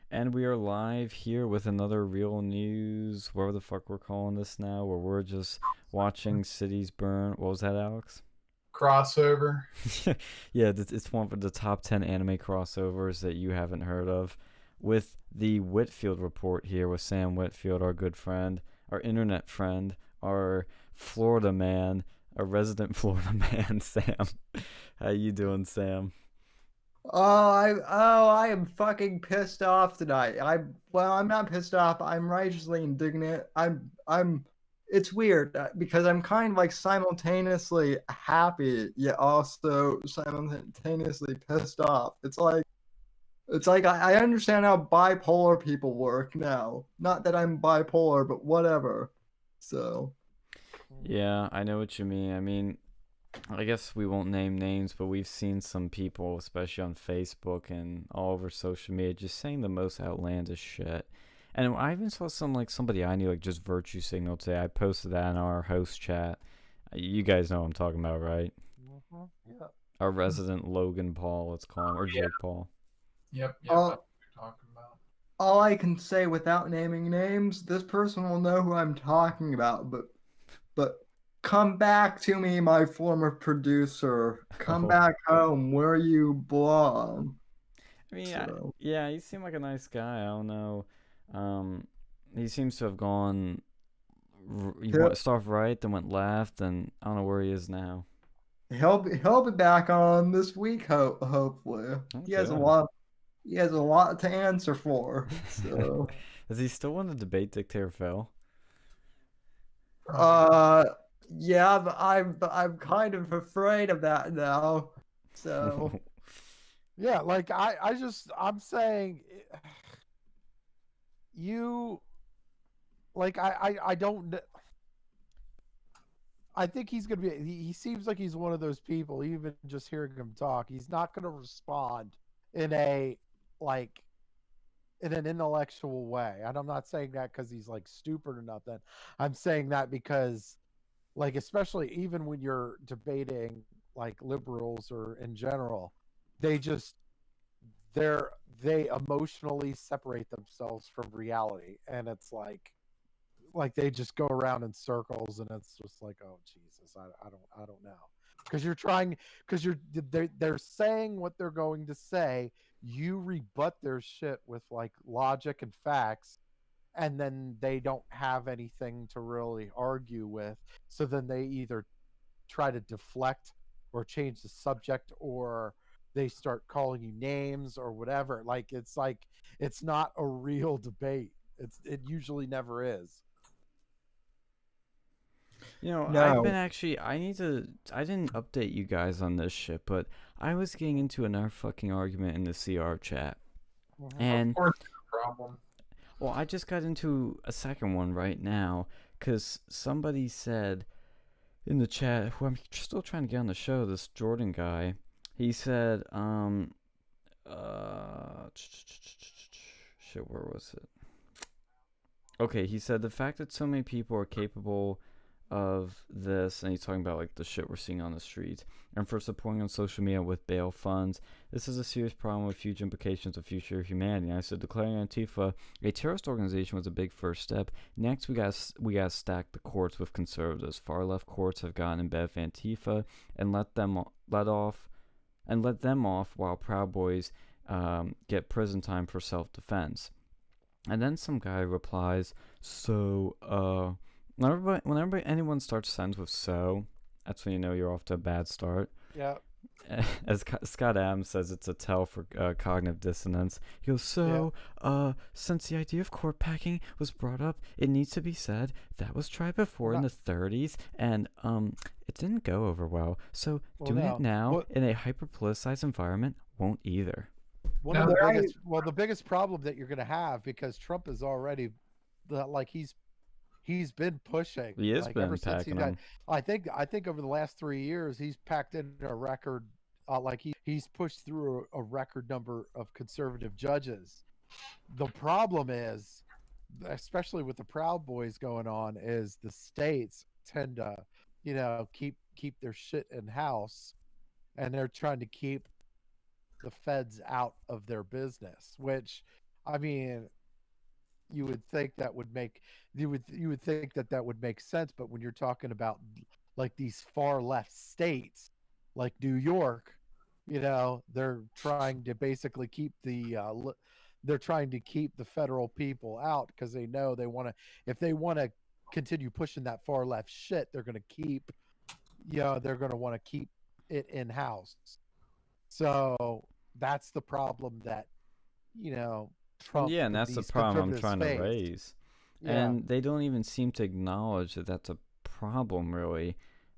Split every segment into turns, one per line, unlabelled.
And we are live here with another real news, whatever the fuck we're calling this now, where we're just watching cities burn. What was that, Alex?
Crossover.
Yeah, it's one of the top 10 anime crossovers that you haven't heard of. With the Whitfield report here with Sam Whitfield, our good friend, our internet friend, our Florida man, our resident Florida man, Sam. How you doing, Sam?
I am fucking pissed off tonight. I'm not pissed off. I'm righteously indignant. It's weird because I'm kind of like simultaneously happy yet also simultaneously pissed off. It's like I understand how bipolar people work now. Not that I'm bipolar, but whatever. So
Yeah, I know what you mean. I mean, I guess we won't name names, but we've seen some people, especially on Facebook and all over social media, just saying the most outlandish shit. And I even saw somebody I knew like just virtue signal today. I posted that in our host chat. You guys know what I'm talking about, right?
yeah.
Our resident Logan Paul, let's call him, or
Yeah.
Jake Paul.
Yep. I know what
All
you're talking about.
all I can say without naming names, this person will know who I'm talking about, but come back to me, my former producer. Come
Oh,
back home where you belong.
I mean,
So
yeah, he seemed like a nice guy. I don't know. Um, he seems to have gone. He
he'll
went started right, then went left, and I don't know where he is now.
he'll be back on this week. Hopefully,
Oh,
he has a
good.
lot. He has a lot to answer for. So,
Is he still in the debate dictator fell?
Probably.
uh, yeah, but I'm kind of afraid of that now. So,
Yeah, like I'm saying you like I don't I think he's gonna be he seems like he's one of those people, even just hearing him talk, he's not gonna respond in a like in an intellectual way. And I'm not saying that because he's like stupid or nothing. I'm saying that because like especially even when you're debating like liberals or in general, they just they're they emotionally separate themselves from reality, and it's like they just go around in circles, and it's just like, oh Jesus, I don't know, because you're trying, because they're saying what they're going to say, you rebut their shit with like logic and facts, and then they don't have anything to really argue with, so then they either try to deflect or change the subject, or they start calling you names or whatever. Like it's not a real debate. It usually never is.
I've been
no.
actually. I didn't update you guys on this shit, but I was getting into another fucking argument in the CR chat.
Mm-hmm.
Of
And,
course, it's a problem.
well, I just got into a second one right now because somebody said in the chat, who I'm still trying to get on the show, this Jordan guy, he said, shit, where was it? Okay, he said the fact that so many people are capable of this, and he's talking about like the shit we're seeing on the streets, and for supporting on social media with bail funds, this is a serious problem with huge implications of future humanity. And I said declaring Antifa a terrorist organization was a big first step. Next, we got to stack the courts with conservatives. Far left courts have gotten in bed with Antifa and let them off while Proud Boys get prison time for self-defense. And then some guy replies, so, whenever anyone starts a sentence with so, that's when you know you're off to a bad start.
Yeah.
As Scott Adams says, it's a tell for cognitive dissonance. He goes,
Yeah.
so, since the idea of court packing was brought up, it needs to be said that was tried before
Well,
in
not,
the 30s, and, it didn't go over well. So,
well,
doing it
no.
now
What
in a hyper politicized environment won't either.
one of
Now,
the
Where I
biggest well the biggest problem that you're going to have, because Trump is already like he's been pushing
He has
like ever
been
since he
packing
got.
them.
I think over the last 3 years he's packed in a record, like he's pushed through a record number of conservative judges. The problem is, especially with the Proud Boys going on, is the states tend to keep their shit in house, and they're trying to keep the feds out of their business, which I mean, you would think that would make you would think that that would make sense, but when you're talking about like these far left states like New York, they're trying to basically keep they're trying to keep the federal people out because they know they want to, if they want to continue pushing that far left shit, they're going to keep, they're going to want to keep it in house. So that's the problem that, Trump
Yeah, and
and
that's the
these
problem I'm
conservatives
trying to
face.
raise.
Yeah.
And they don't even seem to acknowledge that that's a problem, really.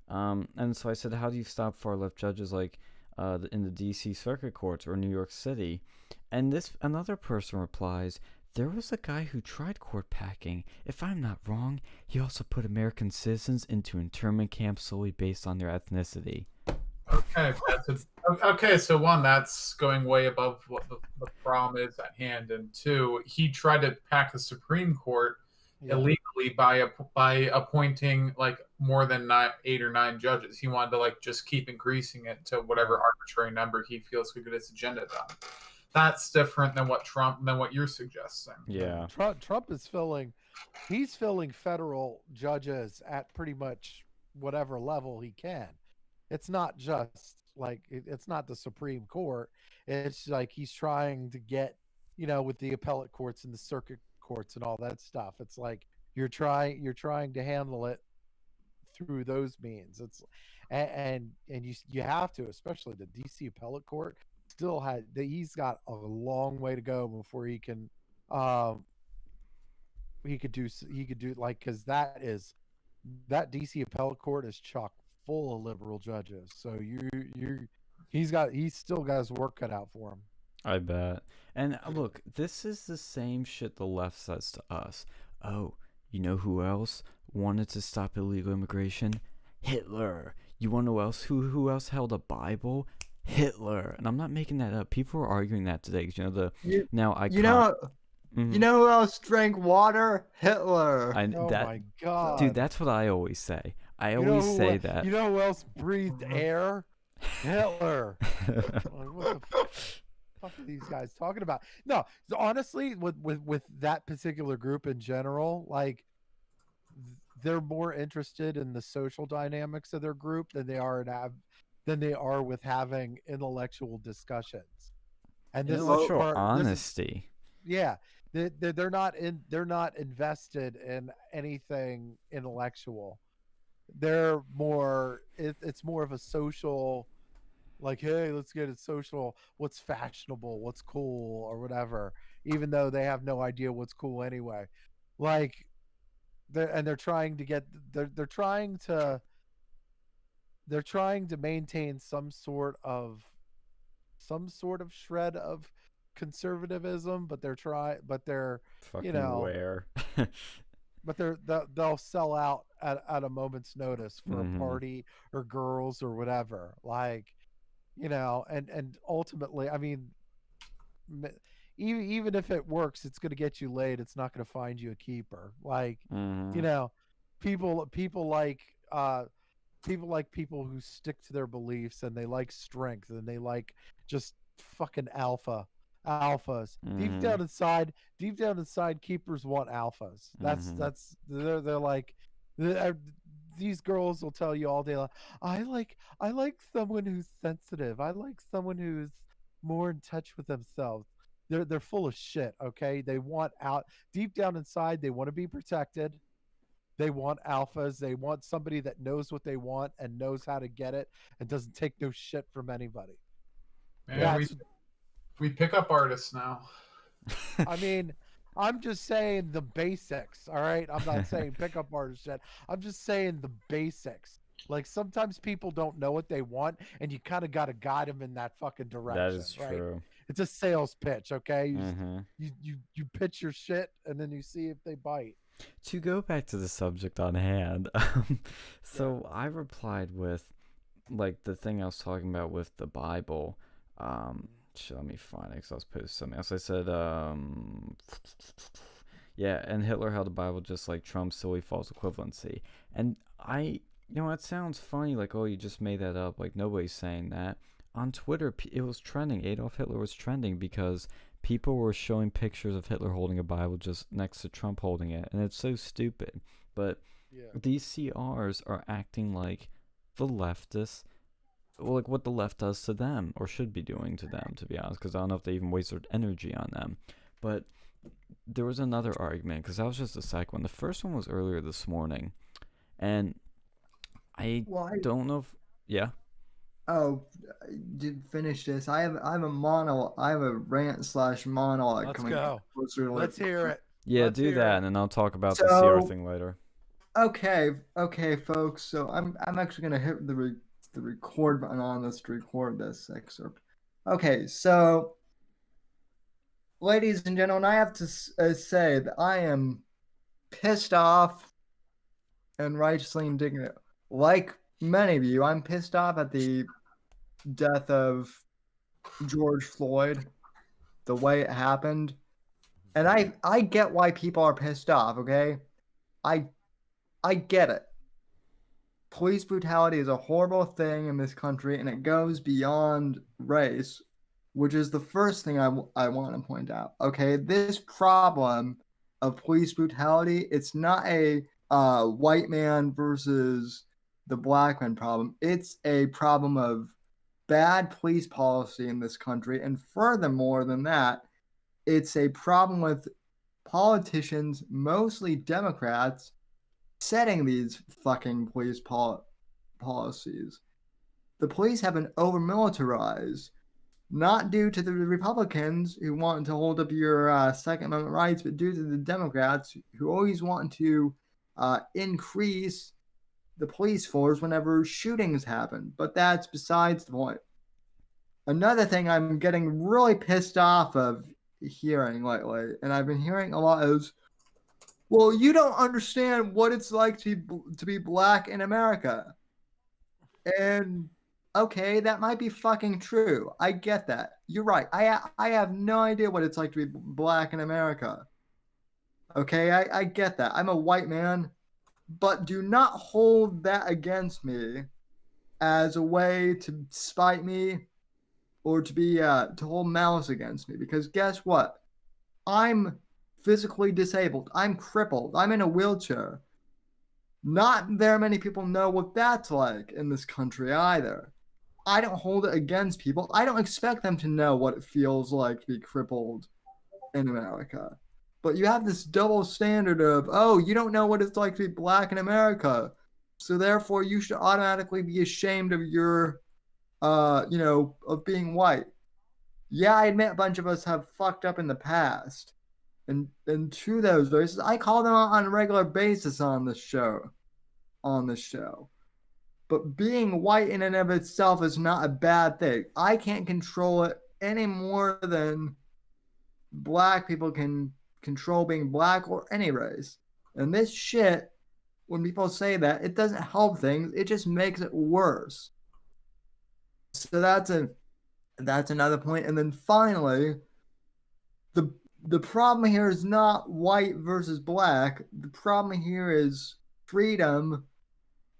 And so I said, how do you stop far left judges like in the D.C. Circuit Courts or New York City? And another person replies, there was a guy who tried court packing. If I'm not wrong, he also put American citizens into internment camps solely based on their ethnicity.
Okay, okay. So one, that's going way above what the problem is at hand, and two, he tried to pack the Supreme Court illegally by appointing like more than 8 or 9 judges. He wanted to like just keep increasing it to whatever arbitrary number he feels could get his agenda done. That's different than what you're suggesting.
Yeah.
Trump is he's filling federal judges at pretty much whatever level he can. It's not just like it's not the Supreme Court. It's like he's trying to get, with the appellate courts and the circuit courts and all that stuff. It's like you're trying to handle it through those means. It's and you have to, especially the DC appellate court still he's got a long way to go before he can he could do like, because that DC appellate court is chock full of liberal judges. So he's still got his work cut out for him.
I bet. And look, this is the same shit the left says to us. Oh, you know who else wanted to stop illegal immigration? Hitler. You want to know who else held a Bible? Hitler. And I'm not making that up. People are arguing that today. Because
you know who else drank water? Hitler.
My God,
dude, that's what I always say. I always say that.
You know who else breathed air? Hitler. What the fuck are these guys talking about? No, honestly, with that particular group in general, like they're more interested in the social dynamics of their group than they are with having intellectual discussions. And this
intellectual honesty.
They're not invested in anything intellectual. They're more it's more of a social, like, hey, let's get it social, what's fashionable, what's cool, or whatever, even though they have no idea what's cool anyway. Like they're trying to maintain some sort of shred of conservatism, but they're
fucking where
but they'll sell out at a moment's notice for a party or girls or whatever, like, and ultimately, I mean, even if it works, it's going to get you laid. It's not going to find you a keeper. Like, people like people who stick to their beliefs, and they like strength, and they like just fucking alphas. Deep down inside, keepers want alphas. They're like, these girls will tell you all day long, I like someone who's sensitive. I like someone who's more in touch with themselves. They're full of shit. Okay, they want out deep down inside. They want to be protected. They want alphas. They want somebody that knows what they want and knows how to get it and doesn't take no shit from anybody.
Man, we pick up artists now.
I mean, I'm just saying the basics, all right? I'm not saying pick up artists yet. I'm just saying the basics. Like, sometimes people don't know what they want, and you kind of got to guide them in that fucking direction.
That is true.
Right? It's a sales pitch, okay? You pitch your shit, and then you see if they bite.
To go back to the subject on hand, so I replied with, like, the thing I was talking about with the Bible. Let me find it, because I was posting something else. I said, yeah, and Hitler held the Bible just like Trump's silly false equivalency. And it sounds funny, like, oh, you just made that up. Like, nobody's saying that. On Twitter, it was trending. Adolf Hitler was trending because people were showing pictures of Hitler holding a Bible just next to Trump holding it, and it's so stupid. But these CRs are acting like the leftists, well, like what the left does to them, or should be doing to them, to be honest, because I don't know if they even wasted energy on them. But there was another argument, because that was just the second one. The first one was earlier this morning, and I don't know if, yeah.
Oh, did finish this. I have a rant / monologue
Let's
coming
go.
up.
Let's hear it.
Yeah,
Let's
do
hear
that,
it.
and then I'll talk about the CR thing later.
Okay, folks. So I'm actually gonna hit the record button on this to record this excerpt. Okay, so ladies and gentlemen, I have to say that I am pissed off and righteously indignant. Like many of you, I'm pissed off at the death of George Floyd, the way it happened. And I get why people are pissed off, okay? I get it. Police brutality is a horrible thing in this country, and it goes beyond race, which is the first thing I want to point out. Okay, this problem of police brutality, it's not a white man versus the black man problem. It's a problem of bad police policy in this country, and furthermore than that, it's a problem with politicians, mostly Democrats, setting these fucking police policies. The police have been over-militarized, not due to the Republicans who want to hold up your Second Amendment rights, but due to the Democrats who always want to increase the police force whenever shootings happen. But that's besides the point. Another thing I'm getting really pissed off of hearing lately, and I've been hearing a lot, is, well, you don't understand what it's like to be black in America. And okay, that might be fucking true. I get that. You're right. I have no idea what it's like to be black in America. Okay, I get that. I'm a white man, but do not hold that against me as a way to spite me or to be to hold malice against me, because guess what? I'm physically disabled. I'm crippled. I'm in a wheelchair. Not very many people know what that's like in this country either. I don't hold it against people. I don't expect them to know what it feels like to be crippled in America. But you have this double standard of, oh, you don't know what it's like to be black in America, so therefore you should automatically be ashamed of your of being white. Yeah, I admit a bunch of us have fucked up in the past. And to those voices, I call them out on a regular basis on this show. But being white in and of itself is not a bad thing. I can't control it any more than black people can control being black or any race. And this shit, when people say that, it doesn't help things. It just makes it worse. So that's another point. And then finally, the problem here is not white versus black. The problem here is freedom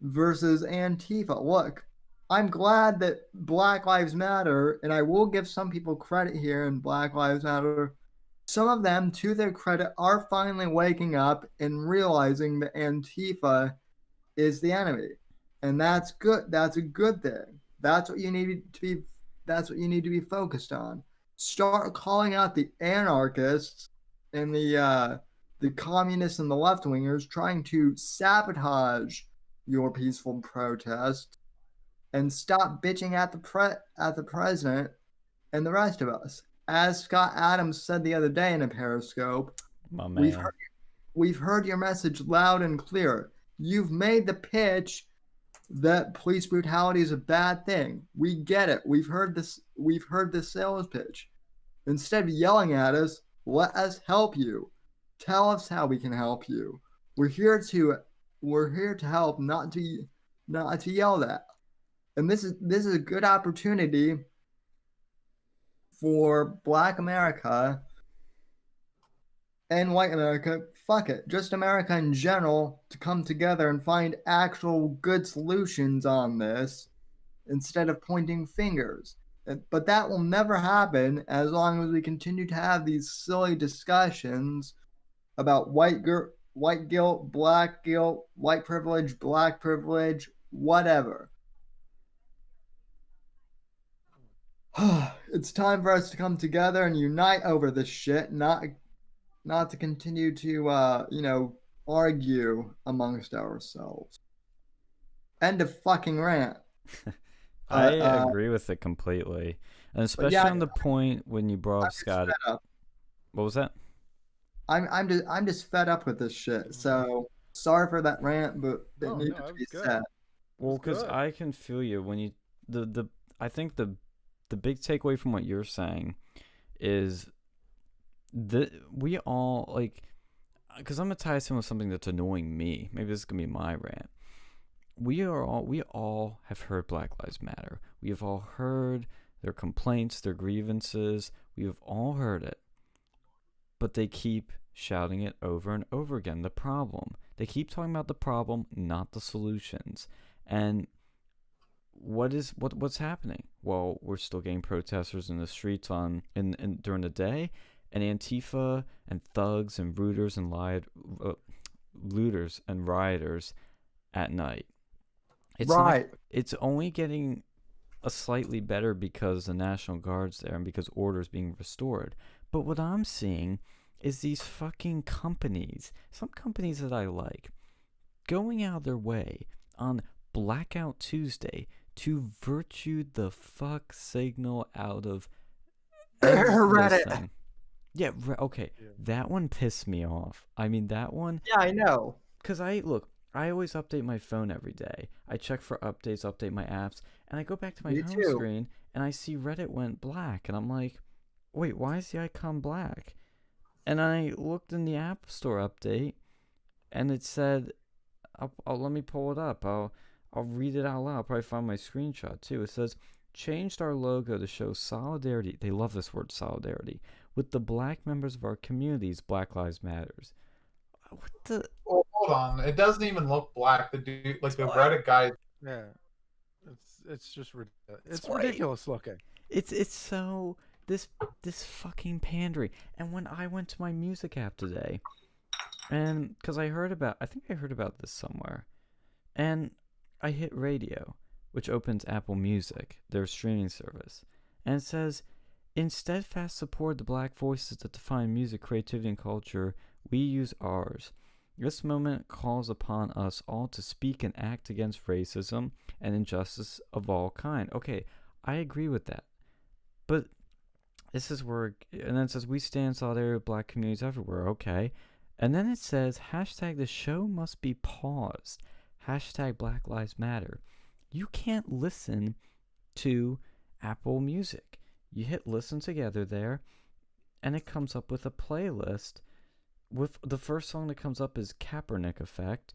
versus Antifa. Look, I'm glad that Black Lives Matter, and I will give some people credit here in Black Lives Matter. Some of them, to their credit, are finally waking up and realizing that Antifa is the enemy. And that's good. That's a good thing. That's what you need to be focused on. Start calling out the anarchists and the communists and the left-wingers trying to sabotage your peaceful protest, and stop bitching at the president and the rest of us. As Scott Adams said the other day in a Periscope,
My man.
we've heard your message loud and clear. You've made the pitch that police brutality is a bad thing. We get it. We've heard this sales pitch. Instead of yelling at us, let us help you. Tell us how we can help you. We're here to help, not to yell at. And this is a good opportunity for Black America and white America, fuck it, just America in general, to come together and find actual good solutions on this instead of pointing fingers. But that will never happen as long as we continue to have these silly discussions about white guilt, black guilt, white privilege, black privilege, whatever. It's time for us to come together and unite over this shit, not to continue to argue amongst ourselves. End of fucking rant.
I agree with it completely, and especially on the point when you brought up Scott. What was that?
I'm just fed up with this shit. So sorry for that rant, but it needed to be said.
Well, because I can feel you when you I think the big takeaway from what you're saying is that we all like, because I'm gonna tie this in with something that's annoying me. Maybe this is gonna be my rant. We all have heard Black Lives Matter. We have all heard their complaints, their grievances. We have all heard it. But they keep shouting it over and over again. The problem. They keep talking about the problem, not the solutions. And what's happening? Well, we're still getting protesters in the streets during the day, and Antifa and thugs and looters and rioters at night. It's only getting a slightly better because the National Guard's there and because order's being restored. But what I'm seeing is these fucking companies, some companies that I like, going out of their way on Blackout Tuesday to virtue the fuck signal out of
Reddit.
Yeah, okay. Yeah. That one pissed me off. I mean, that one...
Yeah, I know.
Because I always update my phone every day. I check for updates, update my apps, and I go back to my home screen, and I see Reddit went black, and I'm like, wait, why is the icon black? And I looked in the App Store update, and it said, let me pull it up. I'll read it out loud. I'll probably find my screenshot, too. It says, changed our logo to show solidarity. They love this word, solidarity. With the black members of our communities, Black Lives Matters. What the...
Well, hold on. It doesn't even look black. The dude, like the Reddit guy.
Yeah. It's just ridiculous. It's ridiculous looking.
It's so... This fucking pandering. And when I went to my music app today, and because I think I heard about this somewhere, and I hit radio, which opens Apple Music, their streaming service, and it says, in steadfast support of the black voices that define music, creativity, and culture, we use ours. This moment calls upon us all to speak and act against racism and injustice of all kind. Okay, I agree with that. But this is where, and then it says, we stand in solidarity with black communities everywhere. Okay. And then it says, hashtag the show must be paused. Hashtag Black Lives Matter. You can't listen to Apple Music. You hit listen together there, and it comes up with a playlist. With the first song that comes up is Kaepernick Effect,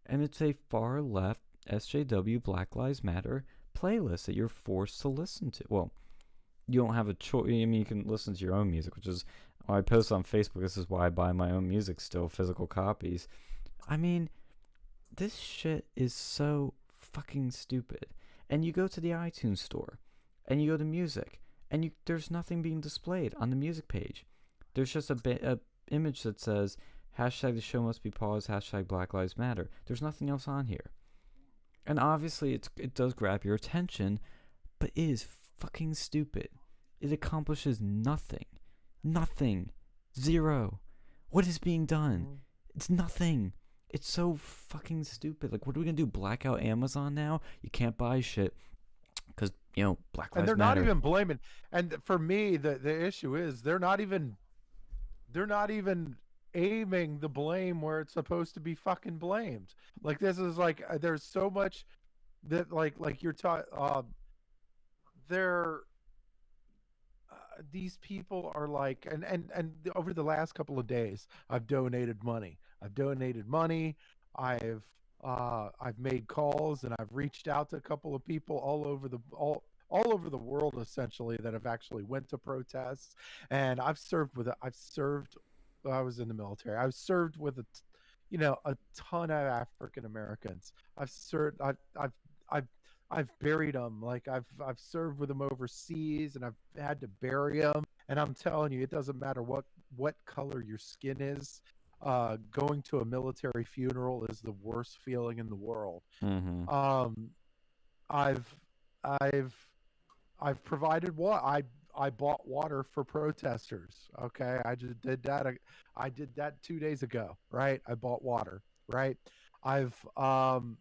and it's a far left SJW Black Lives Matter playlist that you're forced to listen to. Well, you don't have a choice. I mean, you can listen to your own music, which is why I post on Facebook. This is why I buy my own music still, physical copies. I mean, this shit is so fucking stupid. And you go to the iTunes store, and you go to music, and there's nothing being displayed on the music page. There's just a image that says, hashtag the show must be paused, hashtag Black Lives Matter. There's nothing else on here. And obviously it does grab your attention, but it is fucking stupid. It accomplishes nothing. Nothing. Zero. What is being done? It's nothing. It's so fucking stupid. Like, what are we gonna do? Black out Amazon now? You can't buy shit because, Black Lives Matter.
And they're not even blaming. And for me, the issue is they're not even aiming the blame where it's supposed to be fucking blamed. Like, this is like, there's so much that like you're talking. These people are like, and over the last couple of days, I've donated money. I've made calls, and I've reached out to a couple of people all over the world, essentially, that have actually went to protests. And I was in the military. I've served with a ton of African Americans. I've I've buried them. Like I've served with them overseas, and I've had to bury them. And I'm telling you, it doesn't matter what color your skin is. Going to a military funeral is the worst feeling in the world.
Mm-hmm.
I've I've I've provided what I bought water for protesters. Okay, I just did that. I did that 2 days ago. Right, I bought water. Right, I've I've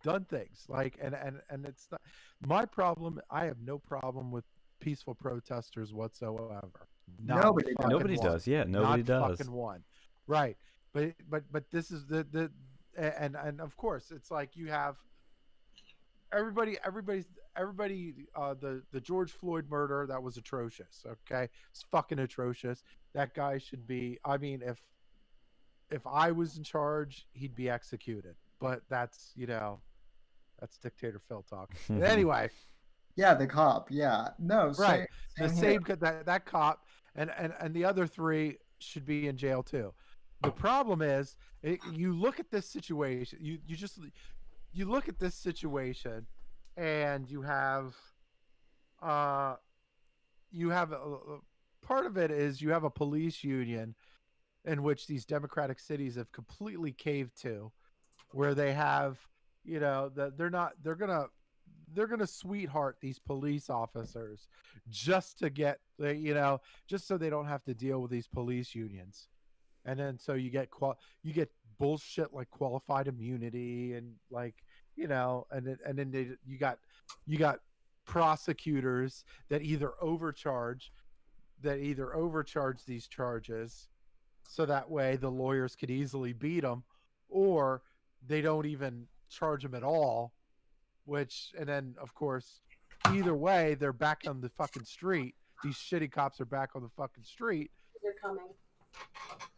done things like and it's not my problem. I have no problem with peaceful protesters whatsoever. Not
Nobody does.
fucking
Nobody
one.
does. Yeah, nobody
Not
does.
fucking one. Right. But this is the and of course it's like you have everybody the George Floyd murder, that was atrocious. Okay, it's fucking atrocious. That guy should be, I mean, if I was in charge, he'd be executed. But that's that's dictator Phil talk. But anyway,
Yeah, the cop. Yeah, no,
right, the
same here.
that cop and the other three should be in jail too. The problem is, you look at this situation, you look at this situation, and you have part of it is you have a police union in which these democratic cities have completely caved to, where they have, that they're gonna sweetheart these police officers just to get just so they don't have to deal with these police unions. And then so you get bullshit like qualified immunity, and like and then you got prosecutors that either overcharge these charges, so that way the lawyers could easily beat them, or they don't even charge them at all, and then of course either way they're back on the fucking street. These shitty cops are back on the fucking street.
They're coming.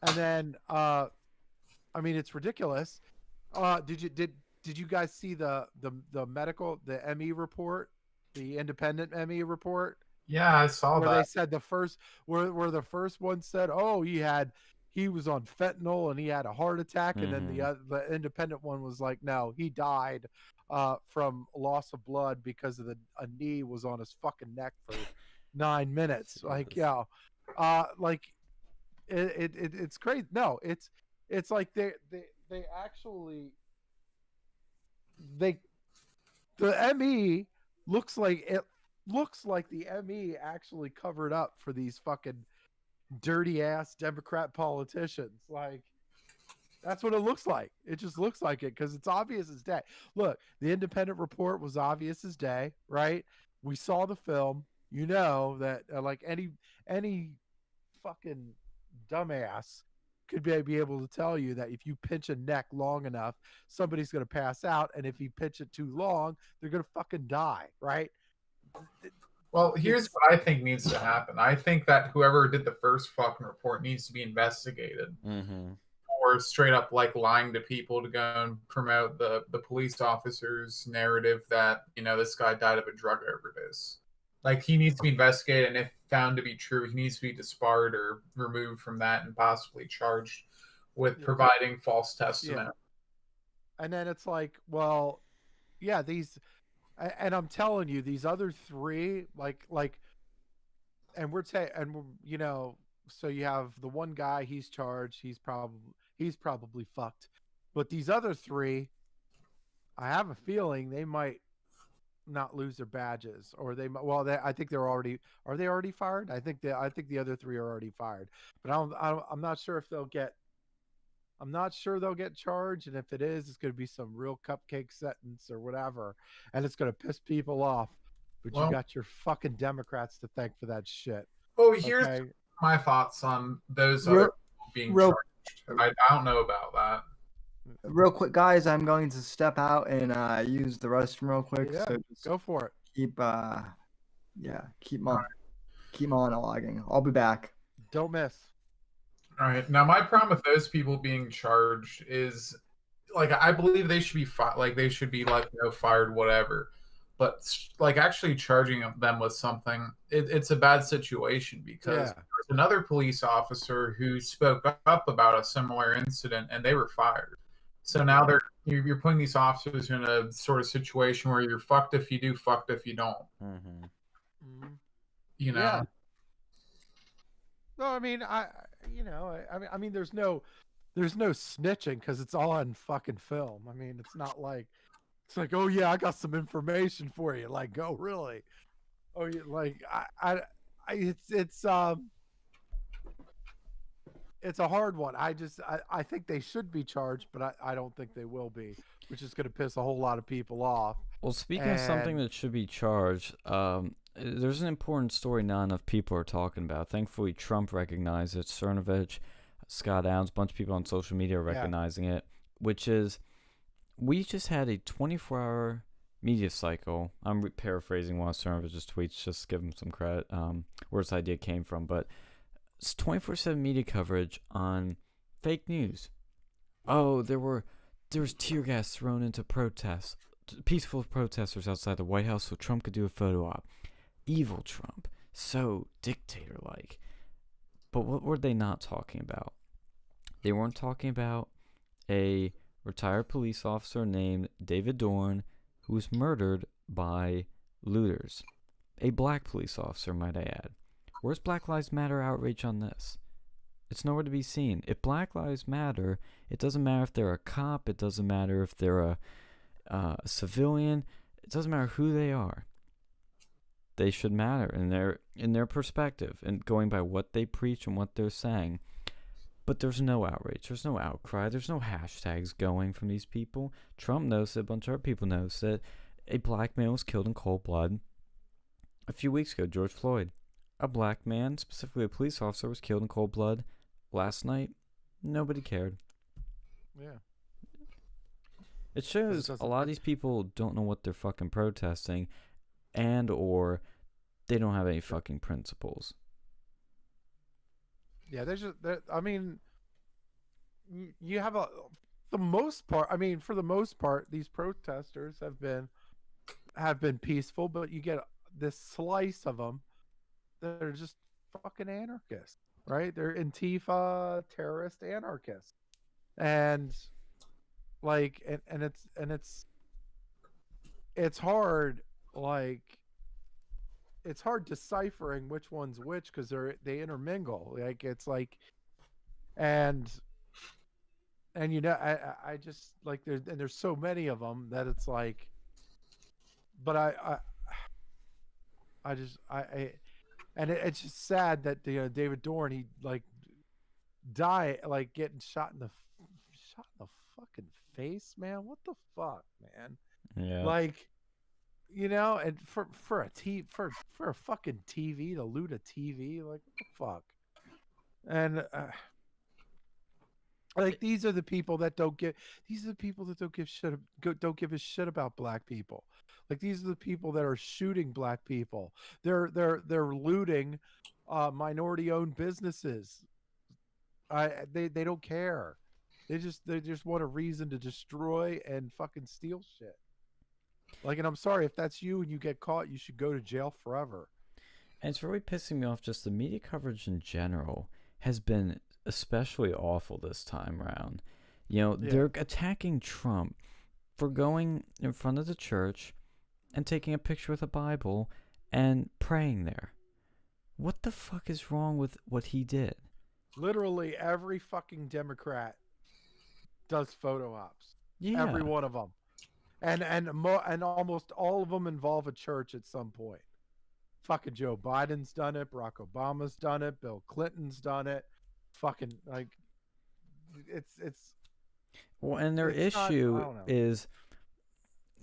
And then I mean, it's ridiculous. Did you guys see the ME report, the independent ME report?
Yeah, I saw
Where
that.
they said the first one said, oh, he was on fentanyl and he had a heart attack, and then the independent one was like, no, he died from loss of blood because of a knee was on his fucking neck for 9 minutes. Like, yeah, like it's crazy. No, it's like they actually the ME looks like the ME actually covered up for these fucking dirty ass Democrat politicians. Like, that's what it looks like. It just looks like it because it's obvious as day. Look, the independent report was obvious as day, right? We saw the film. You know that like any fucking dumbass could be able to tell you that if you pinch a neck long enough, somebody's going to pass out, and if you pinch it too long, they're going to fucking die, right?
Well, here's what I think needs to happen. I think that whoever did the first fucking report needs to be investigated.
Mm-hmm.
Or straight up like lying to people to go and promote the police officer's narrative that, this guy died of a drug overdose. Like, he needs to be investigated, and if found to be true, he needs to be disbarred or removed from that and possibly charged with providing false testimony.
Yeah. And then it's like, well, yeah, and I'm telling you, these other three, and so you have the one guy, he's charged, he's probably fucked. But these other three, I have a feeling they might not lose their badges, or I think are they already fired? I think the other three are already fired, but I'm not sure if they'll get charged, and if it is, it's going to be some real cupcake sentence or whatever, and it's going to piss people off. But you got your fucking Democrats to thank for that shit.
Oh, here's my thoughts on those other people being charged. I don't know about that.
Real quick, guys, I'm going to step out and use the restroom real quick.
Yeah,
so just
go for it.
Keep monologuing. I'll be back.
Don't miss.
All right. Now, my problem with those people being charged is, like, I believe they should be fired, whatever. But like, actually charging them with something, it's a bad situation, because there's another police officer who spoke up about a similar incident and they were fired. So now you're putting these officers in a sort of situation where you're fucked if you do, fucked if you don't.
Mm-hmm.
Mhm.
You know.
Yeah. No, I mean, I mean, there's no snitching because it's all on fucking film. I mean, it's not like it's like, oh yeah, I got some information for you. Like, oh really? Oh, you like it's a hard one. I think they should be charged, but I don't think they will be, which is going to piss a whole lot of people off.
Well, speaking of something
And
that should be charged, there's an important story not enough people are talking about. Thankfully, Trump recognized it. Cernovich, Scott Adams, a bunch of people on social media are recognizing it, which is we just had a 24-hour media cycle. I'm paraphrasing one of Cernovich's tweets, just to give him some credit, where this idea came from. But it's 24/7 media coverage on fake news. Oh, there was tear gas thrown into protests. Peaceful protesters outside the White House so Trump could do a photo op. Evil Trump. So dictator-like. But what were they not talking about? They weren't talking about a retired police officer named David Dorn who was murdered by looters. A black police officer, might I add. Where's Black Lives Matter outrage on this? It's nowhere to be seen. If Black Lives Matter, it doesn't matter if they're a cop. It doesn't matter if they're a civilian. It doesn't matter who they are. They should matter in their perspective and going by what they preach and what they're saying. But there's no outrage. There's no outcry. There's no hashtags going from these people. Trump knows it. A bunch of other people knows that a black man was killed in cold blood a few weeks ago. George Floyd. A black man, specifically a police officer, was killed in cold blood last night. Nobody cared.
yeah.
It shows a lot of these people don't know what they're fucking protesting, and or they don't have any fucking principles.
Yeah, I mean, you have the most part. I mean, for the most part, these protesters have been peaceful, but you get this slice of them that are just fucking anarchists, right? They're Antifa terrorist anarchists, and like, and it's hard, like. It's hard deciphering which one's which because they intermingle. Like it's like, and you know, I just like there's so many of them that it's like, but it's just sad that David Dorn, he like die like getting shot in the fucking face, man. What the fuck, man?
Yeah.
Like. You know, and for a fucking TV to loot a TV, like what the fuck? And like these are the people that don't give a shit about black people. Like these are the people that are shooting black people. They're looting minority-owned businesses. They don't care. They just want a reason to destroy and fucking steal shit. Like, and I'm sorry if that's you and you get caught, you should go to jail forever.
And it's really pissing me off. Just the media coverage in general has been especially awful this time around. You know, they're attacking Trump for going in front of the church and taking a picture with a Bible and praying there. What the fuck is wrong with what he did?
Literally every fucking Democrat does photo ops.
Yeah.
Every one of them. And almost all of them involve a church at some point. Fucking Joe Biden's done it. Barack Obama's done it. Bill Clinton's done it. Fucking like, it's.
Well, and their issue is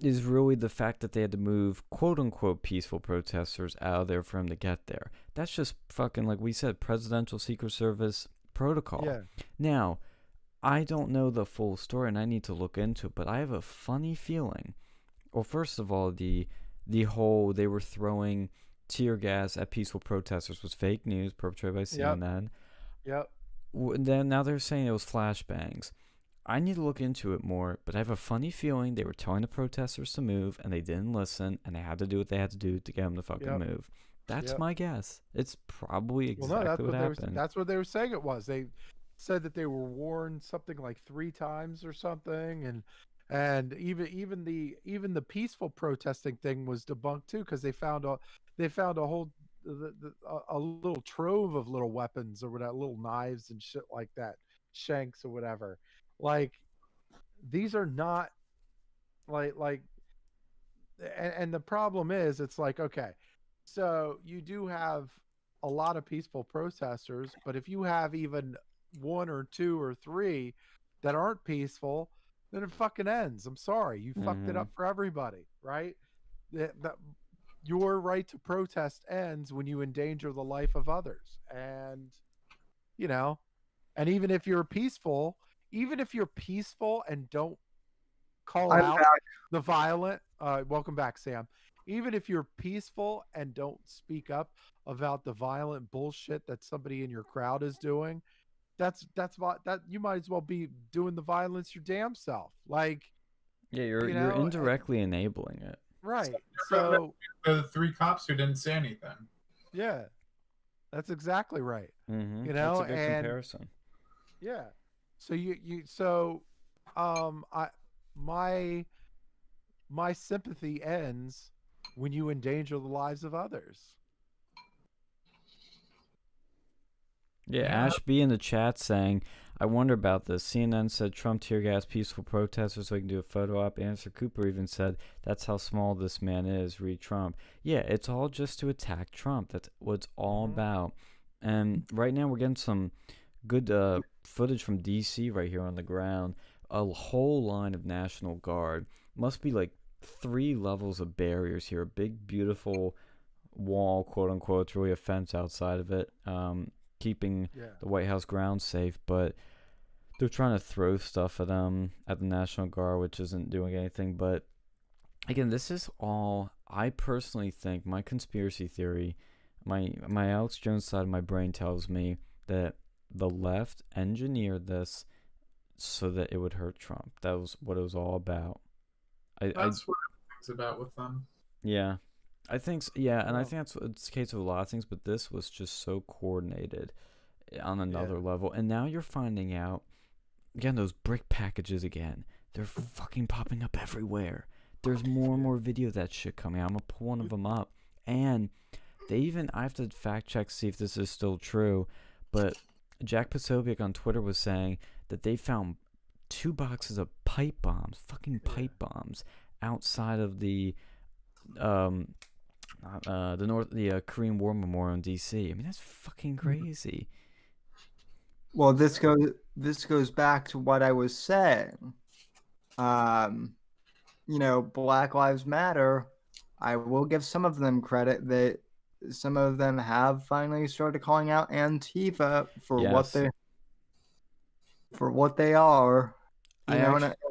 really the fact that they had to move quote unquote peaceful protesters out of there for him to get there. That's just fucking, like we said, presidential Secret Service protocol.
Yeah.
Now, I don't know the full story, and I need to look into it, but I have a funny feeling. Well, first of all, the whole they were throwing tear gas at peaceful protesters was fake news perpetrated by CNN.
Yep.
Then now they're saying it was flashbangs. I need to look into it more, but I have a funny feeling they were telling the protesters to move, and they didn't listen, and they had to do what they had to do to get them to fucking move. That's my guess. It's probably exactly what happened.
That's what they were saying it was. said that they were warned something like 3 times or something, and even the peaceful protesting thing was debunked too, because they found a whole a little trove of little weapons or whatever, little knives and shit like that, shanks or whatever. Like, these are not like and the problem is, it's like, okay, so you do have a lot of peaceful protesters, but if you have even 1 or 2 or 3 that aren't peaceful, then it fucking ends. I'm sorry, you fucked it
Mm-hmm.
up for everybody, right? That your right to protest ends when you endanger the life of others. And you know, and even if you're peaceful, and don't call
I'm
out
back.
the violent, welcome back, Sam. Even if you're peaceful and don't speak up about the violent bullshit that somebody in your crowd is doing, that you might as well be doing the violence your damn self. Like,
Yeah, you're
you
you're
know,
indirectly enabling it.
right.
Different
So
than the 3 cops who didn't say anything.
yeah, that's exactly right.
Mm-hmm.
You
That's
know,
a good
and
comparison.
yeah. So I my sympathy ends when you endanger the lives of others.
Yeah,
Yeah.
Ash B in the chat saying, I wonder about this. CNN said Trump tear gas peaceful protesters so he can do a photo op. Anderson Cooper even said, that's how small this man is, read Trump. Yeah, it's all just to attack Trump. That's what it's all about. And right now we're getting some good footage from D.C. right here on the ground. A whole line of National Guard. Must be like 3 levels of barriers here. A big, beautiful wall, quote unquote. It's really a fence outside of it. Keeping the White House grounds safe, but they're trying to throw stuff at them at the National Guard, which isn't doing anything. But again, this is all, I personally think, my conspiracy theory, my Alex Jones side of my brain tells me that the left engineered this so that it would hurt Trump. That was what it was all about.
That's what everything's about with them.
Yeah, I think so, yeah, and I
Well,
think that's it's the case with a lot of things, but this was just so coordinated on another level. And now you're finding out, again, those brick packages again. They're fucking popping up everywhere. There's more and more video of that shit coming out. I'm gonna pull one of them up. And they even, I have to fact check to see if this is still true, but Jack Posobiec on Twitter was saying that they found 2 boxes of pipe bombs, fucking pipe bombs, outside of the Korean War Memorial in D.C. I mean, that's fucking crazy.
Well, this goes back to what I was saying. Black Lives Matter. I will give some of them credit that some of them have finally started calling out Antifa for
Yes.
what they are.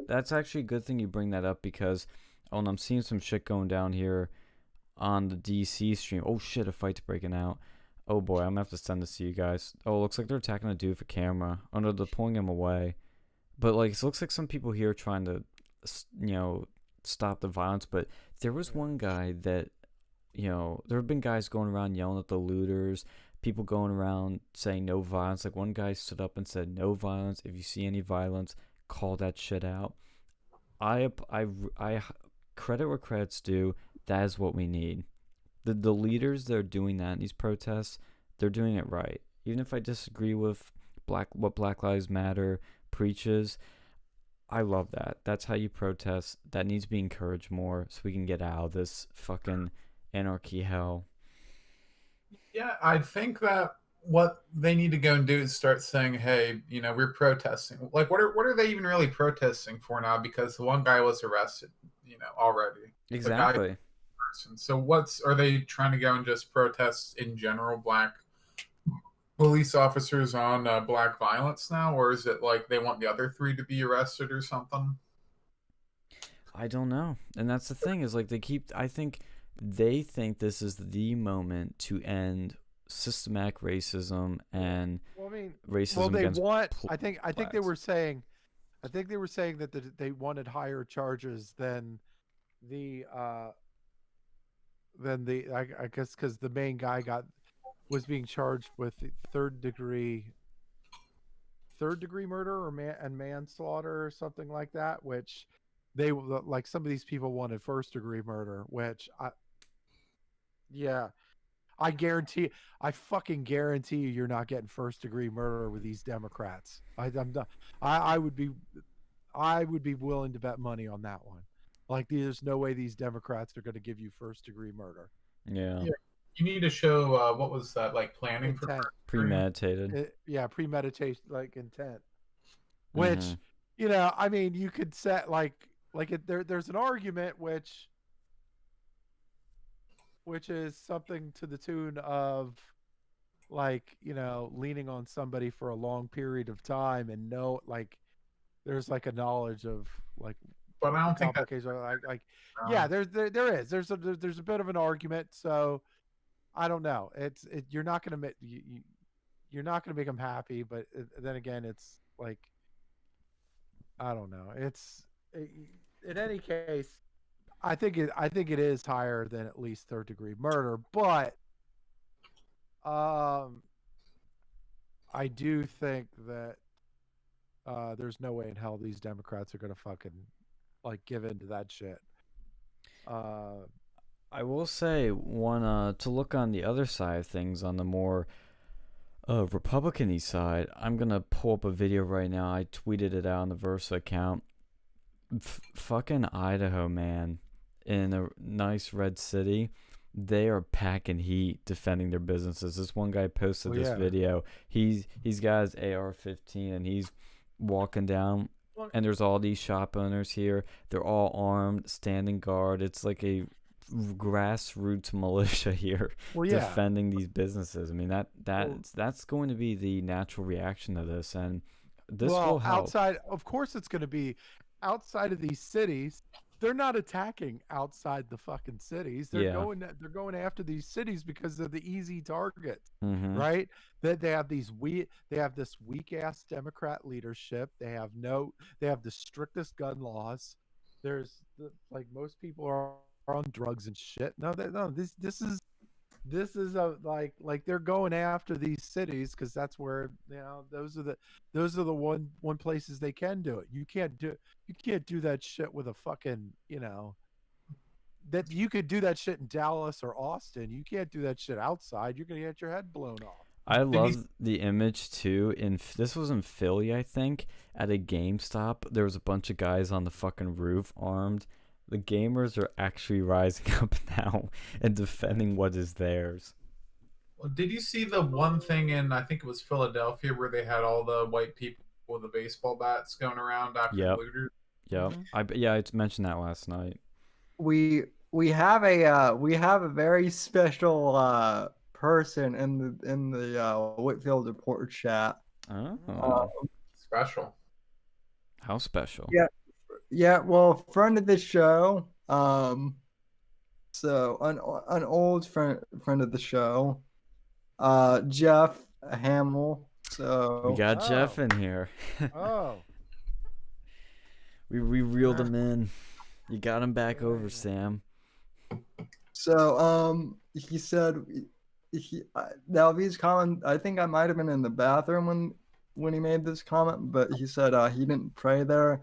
That's actually a good thing you bring that up, because I'm seeing some shit going down here on the DC stream. Oh shit, a fight's breaking out. Oh boy, I'm gonna have to send this to you guys. Oh, it looks like they're attacking a dude with a camera. Oh no, they're pulling him away. But like, it looks like some people here trying to, stop the violence. But there was one guy that, there have been guys going around yelling at the looters. People going around saying no violence. Like, one guy stood up and said, "No violence. If you see any violence, call that shit out." I credit where credit's due. That is what we need. The leaders that are doing that in these protests, they're doing it right. Even if I disagree with what Black Lives Matter preaches, I love that. That's how you protest. That needs to be encouraged more so we can get out of this fucking anarchy hell.
Yeah, I think that what they need to go and do is start saying, "Hey, we're protesting." Like, what are they even really protesting for now? Because the one guy was arrested, already.
Exactly.
Person. So, are they trying to go and just protest in general black police officers on black violence now, or is it like they want the other 3 to be arrested or something?
I don't know. And that's the thing, is like I think they think this is the moment to end systematic racism and racism against
I think they were saying that they wanted higher charges than I guess because the main guy was being charged with 3rd degree third-degree murder or manslaughter or something like that, which they like some of these people wanted first-degree murder, which I guarantee, I fucking guarantee you're not getting first-degree murder with these Democrats. I'm not, I would be willing to bet money on that one. Like, there's no way these Democrats are going to give you first-degree murder.
Yeah.
You need to show what was that, like planning for
Intent.
Premeditated.
Premeditation, like intent. Which, I mean, you could set there's an argument which is something to the tune of, like, leaning on somebody for a long period of time and there's like a knowledge of like,
but I don't think that
there's a bit of an argument. So I don't know. You're not gonna make them happy, but then again, it's like, I don't know. In any case, I think it is higher than at least third-degree murder, but I do think that there's no way in hell these Democrats are gonna fucking like give in to that shit.
I will say one to look on the other side of things, on the more Republican-y side. I'm gonna pull up a video right now. I tweeted it out on the Versa account. Fucking Idaho, man, in a nice red city, they are packing heat defending their businesses. This one guy posted this video. He's got his AR-15 and he's walking down, and there's all these shop owners here. They're all armed, standing guard. It's like a grassroots militia here defending these businesses. I mean, that's going to be the natural reaction to this, and this will help.
Outside, of course, it's going to be outside of these cities. They're not attacking outside the fucking cities. They're going after these cities because they're the easy target, right? That they have this weak ass Democrat leadership. They have the strictest gun laws. Most people are on drugs and shit. This is a like they're going after these cities because that's where those are the one places they can do it. You can't do that shit with a fucking that you could do that shit in Dallas or Austin. You can't do that shit outside. You're gonna get your head blown off.
I love the image too. This was in Philly, I think, at a GameStop. There was a bunch of guys on the fucking roof armed. The gamers are actually rising up now and defending what is theirs.
Well, did you see the one thing in, I think it was Philadelphia, where they had all the white people with the baseball bats going around after looters?
Yep. I mentioned that last night.
We have a very special person in the Whitfield report chat.
Oh.
Special.
How special?
Yeah, well, friend of the show. So an old friend of the show. Jeff Hamill. So
we got Jeff in here. We reeled him in. You got him back over, Sam.
So he said now these comments, I think I might have been in the bathroom when he made this comment, but he said he didn't pray there.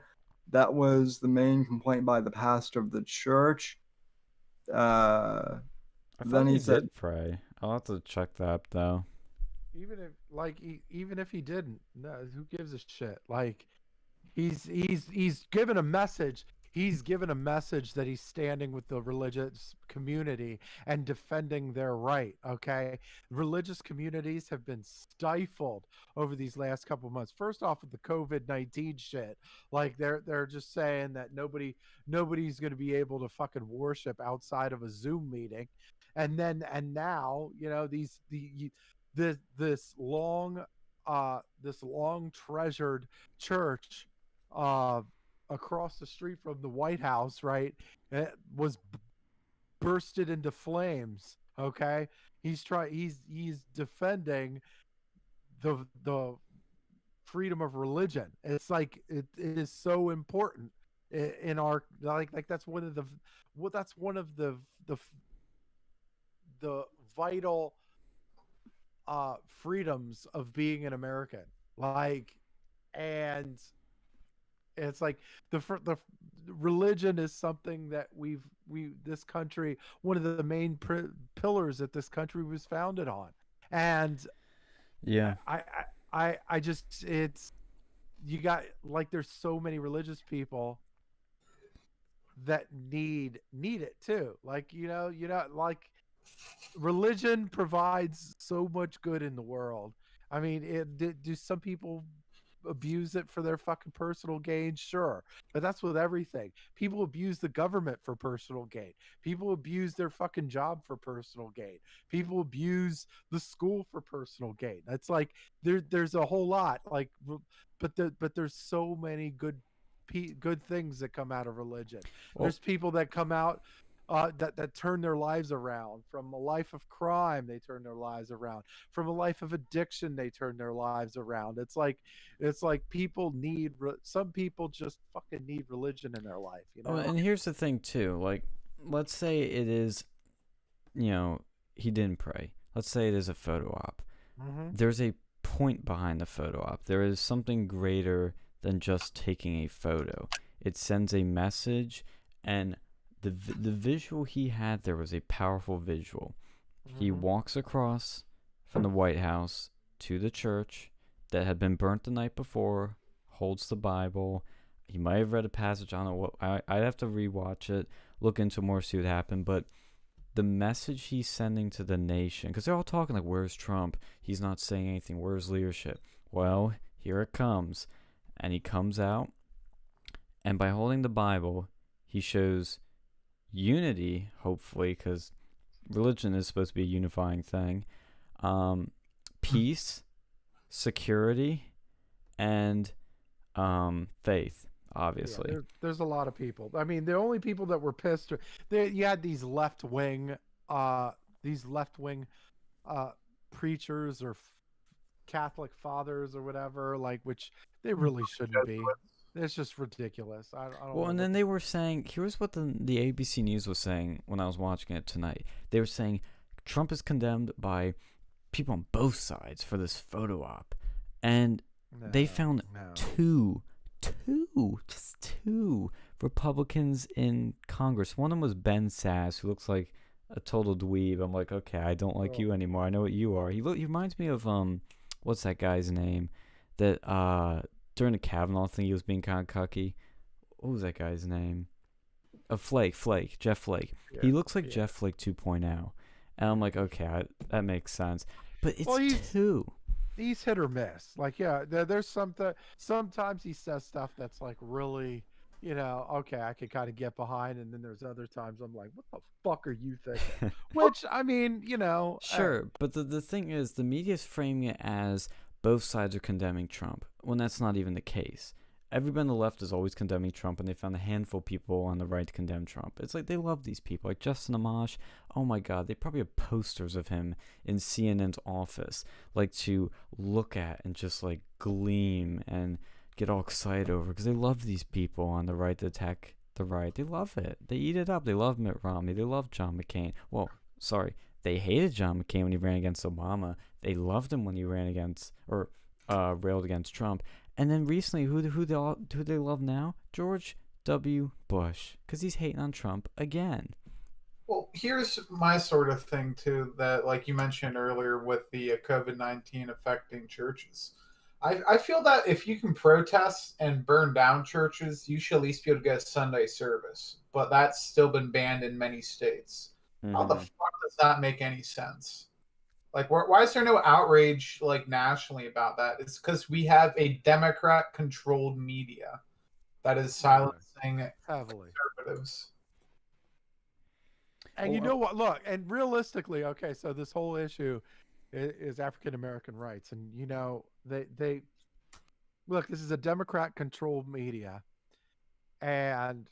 That was the main complaint by the pastor of the church.
I thought he did pray. I'll have to check that though.
Even if he didn't, no, who gives a shit? Like, he's given a message. He's given a message that he's standing with the religious community and defending their right. Okay, religious communities have been stifled over these last couple of months. First off, with the COVID-19 shit, like they're just saying that nobody's going to be able to fucking worship outside of a Zoom meeting, and now this long treasured church across the street from the White House, right, it was bursted into flames. Okay, he's defending the freedom of religion. It's like it is so important in our that's one of the vital freedoms of being an American. Like, and it's like the religion is something that this country, one of the main pillars that this country was founded on, and
Yeah.
I just, it's, you got, like, there's so many religious people that need it too. Like, like, religion provides so much good in the world. I mean, do some people abuse it for their fucking personal gain? Sure. But that's with everything. People abuse the government for personal gain. People abuse their fucking job for personal gain. People abuse the school for personal gain. That's like, there's a whole lot, like, but there's so many good things that come out of religion.
Well,
There's people that come out that turn their lives around from a life of crime. They turn their lives around from a life of addiction. They turn their lives around. It's like people need some people just fucking need religion in their life.
oh, and here's the thing too. Like, let's say it is, he didn't pray. Let's say it is a photo op.
Mm-hmm.
There's a point behind the photo op. There is something greater than just taking a photo. It sends a message, and the visual he had there was a powerful visual.
Mm-hmm.
He walks across from the White House to the church that had been burnt the night before, holds the Bible. He might have read a passage. I don't know what. I'd have to rewatch it, look into more, see what happened. But the message he's sending to the nation, because they're all talking like, where's Trump? He's not saying anything. Where's leadership? Well, here it comes. And he comes out, and by holding the Bible, he shows unity, hopefully, because religion is supposed to be a unifying thing, peace, security, and faith, obviously.
Yeah, there's a lot of people. I mean, the only people that were pissed, you had these left-wing preachers or Catholic fathers or whatever, like, which they really shouldn't be. It's just ridiculous. I don't
Well,
know
and then they were saying, here's what the ABC News was saying when I was watching it tonight. They were saying Trump is condemned by people on both sides for this photo op. And they found just two Republicans in Congress. One of them was Ben Sass, who looks like a total dweeb. I'm like, okay, I don't like you anymore. I know what you are. He reminds me of, what's that guy's name? That, during the Kavanaugh thing, he was being kind of cucky. What was that guy's name? Jeff Flake.
Yeah,
he looks like Jeff Flake 2.0. And I'm like, okay, that makes sense. But it's two.
He's hit or miss. Like, yeah, there's something. Sometimes he says stuff that's like really, okay, I can kind of get behind. And then there's other times I'm like, what the fuck are you thinking? Which, I mean,
Sure, but the thing is, the media's framing it as both sides are condemning Trump, when that's not even the case. Everybody on the left is always condemning Trump, and they found a handful of people on the right to condemn Trump. It's like they love these people. Like Justin Amash, oh my God, they probably have posters of him in CNN's office, like to look at and just like gleam and get all excited over, because they love these people on the right to attack the right. They love it. They eat it up. They love Mitt Romney. They love John McCain. Well, sorry. They hated John McCain when he ran against Obama. They loved him when he ran against, or railed against Trump. And then recently, who they love now? George W. Bush, because he's hating on Trump again.
Well, here's my sort of thing too, that like you mentioned earlier with the COVID-19 affecting churches. I feel that if you can protest and burn down churches, you should at least be able to get a Sunday service. But that's still been banned in many states.
Mm-hmm.
How the fuck does that make any sense? Like, why is there no outrage, like, nationally about that? It's because we have a Democrat-controlled media that is silencing
heavily
conservatives.
And you know what? Look, and realistically, okay, so this whole issue is African American rights, and they look. This is a Democrat-controlled media, and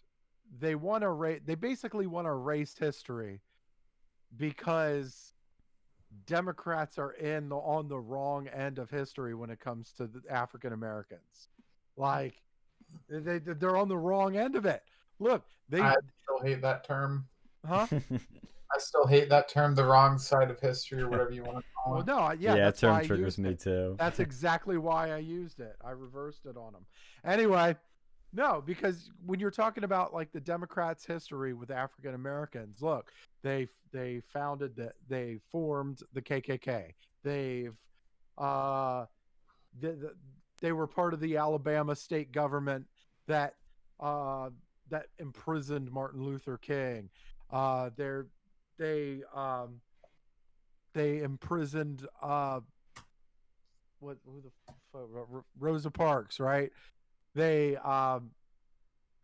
they want to They basically want to erase history because Democrats are on the wrong end of history when it comes to the African Americans. Like, they're on the wrong end of it. Look,
I still hate that term.
Huh?
I still hate that term, the wrong side of history, or whatever you want to call
Well,
it.
no, yeah,
that
that's why
term
I
triggers
used
me
it.
too.
That's exactly why I used it. I reversed it on them. Anyway, no, because when you're talking about like the Democrats' history with African Americans, look, they formed the KKK. They've uh they were part of the Alabama state government that that imprisoned Martin Luther King. They they imprisoned Rosa Parks, right? They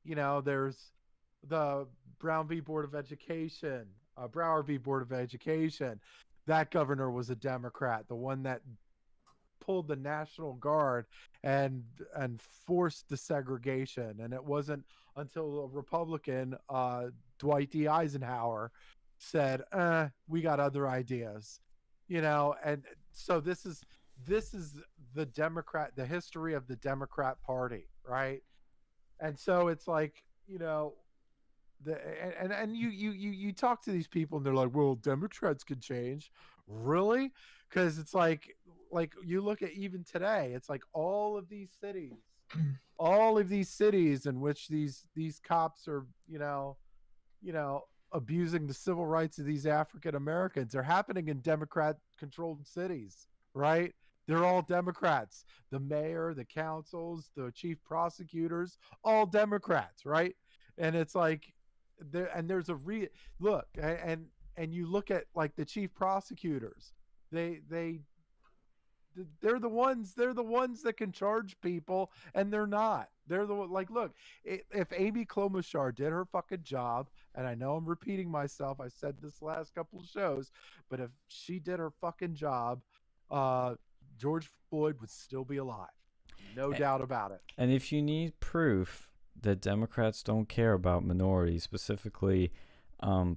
there's the Brown v. Board of Education, Broward v. Board of Education. That governor was a Democrat, the one that pulled the National Guard and forced desegregation. And it wasn't until a Republican, Dwight D. Eisenhower, said, we got other ideas, and so this is the history of the Democrat Party, right? And so it's like, you talk to these people and they're like, well, Democrats could change. Really? Because it's like you look at even today, it's like all of these cities in which these cops are, abusing the civil rights of these African Americans are happening in Democrat controlled cities, right? They're all Democrats. The mayor, the councils, the chief prosecutors, all Democrats, right? And it's like there's a look, and you look at like the chief prosecutors, they're the ones that can charge people, and they're not. They're the like, look, if Amy Klobuchar did her fucking job, and I know I'm repeating myself, I said this last couple of shows, but if she did her fucking job, George Floyd would still be alive. No doubt about it.
And if you need proof that Democrats don't care about minorities, specifically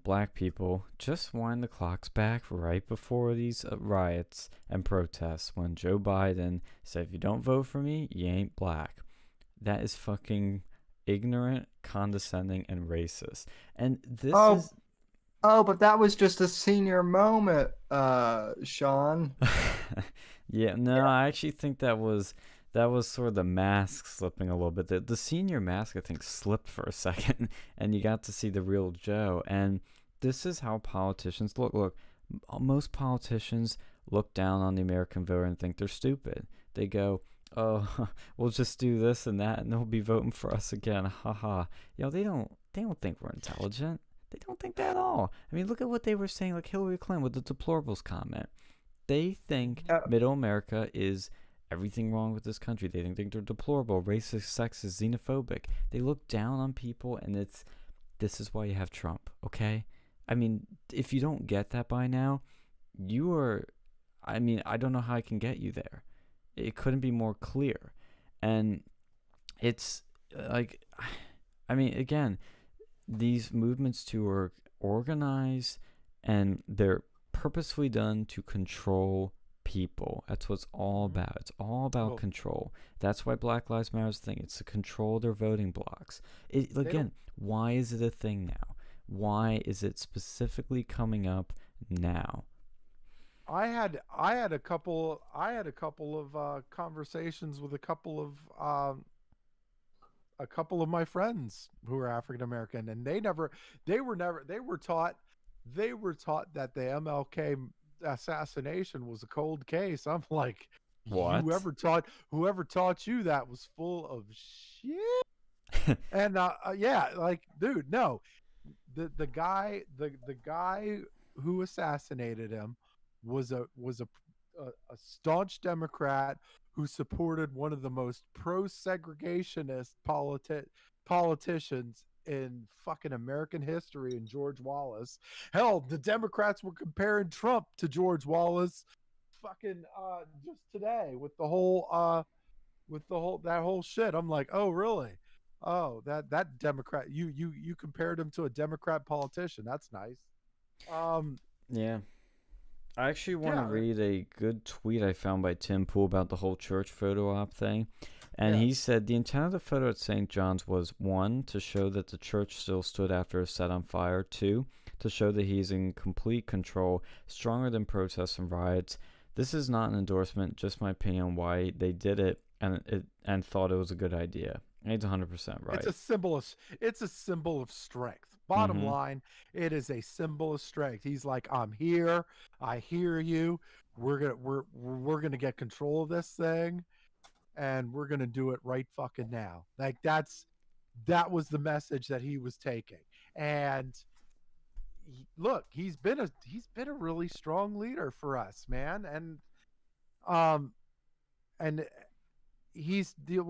black people, just wind the clocks back right before these riots and protests when Joe Biden said, if you don't vote for me, you ain't black. That is fucking ignorant, condescending, and racist. And this is...
Oh, but that was just a senior moment, Sean.
Yeah, no, I actually think that was sort of the mask slipping a little bit. The senior mask, I think, slipped for a second, and you got to see the real Joe. And this is how politicians look. Look, most politicians look down on the American voter and think they're stupid. They go, oh, we'll just do this and that, and they'll be voting for us again. Haha. They don't think we're intelligent. They don't think that at all. I mean, look at what they were saying, like Hillary Clinton with the deplorables comment. They think middle America is everything wrong with this country. They think they're deplorable, racist, sexist, xenophobic. They look down on people, and this is why you have Trump, okay? I mean, if you don't get that by now, I don't know how I can get you there. It couldn't be more clear. And it's like, again, these movements are organized, and they're purposefully done to control people. That's what it's all about. It's all about control. That's why Black Lives Matter is a thing. It's to control their voting blocks. Again, why is it a thing now? Why is it specifically coming up now?
I had a couple of conversations with a couple of my friends who are African American, and they were taught that the MLK assassination was a cold case. I'm like,
what?
Whoever taught you that was full of shit. And yeah, like, dude, no, the guy who assassinated him was a staunch Democrat who supported one of the most pro-segregationist politicians in fucking American history, in George Wallace. Hell, the Democrats were comparing Trump to George Wallace fucking just today with the whole that whole shit. I'm like, oh really? Oh, that Democrat, you compared him to a Democrat politician. That's nice.
Yeah. I actually want to read a good tweet I found by Tim Pool about the whole church photo op thing. And he said the intent of the photo at St. John's was, 1, to show that the church still stood after it was set on fire, 2, to show that he's in complete control, stronger than protests and riots. This is not an endorsement, just my opinion on why they did it and thought it was a good idea. And he's 100% right.
It's a symbol of strength. Bottom line, it is a symbol of strength. He's like, I'm here, I hear you. We're gonna get control of this thing, and we're gonna do it right fucking now. Like that was the message that he was taking. And look, he's been a really strong leader for us, man. And well,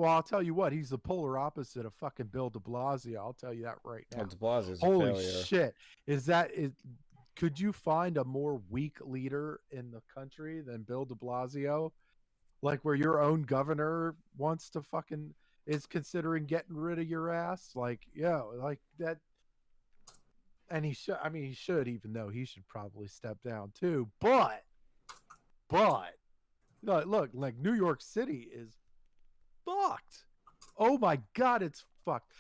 I'll tell you what, he's the polar opposite of fucking Bill de Blasio. I'll tell you that right now.
De Blasio's a
Holy
failure.
shit. Could you find a more weak leader in the country than Bill de Blasio? Like, where your own governor wants to fucking is considering getting rid of your ass? Like, like that. And he should, even though he should probably step down too. But look, like New York City is fucked. Oh my God, it's fucked.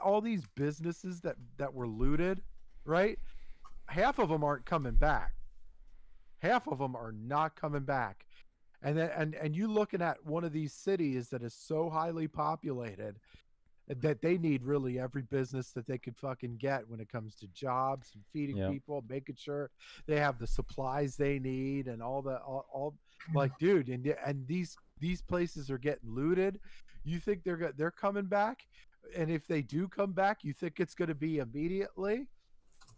All these businesses that were looted, right? Half of them aren't coming back. Half of them are not coming back. And you looking at one of these cities that is so highly populated that they need really every business that they could fucking get when it comes to jobs and feeding people, making sure they have the supplies they need and all like, dude, and these places are getting looted. You think they're coming back? And if they do come back, you think it's going to be immediately?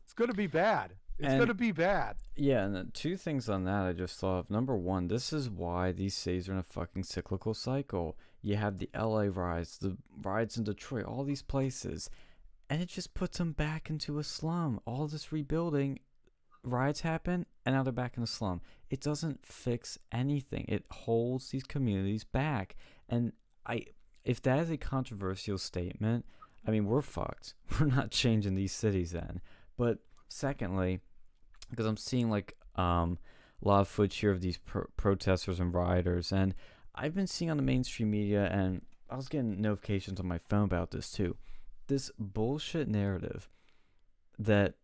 It's going to be bad. It's going to be bad.
Yeah, and two things on that I just thought of. Number one, this is why these cities are in a fucking cyclical cycle. You have the LA riots, the riots in Detroit, all these places, and it just puts them back into a slum. All this rebuilding, riots happen, and now they're back in a slum. It doesn't fix anything. It holds these communities back. And if that is a controversial statement, I mean, we're fucked. We're not changing these cities then. But secondly, because I'm seeing like a lot of footage here of these protesters and rioters, and I've been seeing on the mainstream media, and I was getting notifications on my phone about this too, this bullshit narrative that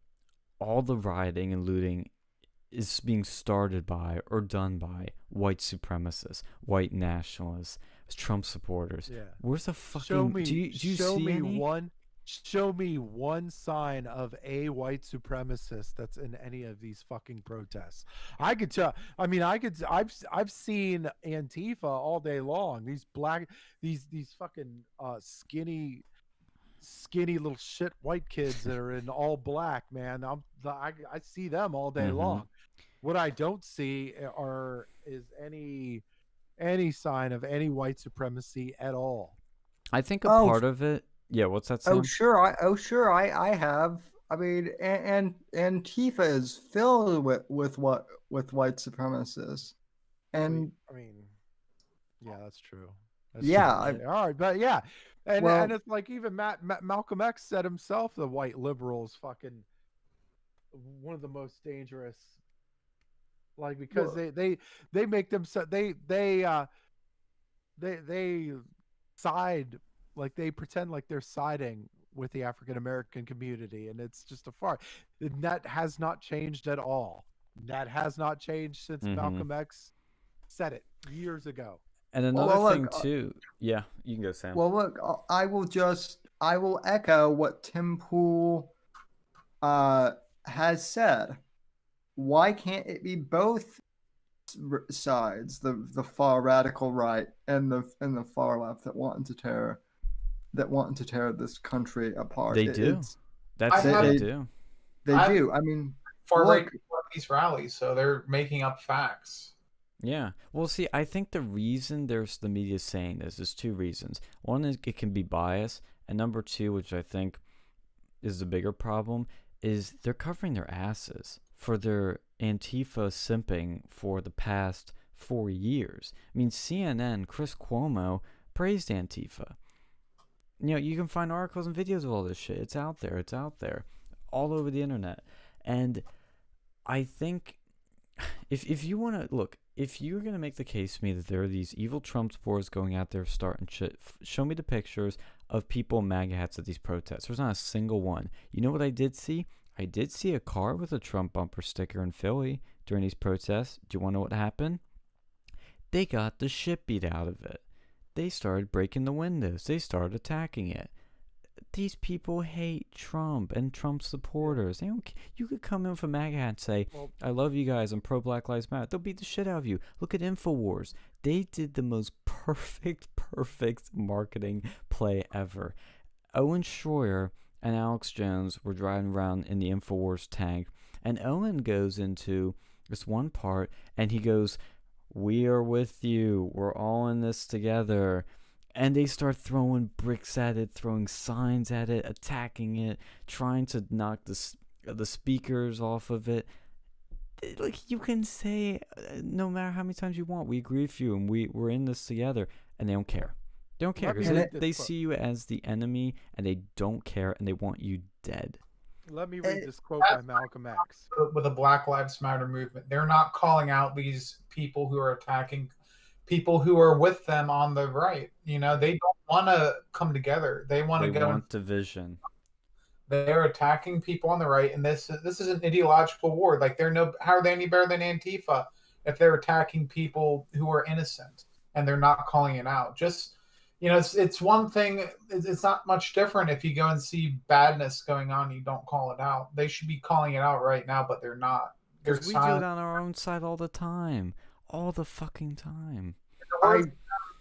all the rioting and looting is being started by or done by white supremacists, white nationalists, Trump supporters.
Yeah.
Where's the fucking...
Show me,
do you
show
see
me
any?
Show me one sign of a white supremacist that's in any of these fucking protests. I could tell. I mean, I've seen Antifa all day long. These fucking skinny little shit white kids that are in all black, man. I see them all day long. What I don't see is any sign of any white supremacy at all.
I think a part of it. Yeah, what's that saying?
I have. I mean, and Antifa is filled with white supremacists, and
I mean, yeah, that's true.
All
right, but yeah, and it's like even Malcolm X said himself, the white liberals fucking one of the most dangerous, like, because they make them they side. Like, they pretend like they're siding with the African American community, and it's just a farce. That has not changed at all. That has not changed since Malcolm X said it years ago.
And another thing too. Yeah, you can go, Sam.
Well, look, I will echo what Tim Pool has said. Why can't it be both sides, the far radical right and the far left that want to tear this country apart?
They do. They do.
They do. I mean,
far right these rallies, so they're making up facts.
Yeah. Well, see, I think the reason the media saying this is two reasons. One is it can be biased, and number two, which I think is the bigger problem, is they're covering their asses for their Antifa simping for the past 4 years. I mean, CNN, Chris Cuomo praised Antifa. You know, you can find articles and videos of all this shit. It's out there. It's out there. All over the internet. And I think if you want to... Look, if you're going to make the case to me that there are these evil Trump supporters going out there starting shit, show me the pictures of people in MAGA hats at these protests. There's not a single one. You know what I did see? I did see a car with a Trump bumper sticker in Philly during these protests. Do you want to know what happened? They got the shit beat out of it. They started breaking the windows. They started attacking it. These people hate Trump and Trump supporters. They don't. You could come in with a MAGA hat and say, "I love you guys. I'm pro Black Lives Matter." They'll beat the shit out of you. Look at Infowars. They did the most perfect marketing play ever. Owen Schroyer and Alex Jones were driving around in the Infowars tank, and Owen goes into this one part, and he goes, "We are with you. We're all in this together." And they start throwing bricks at it, throwing signs at it, attacking it, trying to knock the speakers off of it. Like, you can say, no matter how many times you want, we agree with you and we're in this together, and they don't care. They don't care because they see you as the enemy, and they don't care, and they want you dead.
Let me read this quote by Malcolm X.
With the Black Lives Matter movement, they're not calling out these people who are attacking people who are with them on the right. You know, they don't want to come together. They want to go. They want
division.
They're attacking people on the right, and this is an ideological war. Like, how are they any better than Antifa if they're attacking people who are innocent and they're not calling it out? Just, you know, it's one thing. It's not much different if you go and see badness going on, you don't call it out. They should be calling it out right now, but they're not.
Because we do it on our own side all the time. All the fucking time.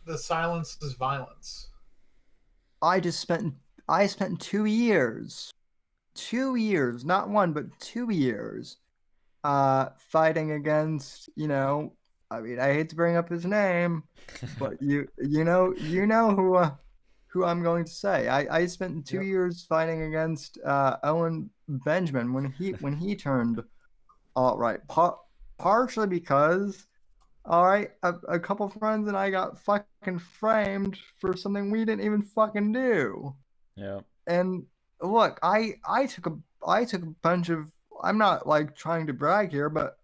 The silence is violence.
I spent 2 years, not one, but 2 years, fighting against, you know, I mean, I hate to bring up his name, but you know who I'm going to say. I spent 2 years fighting against Owen Benjamin when he turned alt-right, partially because, all right, a couple friends and I got fucking framed for something we didn't even fucking do.
Yeah.
And look, I took a bunch of, I'm not like trying to brag here, but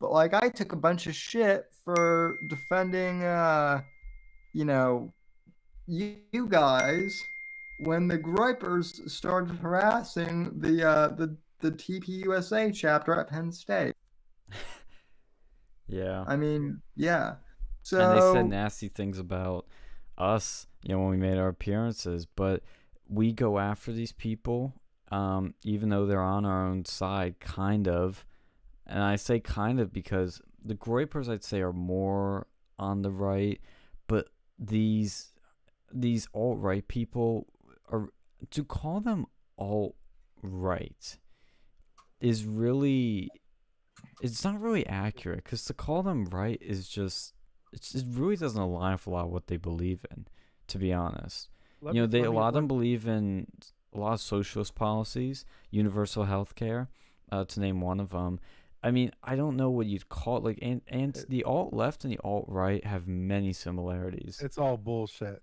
like I took a bunch of shit for defending you know, you guys when the Groypers started harassing the TPUSA chapter at Penn State.
Yeah.
I mean, yeah. So,
and they said nasty things about us, you know, when we made our appearances, but we go after these people, even though they're on our own side, kind of. And I say kind of because the Groypers, I'd say, are more on the right, but these alt-right people are, to call them alt-right is really, it's not really accurate, because to call them right is just, it really doesn't align with a lot of what they believe in, to be honest. A lot of them believe in a lot of socialist policies, universal health care, to name one of them. I mean, I don't know what you'd call it. Like, and the alt-left and the alt-right have many similarities.
It's all bullshit.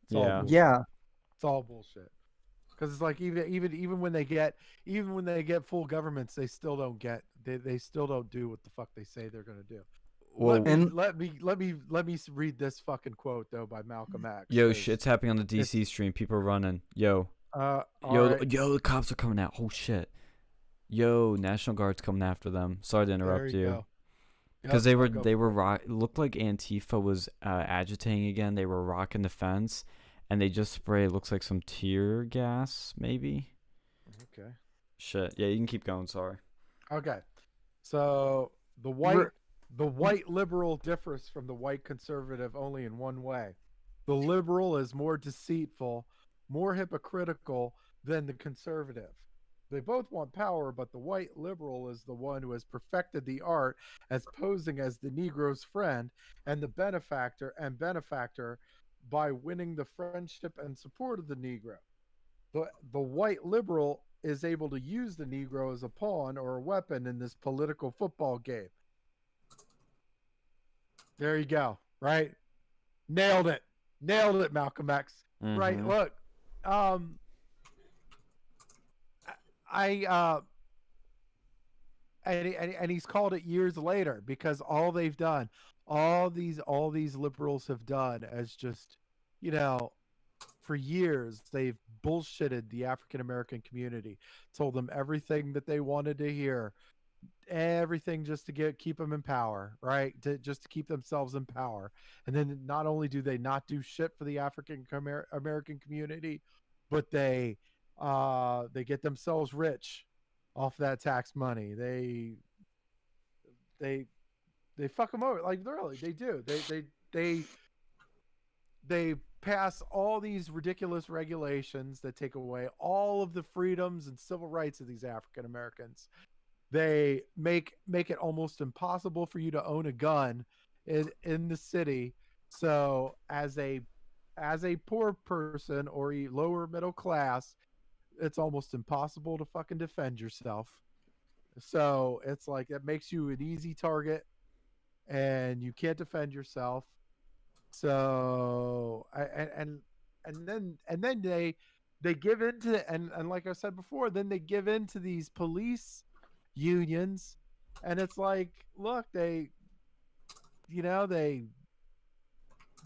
Yeah.
It's all bullshit. Because it's like even when they get full governments, they still don't get they still don't do what the fuck they say they're gonna do. Well, let me read this fucking quote though by Malcolm X.
Yo, shit's happening on the DC stream. People are running. Yo, the cops are coming out. Oh shit. Yo, National Guard's coming after them. Sorry to interrupt you. Because they looked like Antifa was agitating again. They were rocking the fence, and they just sprayed, looks like some tear gas, maybe.
Okay.
Shit. Yeah, you can keep going. Sorry.
Okay. So the white liberal differs from the white conservative only in one way. The liberal is more deceitful, more hypocritical than the conservative. They both want power, but the white liberal is the one who has perfected the art as posing as the Negro's friend and the benefactor by winning the friendship and support of the Negro. The white liberal is able to use the Negro as a pawn or a weapon in this political football game. There you go. Right? Nailed it, Malcolm X. Mm-hmm. Right? Look, and he's called it years later because all they've done, all these liberals have done as just, you know, for years they've bullshitted the African American community, told them everything that they wanted to hear, everything just to keep them in power, right? Just to keep themselves in power. And then not only do they not do shit for the African American community, but they get themselves rich off that tax money. They fuck them over, like literally they do. They pass all these ridiculous regulations that take away all of the freedoms and civil rights of these African Americans. They make it almost impossible for you to own a gun in the city. So as a poor person or a lower middle class, it's almost impossible to fucking defend yourself. So it's like it makes you an easy target and you can't defend yourself. So and then they give into, and like I said before, then they give in to these police unions, and it's like, look, they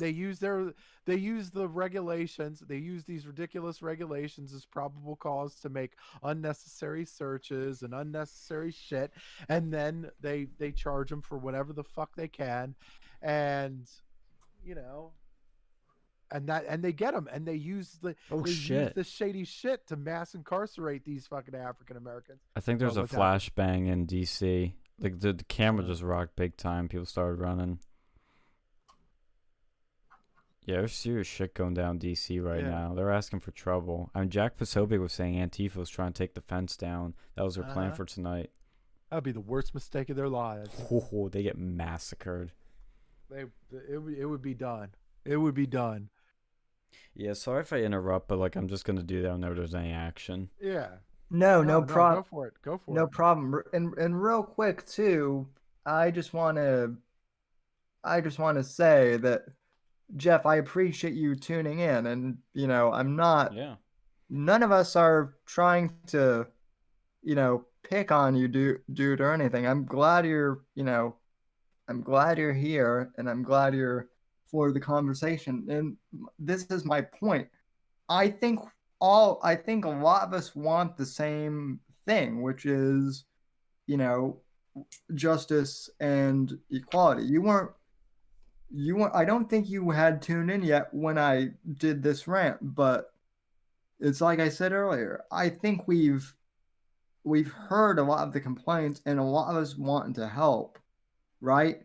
use the regulations, they use these ridiculous regulations as probable cause to make unnecessary searches and unnecessary shit, and then they charge them for whatever the fuck they can, and and they get them, and they use the use the shady shit to mass incarcerate these fucking African Americans.
I think there's a flashbang in DC. Like the camera just rocked big time. People started running. Yeah, there's serious shit going down DC right now. They're asking for trouble. I mean, Jack Posobiec was saying Antifa was trying to take the fence down. That was their plan for tonight.
That'd be the worst mistake of their lives.
Oh, they get massacred.
It would be done. It would be done.
Yeah, sorry if I interrupt, but like I'm just gonna do that whenever there's any action.
Yeah.
No problem.
Go for it. Go for it.
No problem. And real quick too, I just want to say that, Jeff, I appreciate you tuning in, and I'm not.
Yeah.
None of us are trying to, pick on you, dude, or anything. I'm glad you're here, and I'm glad you're for the conversation. And this is my point. I think a lot of us want the same thing, which is, justice and equality. You weren't. I don't think you had tuned in yet when I did this rant, but it's like I said earlier. I think we've heard a lot of the complaints, and a lot of us wanting to help, right?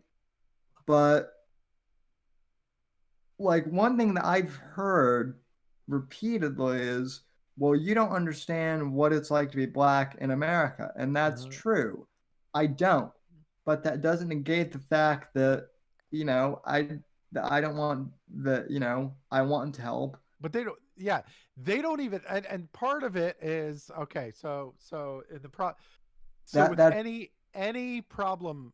But like one thing that I've heard repeatedly is, well, you don't understand what it's like to be black in America, and that's true. I don't, but that doesn't negate the fact that I don't want that, I want to help.
But they don't, they don't even, and part of it is, okay, so in the with any problem,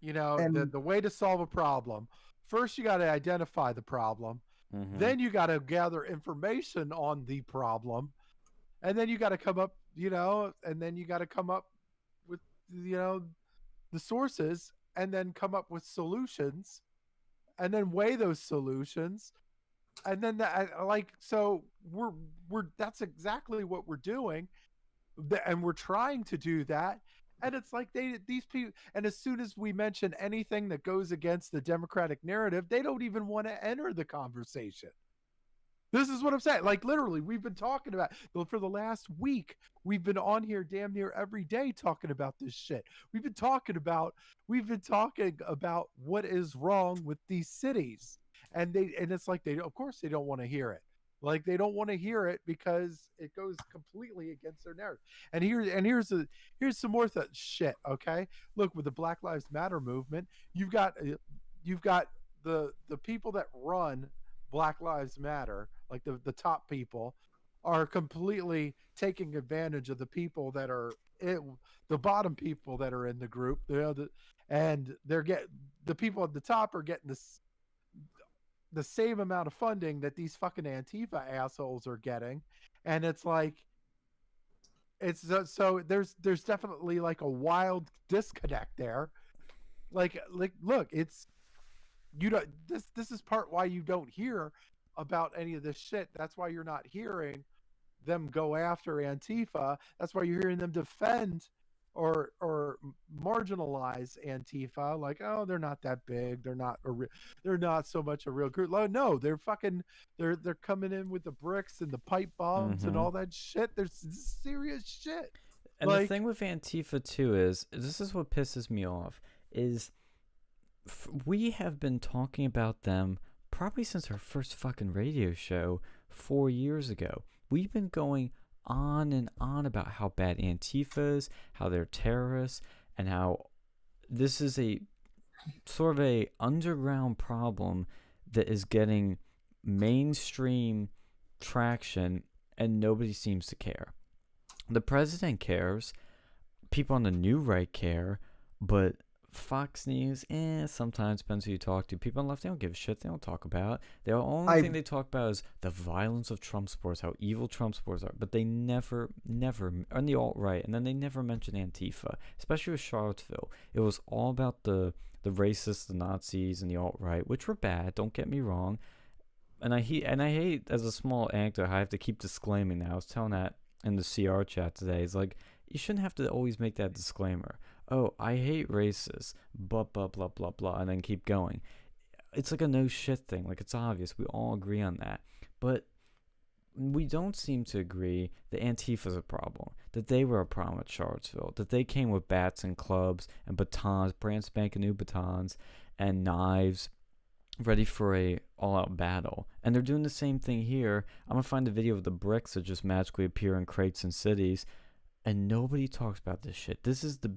the way to solve a problem, first you got to identify the problem, then you got to gather information on the problem, and then you got to come up, and then you got to come up with, the sources, and then come up with solutions, and then weigh those solutions, and then so we're that's exactly what we're doing, and we're trying to do that. And it's like these people, and as soon as we mention anything that goes against the Democratic narrative, they don't even want to enter the conversation. This is what I'm saying. Like literally, we've been talking about for the last week. We've been on here damn near every day talking about this shit. We've been talking about what is wrong with these cities, and it's like of course they don't want to hear it. Like they don't want to hear it because it goes completely against their narrative. And here's some more shit. Okay, look, with the Black Lives Matter movement, you've got the people that run Black Lives Matter, like the top people, are completely taking advantage of the people that are the bottom people that are in the group. And the people at the top are getting the same amount of funding that these fucking Antifa assholes are getting. And it's like, so there's definitely like a wild disconnect there. Like look, it's, this is part why you don't hear about any of this shit. That's why you're not hearing them go after Antifa. That's why you're hearing them defend or marginalize Antifa, like, oh, they're not that big, they're not so much a real group. No, they're fucking, they're coming in with the bricks and the pipe bombs and all that shit. There's serious shit.
And the thing with Antifa too is, this is what pisses me off, is we have been talking about them probably since our first fucking radio show 4 years ago. We've been going on and on about how bad Antifa is, how they're terrorists, and how this is a sort of a underground problem that is getting mainstream traction and nobody seems to care. The president cares, people on the new right care, but Fox News, sometimes depends who you talk to. People on the left, they don't give a shit. They don't talk about it. The only thing they talk about is the violence of Trump supporters, how evil Trump supporters are. But they never, and the alt-right, and then they never mention Antifa, especially with Charlottesville. It was all about the racists, the Nazis, and the alt-right, which were bad, don't get me wrong. And I hate, as a small anecdote, I have to keep disclaiming that. I was telling that in the CR chat today. It's like, you shouldn't have to always make that disclaimer. Oh, I hate racists, blah, blah, blah, blah, blah, and then keep going. It's like a no shit thing. Like, it's obvious. We all agree on that. But we don't seem to agree that Antifa's a problem, that they were a problem at Charlottesville, that they came with bats and clubs and batons, brand spanking new batons, and knives, ready for a all-out battle. And they're doing the same thing here. I'm going to find a video of the bricks that just magically appear in crates in cities. And nobody talks about this shit. This is the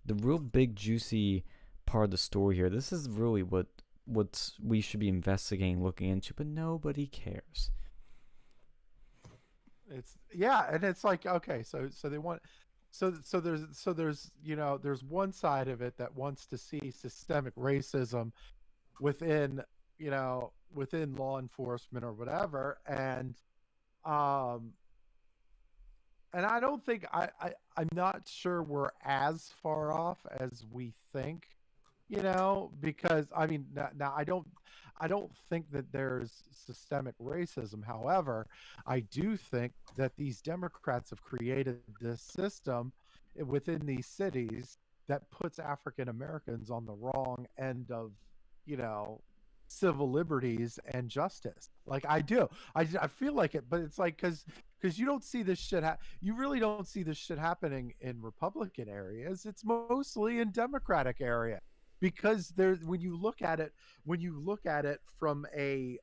real big juicy part of the story here. This is really what we should be investigating, looking into, but nobody cares.
And it's like, okay, so they want, so there's there's one side of it that wants to see systemic racism within within law enforcement or whatever, and I don't think I'm not sure we're as far off as we think, because I mean, now I don't think that there's systemic racism. However, I do think that these Democrats have created this system within these cities that puts African Americans on the wrong end of, civil liberties and justice. Like, I do. I feel like it, but it's like, because you don't see this shit. You really don't see this shit happening in Republican areas. It's mostly in Democratic area, because when you look at it from a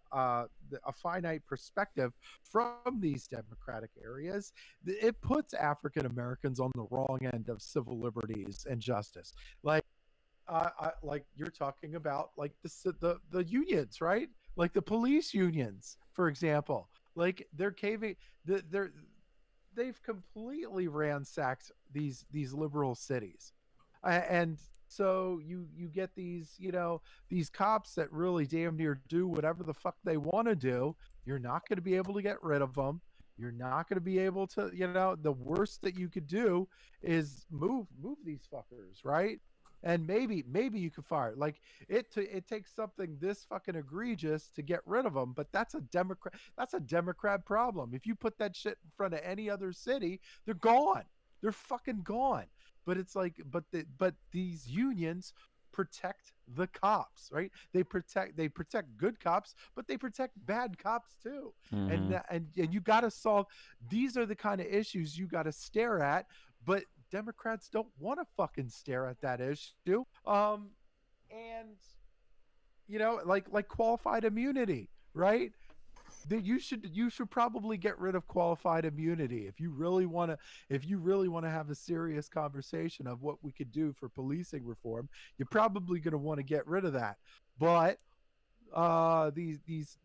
finite perspective from these Democratic areas, it puts African Americans on the wrong end of civil liberties and justice. Like, like you're talking about, like the unions, right? Like the police unions, for example. Like, they're caving. They've completely ransacked these liberal cities, and so you get these these cops that really damn near do whatever the fuck they want to do. You're not going to be able to get rid of them. You're not going to be able to, the worst that you could do is move these fuckers, right? And maybe you could fire. Like, it takes something this fucking egregious to get rid of them, but that's a Democrat problem. If you put that shit in front of any other city, they're gone. They're fucking gone. But it's like, but these unions protect the cops, right? They protect good cops, but they protect bad cops too.
Mm-hmm.
And you got to solve. These are the kind of issues you got to stare at, but Democrats don't want to fucking stare at that issue. And like qualified immunity, right? That you should probably get rid of qualified immunity if you really want to have a serious conversation of what we could do for policing reform. You're probably going to want to get rid of that. But these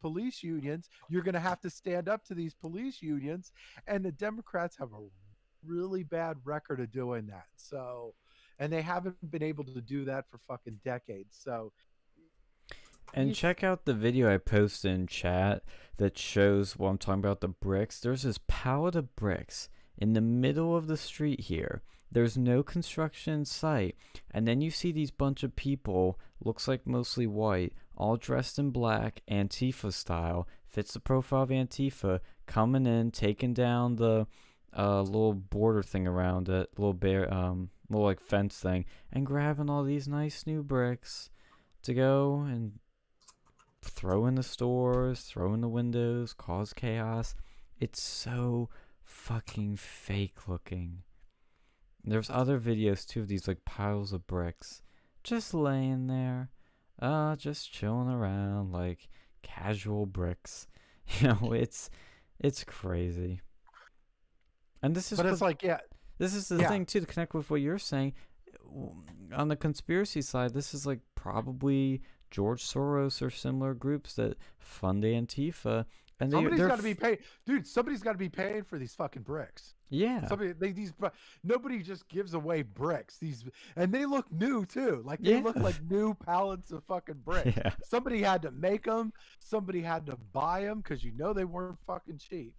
police unions, you're going to have to stand up to these police unions, and the Democrats have a really bad record of doing that. So, and they haven't been able to do that for fucking decades. So,
and check out the video I posted in chat that shows what I'm talking about, the bricks. There's this pallet of bricks in the middle of the street here. There's no construction in sight. And then you see these bunch of people, looks like mostly white, all dressed in black, Antifa style, fits the profile of Antifa, coming in, taking down the little border thing around it, little like fence thing, and grabbing all these nice new bricks to go and throw in the stores, throw in the windows, cause chaos. It's so fucking fake looking. There's other videos too of these like piles of bricks just laying there, just chilling around like casual bricks. It's crazy. And this is
But it's like, yeah,
this is the thing too, to connect with what you're saying. On the conspiracy side, this is like probably George Soros or similar groups that fund Antifa, and
somebody's got to be paid, dude. Somebody's got to be paying for these fucking bricks.
Yeah.
Nobody just gives away bricks. And they look new too. Like they look like new pallets of fucking bricks.
Yeah.
Somebody had to make them. Somebody had to buy them because they weren't fucking cheap.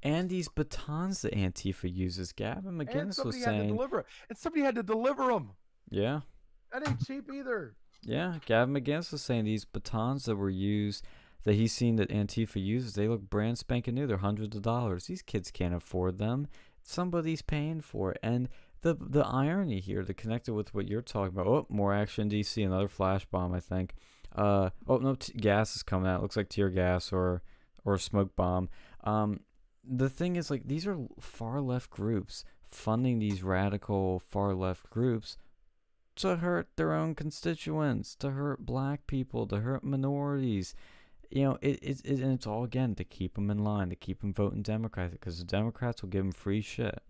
And these batons that Antifa uses, Gavin McInnes was saying.
Somebody had to deliver them.
Yeah.
That ain't cheap either.
Yeah, Gavin McInnes was saying these batons that were used, that he's seen that Antifa uses, they look brand spanking new. They're hundreds of dollars. These kids can't afford them. Somebody's paying for it. And the irony here, to connect it with what you're talking about. Oh, more action in D.C., another flash bomb, I think. Gas is coming out. It looks like tear gas or a smoke bomb. The thing is, like, these are far left groups funding these radical far left groups to hurt their own constituents, to hurt black people, to hurt minorities. And it's all, again, to keep them in line, to keep them voting Democrat, because the Democrats will give them free shit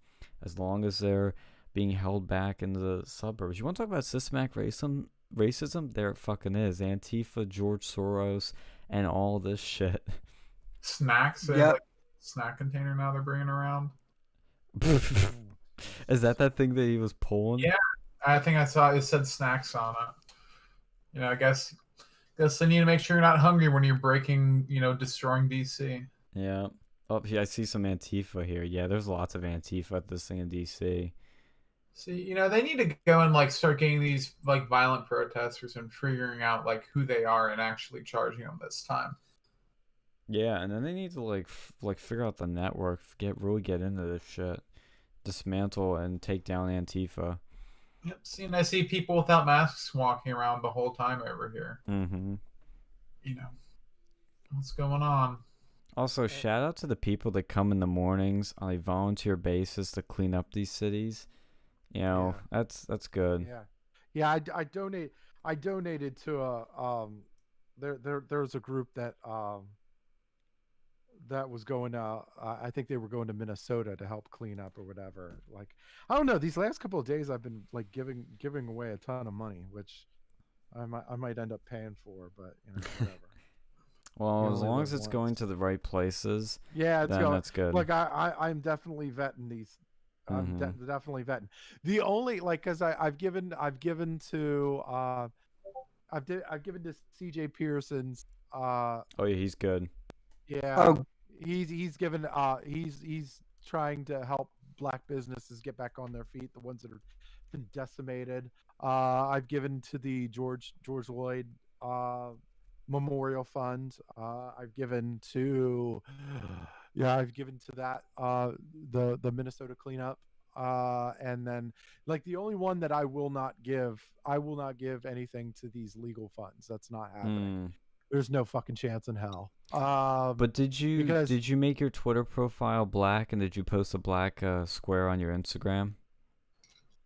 as long as they're being held back in the suburbs. You want to talk about systematic racism? There it fucking is. Antifa, George Soros, and all this shit.
Snacks? Like snack container now they're bringing around.
Is that thing that he was pulling?
Yeah, I think I saw it said snacks on it. I guess they need to make sure you're not hungry when you're breaking, destroying DC.
Yeah. Oh, yeah, I see some Antifa here. Yeah, there's lots of Antifa at this thing in DC.
See, they need to go and like start getting these like violent protesters and figuring out like who they are and actually charging them this time.
Yeah, and then they need to like figure out the network, really get into this shit, dismantle and take down Antifa.
Yep. See, and I see people without masks walking around the whole time over here.
Mm-hmm.
What's going on?
Also, shout out to the people that come in the mornings on a volunteer basis to clean up these cities. That's good.
Yeah. I donated to a there was a group that was going to I think they were going to Minnesota to help clean up or whatever. Like, I don't know, these last couple of days I've been like giving away a ton of money, which I might end up paying for, but whatever.
Well, as long as it's going to the right places, that's good.
Like I'm definitely vetting these. I'm definitely vetting. The only because I've given to CJ Pearson's.
Oh yeah, he's good.
Yeah, he's given. He's trying to help black businesses get back on their feet, the ones that have been decimated. I've given to the George Floyd Memorial Fund. I've given to that the Minnesota cleanup. And then like the only one that I will not give anything to these legal funds. That's not happening. There's no fucking chance in hell.
But did you make your Twitter profile black, and did you post a black square on your Instagram?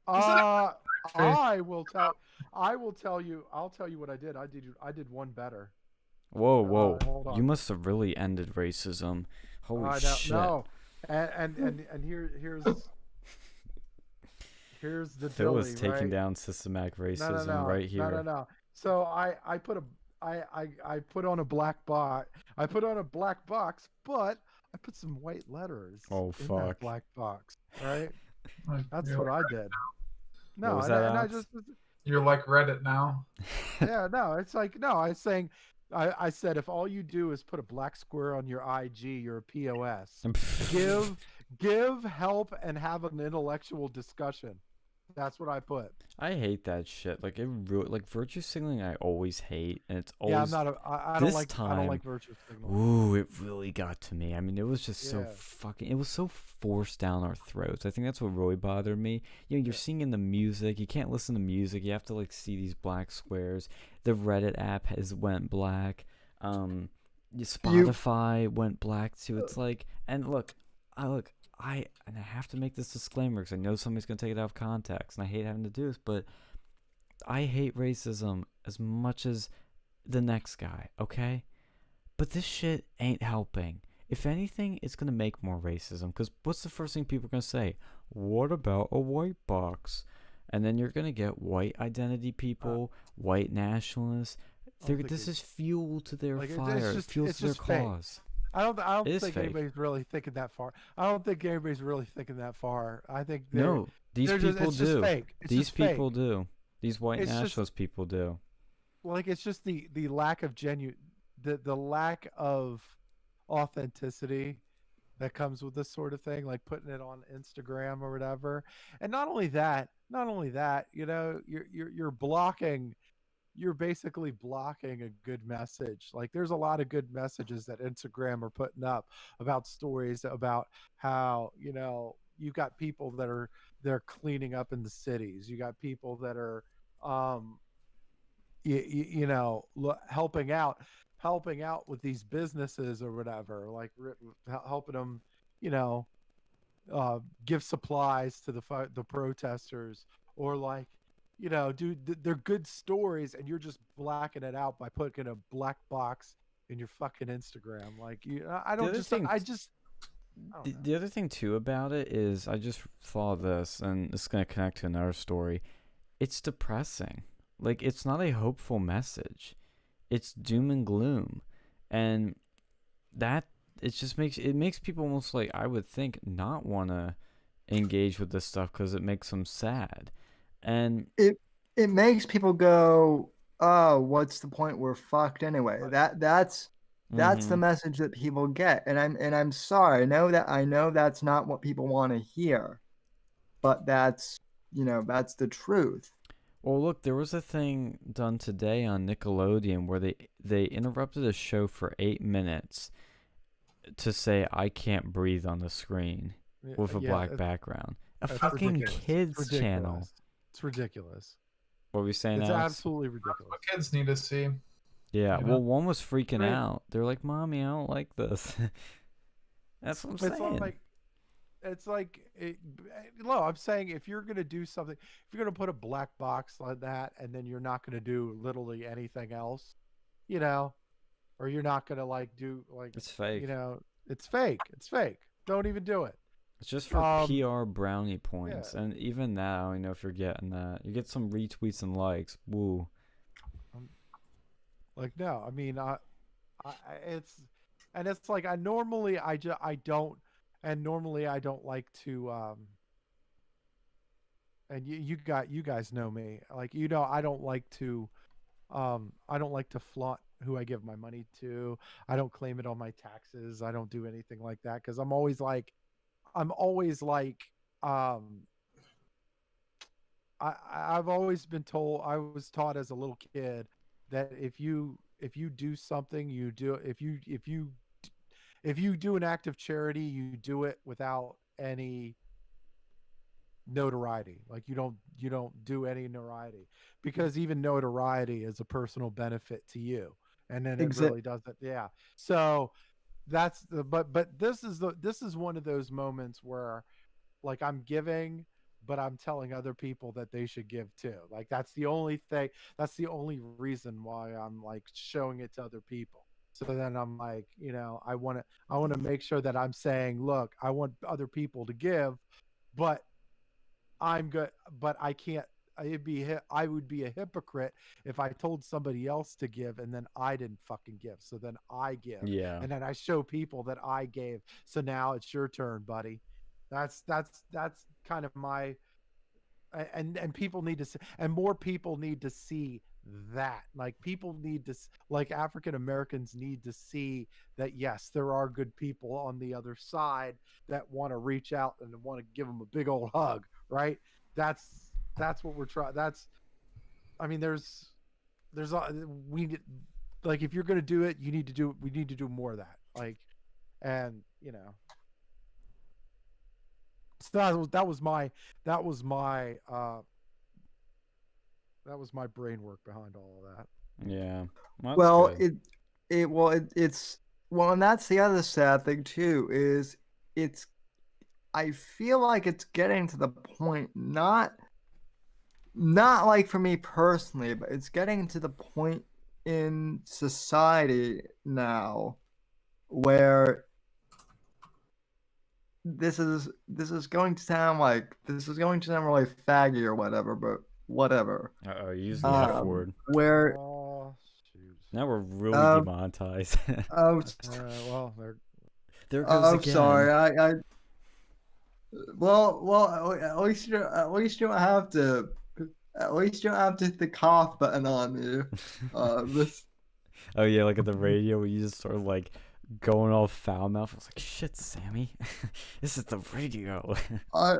I will tell you what I did. I did one better.
Whoa.
Hold on.
You must have really ended racism. Holy shit.
No. And here's the
Phil
dilly,
is taking
right?
down systematic racism right here.
No. So I put on a black box. I put on a black box, but I put some white letters in that black box, right? That's what I did. No, I just
you're like Reddit now.
Yeah, no, it's like I was saying. I said if all you do is put a black square on your IG, you're a POS. Give help and have an intellectual discussion. That's what I put.
I hate that shit. Like like virtue signaling. I always hate, and it's
Yeah,
always
I don't
this
like
time.
virtue signaling.
Ooh, it really got to me. I mean, it was just so
Yeah.
fucking. It was so forced down our throats. I think that's what really bothered me. You know, you're singing the music. You can't listen to music. You have to like see these black squares. The Reddit app has went black. Spotify went black too. It's like, and look, I have to make this disclaimer because I know somebody's gonna take it out of context, and I hate having to do this, but I hate racism as much as the next guy. Okay. But this shit ain't helping. If anything, it's going to make more racism. Because what's the first thing people are going to say? What about a white box? And then you're going to get white identity people, white nationalists. This is fuel to their fire. Fuel to their cause.
I don't think anybody's really thinking that far. I don't think anybody's really thinking that far. I think
no, these people do.
Just fake.
These people do. These white nationalist people do.
Like, it's just the lack of the lack of authenticity that comes with this sort of thing, like putting it on Instagram or whatever. And not only that, you know, you're basically blocking a good message. Like, there's a lot of good messages that Instagram are putting up about stories about how, you know, you got people that they're cleaning up in the cities. You got people that are you know, helping out with these businesses or whatever, like helping them, you know, give supplies to the protesters, or like, you know, they're good stories, and you're just blacking it out by putting a black box in your fucking Instagram. Like,
the other thing too about it is, I just thought of this, and it's going to connect to another story. It's depressing. Like, it's not a hopeful message. It's doom and gloom. And that, it makes people almost, like, I would think, not want to engage with this stuff because it makes them sad. And
it makes people go, oh, what's the point? We're fucked anyway. That's the message that people get. And I'm sorry. I know that's not what people want to hear, but that's the truth.
Well, look, there was a thing done today on Nickelodeon where they interrupted a show for 8 minutes to say "I can't breathe" on the screen with a black background. A fucking kids channel.
It's ridiculous.
What were we saying?
It's
Alex?
absolutely ridiculous.
That's what kids need to see.
Yeah. Well, one was freaking out. They're like, "Mommy, I don't like this." That's what I'm saying.
I'm saying, if you're going to do something, if you're going to put a black box like that, and then you're not going to do literally anything else, you know, or you're not going to do
it's fake.
You know, it's fake. Don't even do it.
It's just for PR brownie points. Yeah. And even that, I don't know if you're getting that. You get some retweets and likes. Woo.
No, I mean, it's like, normally I don't like to and you guys know me, like, you know, I don't like to flaunt who I give my money to. I don't claim it on my taxes. I don't do anything like that, because I'm always like I've always been told, I was taught as a little kid, that if you do something, if you do an act of charity, you do it without any notoriety. Like, you don't do any notoriety, because even notoriety is a personal benefit to you, and then it really doesn't. Yeah. So that's but this is one of those moments where, like, I'm giving, but I'm telling other people that they should give too. Like, that's the only reason why I'm like showing it to other people. So then I'm like, you know, I want to make sure that I'm saying, look, I want other people to give, but I'm good, but I can't. I would be a hypocrite if I told somebody else to give and then I didn't fucking give. So then I give, and then I show people that I gave. So now it's your turn, buddy. That's kind of my, and people need to see, and more people need to see that. Like, people need to, like, African Americans need to see that, yes, there are good people on the other side that want to reach out and want to give them a big old hug, right? That's That's what we're trying. That's, I mean, we need, like, if you're gonna do it, you need to do. We need to do more of that. Like, and you know, so that was my that was my brain work behind all of that.
Yeah. Well, that's
Well,
good.
it's well, and that's the other sad thing too is it's I feel like it's getting to the point not like for me personally, but it's getting to the point in society now where this is going to sound really faggy or whatever, but whatever.
Uh-oh, use the F word.
Where
Oh shoot.
Now we're really
Um,
demonetized.
oh,
Well, they're
There it goes again.
sorry, well, at least you don't have to. At least you don't have to hit the cough button on me. This
Oh yeah, like at the radio, you just sort of like going all foul mouth. I was like, shit, Sammy, this is the radio.
I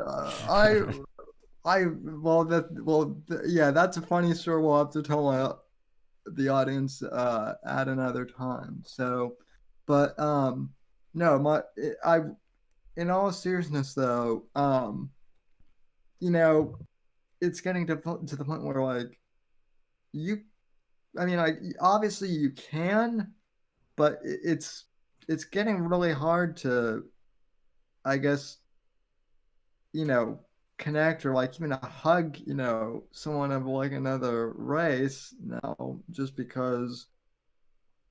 yeah, that's a funny story. We'll have to tell the audience at another time. So, but no, in all seriousness though, you know, it's getting to the point where like I mean, like obviously you can, but it's getting really hard to, I guess, connect or like even a hug, someone of like another race now just because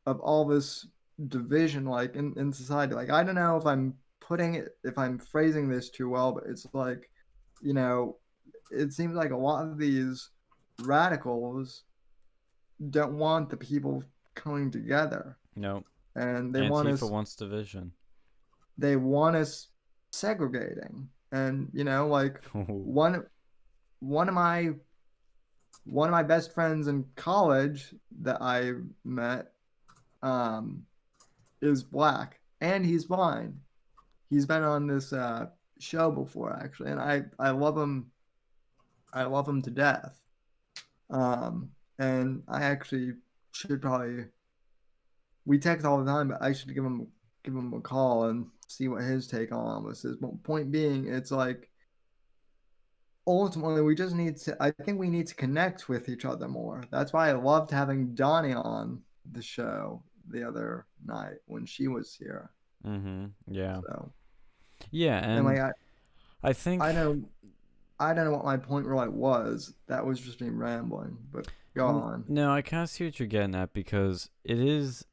of all this division like in society. Like I don't know if I'm phrasing this too well, but it's like, it seems like a lot of these radicals don't want the people coming together.
No,
And they
Antifa wants division.
They want us segregating. And like one of my best friends in college that I met is black and he's blind. He's been on this show before actually, and I love him. I love him to death. And I actually should probably, we text all the time, but I should give him a call and see what his take on this is. But point being, it's like ultimately I think we need to connect with each other more. That's why I loved having Donnie on the show the other night when she was here.
Yeah.
So
yeah, and
like
I think
I don't know what my point really was. That was just me rambling, but go on.
No, I kind of see what you're getting at because it is,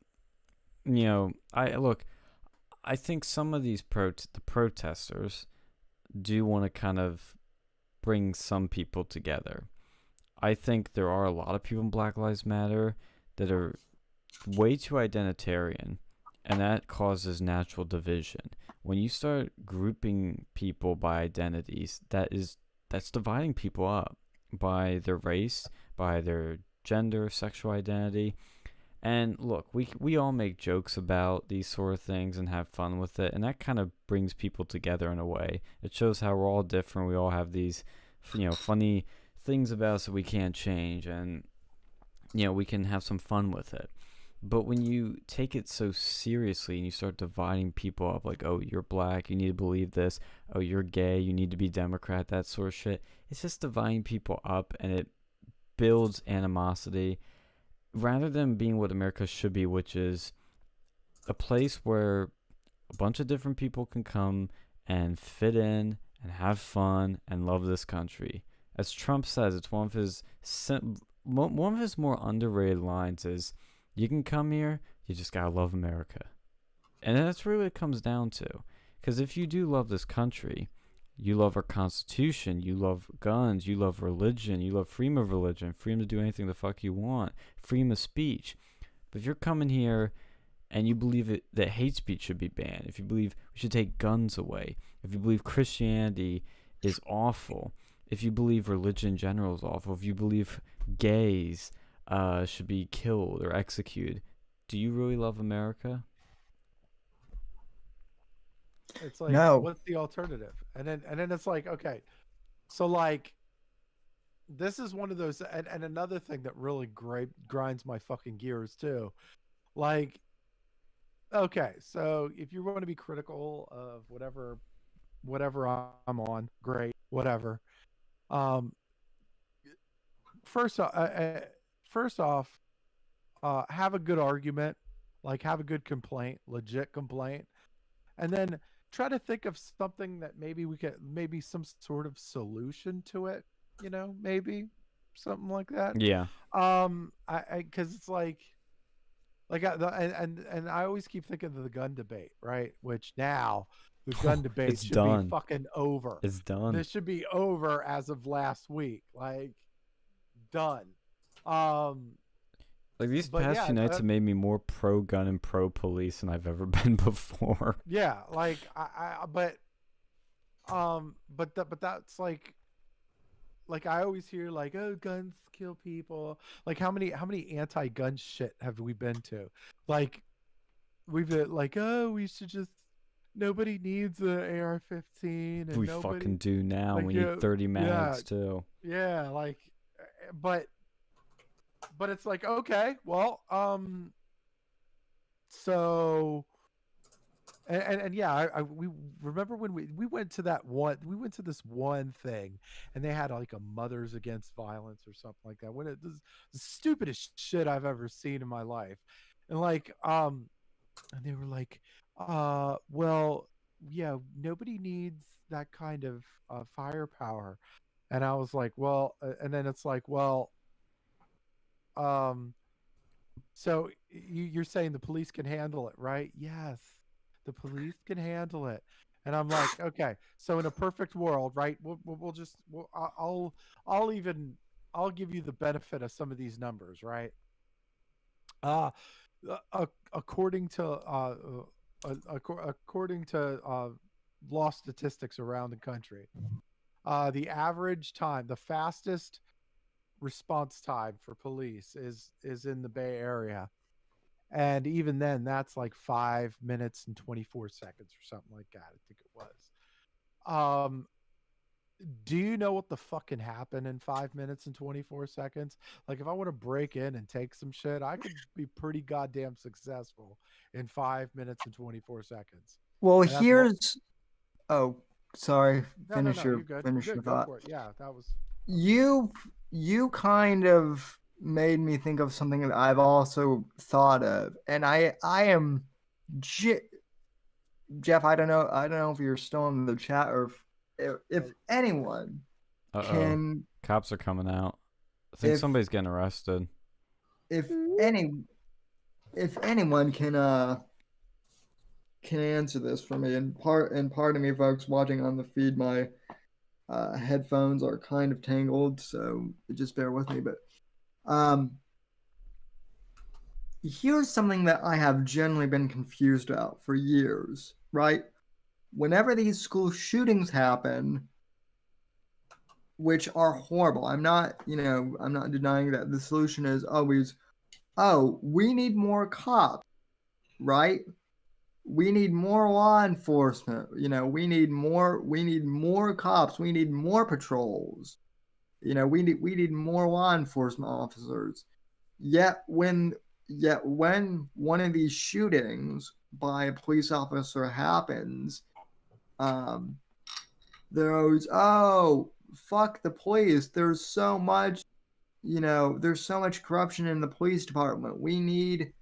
I think some of these the protesters do want to kind of bring some people together. I think there are a lot of people in Black Lives Matter that are way too identitarian, and that causes natural division. When you start grouping people by identities, that's dividing people up by their race, by their gender, sexual identity. And look, we all make jokes about these sort of things and have fun with it, and that kind of brings people together in a way. It shows how we're all different. We all have these, funny things about us that we can't change, and we can have some fun with it. But when you take it so seriously and you start dividing people up, like, oh, you're black, you need to believe this. Oh, you're gay, you need to be Democrat, that sort of shit. It's just dividing people up, and it builds animosity rather than being what America should be, which is a place where a bunch of different people can come and fit in and have fun and love this country. As Trump says, it's one of his more underrated lines is, you can come here, you just gotta love America. And that's really what it comes down to. Because if you do love this country, you love our Constitution, you love guns, you love religion, you love freedom of religion, freedom to do anything the fuck you want, freedom of speech. But if you're coming here and you believe that hate speech should be banned, if you believe we should take guns away, if you believe Christianity is awful, if you believe religion in general is awful, if you believe gays should be killed or executed, do you really love America?
It's like,
No.
what's the alternative? And then it's like, okay, so like, this is one of those, and another thing that really grinds my fucking gears too. Like, okay, so if you want to be critical of whatever I'm on, great, whatever. Um, first, first off, have a good argument, like have a good complaint, legit complaint, and then try to think of something that maybe some sort of solution to it. Maybe something like that.
Yeah.
Because it's like and I always keep thinking of the gun debate, right? Which now the gun debate
It's
should
done.
be fucking over.
It's done.
This should be over as of last week, like done.
Like these
but
past
yeah,
few nights have made me more pro gun and pro police than I've ever been before.
Yeah, like but that's like I always hear like, oh, guns kill people. Like how many anti-gun shit have we been to? Like we've been like, oh, we should just, nobody needs an AR-15 and
We
nobody
fucking do now.
like,
We
yeah,
need 30 mags
yeah,
too.
yeah, like but it's like, okay, well, so and yeah, we remember when we went to this one thing, and they had like a Mothers Against Violence or something like that. When it was the stupidest shit I've ever seen in my life, and like and they were like, well, yeah, nobody needs that kind of firepower, and I was like, well, and then it's like, well, so you're saying the police can handle it, right? Yes, the police can handle it. And I'm like, okay, so in a perfect world, right? We'll just, I'll give you the benefit of some of these numbers, right? According to lost statistics around the country, the average time, the fastest response time for police is in the Bay Area, and even then that's like 5 minutes and 24 seconds or something like that, I think it was. Do you know what the fucking happened in 5 minutes and 24 seconds? Like if I want to break in and take some shit, I could be pretty goddamn successful in 5 minutes and 24 seconds.
Well,
And that's
here's. Oh, sorry.
no,
Finish
you're
your
good.
finish
You're
your
good. Go
thought.
for it. Yeah, that was.
You kind of made me think of something that I've also thought of, and I am Jeff. I don't know if you're still in the chat or if anyone can.
Cops are coming out. I think somebody's getting arrested.
If anyone can answer this for me, and pardon me, folks watching on the feed, my headphones are kind of tangled, so just bear with me. But here's something that I have generally been confused about for years, right? Whenever these school shootings happen, which are horrible, I'm not denying that the solution is always, oh, we need more cops, right? We need more law enforcement. We need more cops. We need more patrols. We need more law enforcement officers. Yet when one of these shootings by a police officer happens, they're always, oh, fuck the police. There's so much corruption in the police department. We need,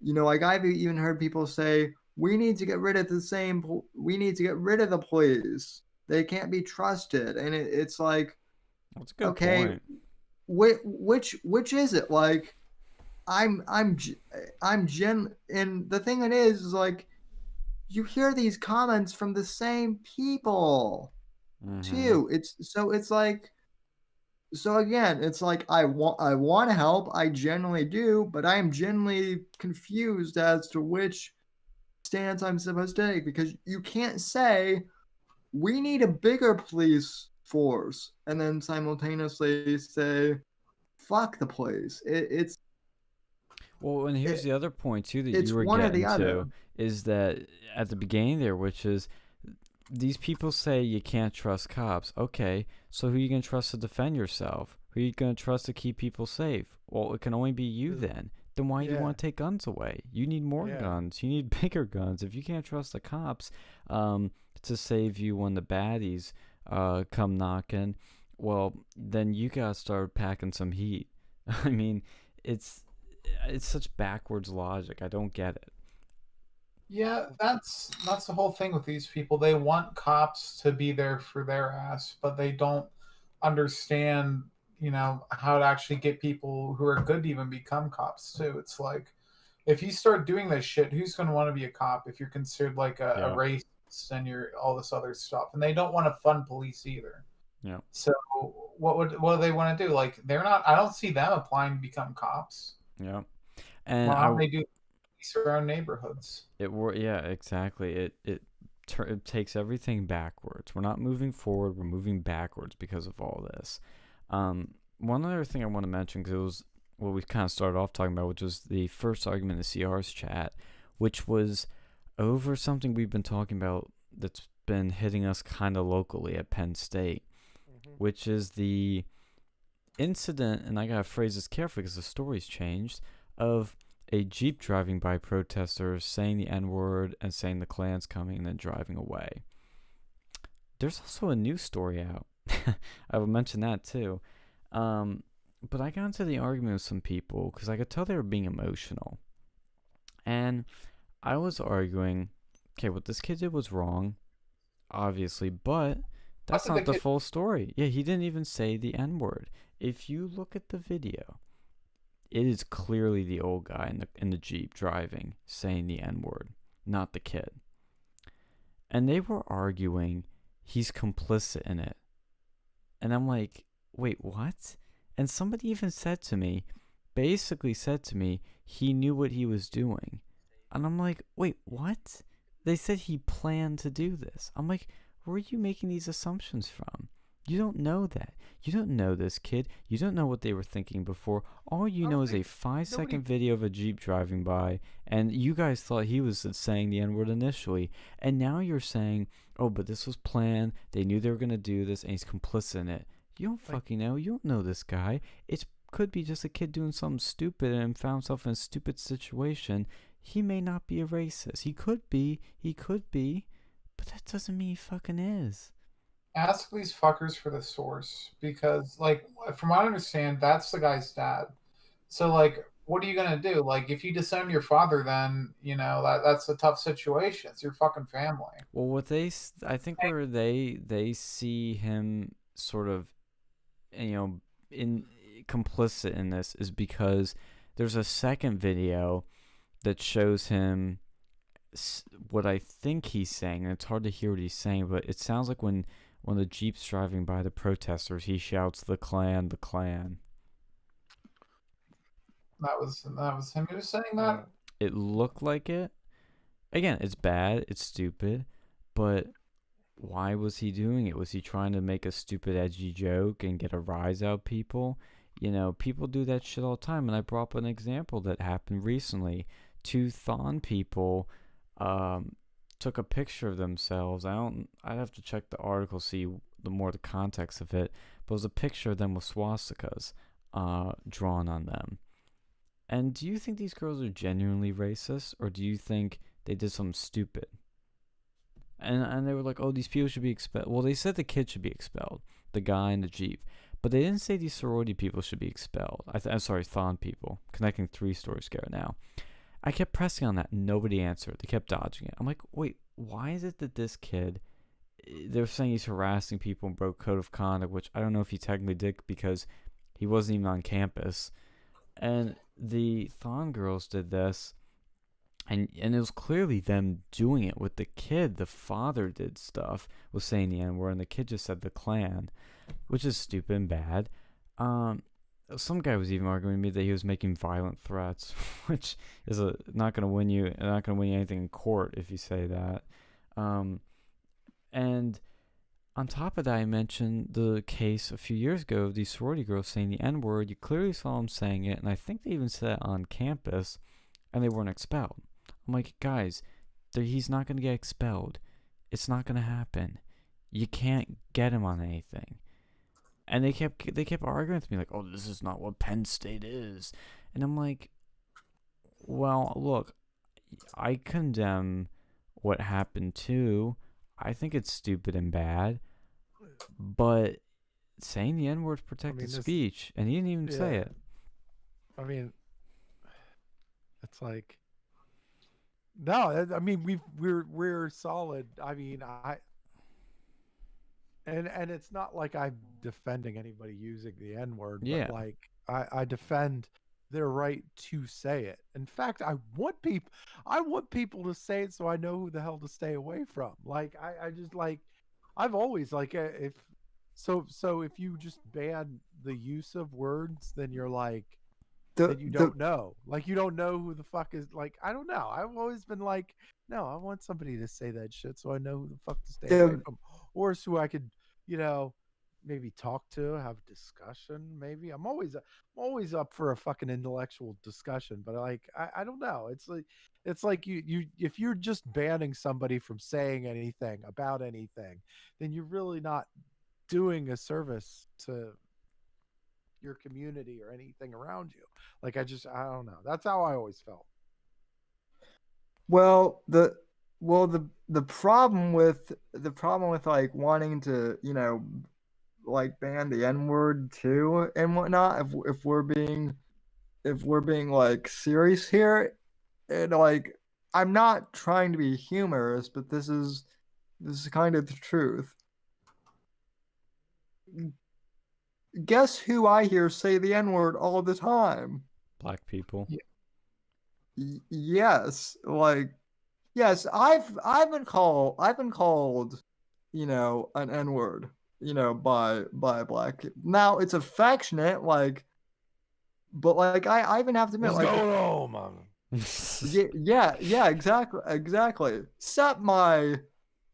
like I've even heard people say, we need to get rid of the police. They can't be trusted. And it's like,
that's a good
okay,
point.
Which is it? Like, and the thing it is like, you hear these comments from the same people too. It's like, so again, it's like I want to help. I generally do, but I am genuinely confused as to which stance I'm supposed to take, because you can't say we need a bigger police force and then simultaneously say fuck the police. It's
well, and here's the other point too that
it's
you were
one or
getting
the other.
to, is that at the beginning there, which is these people say you can't trust cops. Okay, so who are you gonna trust to defend yourself? Who are you going to trust to keep people safe? Well, it can only be you then. Then why do you
Yeah.
want to take guns away? You need more
Yeah.
guns. You need bigger guns. If you can't trust the cops to save you when the baddies come knocking, well, then you got to start packing some heat. I mean, it's such backwards logic. I don't get it.
Yeah, that's the whole thing with these people. They want cops to be there for their ass, but they don't understand, how to actually get people who are good to even become cops too. It's like if you start doing this shit, who's going to want to be a cop if you're considered like a
Yeah.
racist and you're all this other stuff? And they don't want to fund police either.
Yeah.
So what do they want to do? Like they're not. I don't see them applying to become cops.
Yeah. And
Why don't they do police around neighborhoods?
yeah, exactly. It takes everything backwards. We're not moving forward. We're moving backwards because of all this. One other thing I want to mention, because it was what we kind of started off talking about, which was the first argument in the CR's chat, which was over something we've been talking about that's been hitting us kind of locally at Penn State, which is the incident, and I gotta phrase this carefully because the story's changed, of a Jeep driving by protesters saying the N-word and saying the Klan's coming and then driving away. There's also a news story out. I will mention that too. But I got into the argument with some people because I could tell they were being emotional. And I was arguing, okay, what this kid did was wrong, obviously, but that's not the full story. Yeah, he didn't even say the N-word. If you look at the video, it is clearly the old guy in the Jeep driving saying the N-word, not the kid. And they were arguing he's complicit in it. And I'm like, wait, what? And somebody even basically said to me, he knew what he was doing. And I'm like, wait, what? They said he planned to do this. I'm like, where are you making these assumptions from? You don't know that. You don't know this kid. You don't know what they were thinking before. All you know is a 5-second video of a Jeep driving by, and you guys thought he was saying the N-word initially. And now you're saying, oh, but this was planned. They knew they were going to do this, and he's complicit in it. You don't fucking know. You don't know this guy. It could be just a kid doing something stupid and found himself in a stupid situation. He may not be a racist. He could be. But that doesn't mean he fucking is.
Ask these fuckers for the source, because like from what I understand, that's the guy's dad. So like, what are you gonna do? Like, if you disown your father, then that's a tough situation. It's your fucking family.
Well, I think where they see him sort of, in complicit in this is because there's a second video that shows him what I think he's saying, and it's hard to hear what he's saying, but it sounds like when the Jeep's driving by the protesters, he shouts, "The Klan, the Klan."
That was him who was saying that?
It looked like it. Again, it's bad, it's stupid, but why was he doing it? Was he trying to make a stupid, edgy joke and get a rise out of people? People do that shit all the time, and I brought up an example that happened recently. 2 Thon people took a picture of themselves. I'd have to check the article, see the context of it, but it was a picture of them with swastikas drawn on them. And do you think these girls are genuinely racist, or do you think they did something stupid? And they were like, oh, these people should be expelled. Well, they said the kid should be expelled, the guy in the Jeep, but they didn't say these sorority people should be expelled. I'm sorry, Thon people. Connecting 3 stories together now. I kept pressing on that, and nobody answered. They kept dodging it. I'm like, wait, why is it that this kid, they're saying he's harassing people and broke code of conduct, which I don't know if he technically did because he wasn't even on campus. And the Thon girls did this, and it was clearly them doing it with the kid. The father did stuff, was saying the N-word, and the kid just said the Klan, which is stupid and bad. Some guy was even arguing with me that he was making violent threats, which is not going to win you anything in court if you say that. And on top of that, I mentioned the case a few years ago of these sorority girls saying the N-word. You clearly saw them saying it, and I think they even said it on campus, and they weren't expelled. I'm like, guys, he's not going to get expelled. It's not going to happen. You can't get him on anything. And they kept arguing with me like, "Oh, this is not what Penn State is," and I'm like, "Well, look, I condemn what happened too. I think it's stupid and bad, but saying the N-word is protected speech, and he didn't even say it."
I mean, it's like, no, I mean, we're solid. I mean, and it's not like I'm defending anybody using the N-word,
Yeah.
but like I defend their right to say it. In fact, I want people to say it so I know who the hell to stay away from. Like I just like, I've always like, if if you just ban the use of words, then you're like, that you don't know. Like, you don't know who the fuck is, like, I don't know. I've always been like, no, I want somebody to say that shit so I know who the fuck to stay away from. Or it's who I could, maybe talk to, have a discussion. Maybe I'm always up for a fucking intellectual discussion, but like, I don't know. It's like you if you're just banning somebody from saying anything about anything, then you're really not doing a service to your community or anything around you. Like, I don't know. That's how I always felt.
Well, the problem with like wanting to, like ban the N-word too and whatnot, if we're being like serious here, and like, I'm not trying to be humorous, but this is kind of the truth. Guess who I hear say the N-word all the time?
Black people.
Yes, like, yes, I've been called, an N-word, by black people. Now it's affectionate, like, but like, I even have to admit,
What's
like,
going on, man?
yeah, exactly. Except my,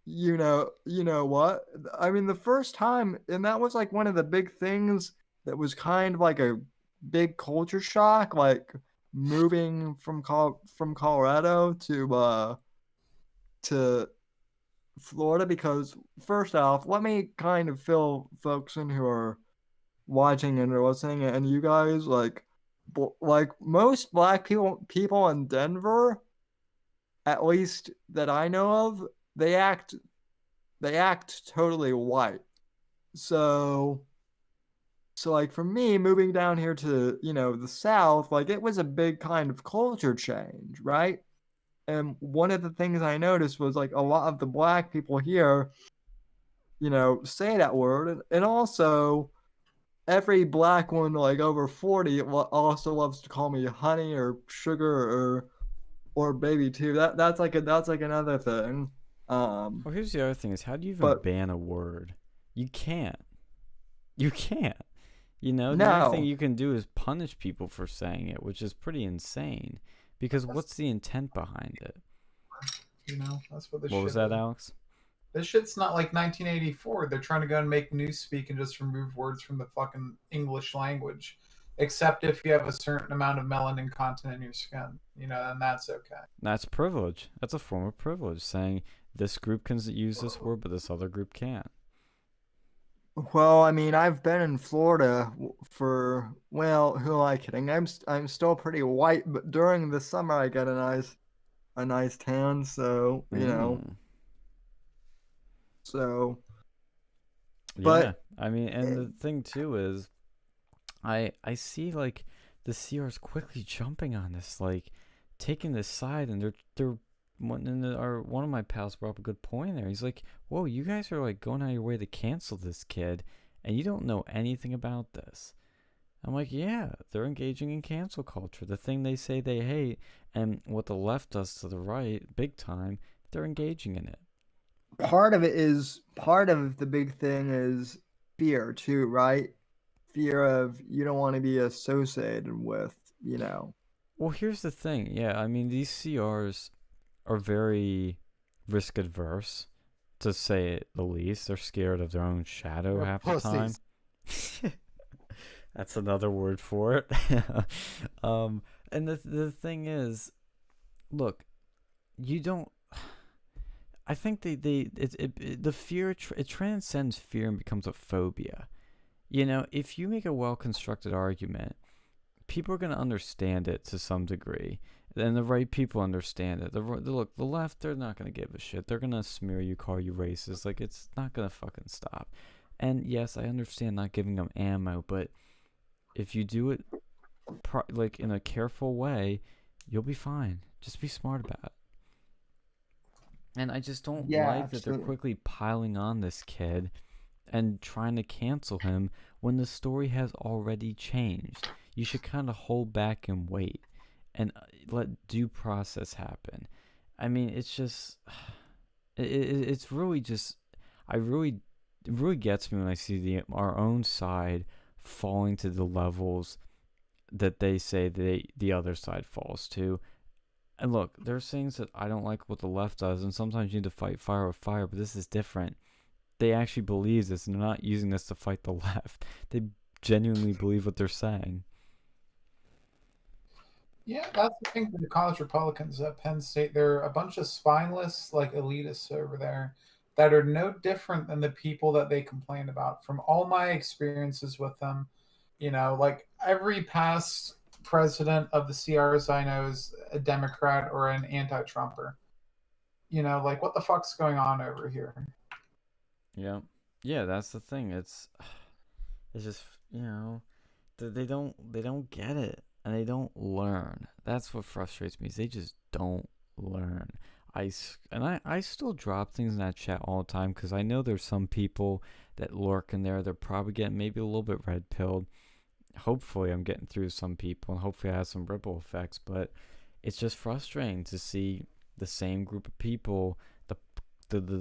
what? I mean, the first time, and that was like one of the big things that was kind of like a big culture shock, like moving from Colorado to Florida, because first off, let me kind of fill folks in who are watching and listening, and you guys, like most black people in Denver, at least that I know of, they act totally white. So like, for me, moving down here to, the South, like, it was a big kind of culture change, right? And one of the things I noticed was, like, a lot of the black people here, say that word, and also every black one, like, over 40 also loves to call me honey or sugar or baby too. That's like another thing.
Well, here's the other thing: is how do you even ban a word? You can't. You can't. The only thing you can do is punish people for saying it, which is pretty insane. Because what's the intent behind it?
That's what
What was that, Alex?
This shit's not like 1984. They're trying to go and make newspeak and just remove words from the fucking English language, except if you have a certain amount of melanin content in your skin, then that's okay.
That's privilege. That's a form of privilege, saying this group can use this word, but this other group can't.
Well, I mean, I've been in Florida for, well, who am I kidding? I'm still pretty white, but during the summer I get a nice tan, so, so. But
yeah, I mean, and the thing too is, I see like the CRs quickly jumping on this, like taking this side, and they're one of my pals brought up a good point there. He's like, "Whoa, you guys are like going out of your way to cancel this kid, and you don't know anything about this." I'm like, "Yeah, they're engaging in cancel culture. The thing they say they hate, and what the left does to the right, big time, they're engaging in it."
part of the big thing is fear too, right? Fear of, you don't want to be associated with,
Well, here's the thing. Yeah, I mean, these CRs are very risk adverse, to say it the least. They're scared of their own shadow half the time. That's another word for it. And the thing is, look, you don't. I think the fear it transcends fear and becomes a phobia. You know, if you make a well-constructed argument, people are going to understand it to some degree. And the right people understand it. Look, the left, they're not going to give a shit. They're going to smear you, call you racist. Like, it's not going to fucking stop. And yes, I understand not giving them ammo, but if you do it like in a careful way, you'll be fine. Just be smart about it. And I just don't
Yeah,
like that they're
absolutely.
quickly piling on this kid and trying to cancel him when the story has already changed. You should kind of hold back and wait and let due process happen. I mean, it's just it's really just it really gets me when I see our own side falling to the levels that they say the other side falls to. And look, there's things that I don't like what the left does, and sometimes you need to fight fire with fire, but this is different. They actually believe this, and they're not using this to fight the left. They genuinely believe what they're saying.
Yeah, that's the thing with the college Republicans at Penn State. They're a bunch of spineless, like elitists over there that are no different than the people that they complain about. From all my experiences with them, like every past president of the CRs I know is a Democrat or an anti-Trumper. Like what the fuck's going on over here?
Yeah, yeah, that's the thing. It's just they don't get it, and they don't learn. That's what frustrates me. Is they just don't learn. I still drop things in that chat all the time because I know there's some people that lurk in there. They're probably getting maybe a little bit red pilled. Hopefully, I'm getting through some people, and hopefully, I have some ripple effects. But it's just frustrating to see the same group of people, the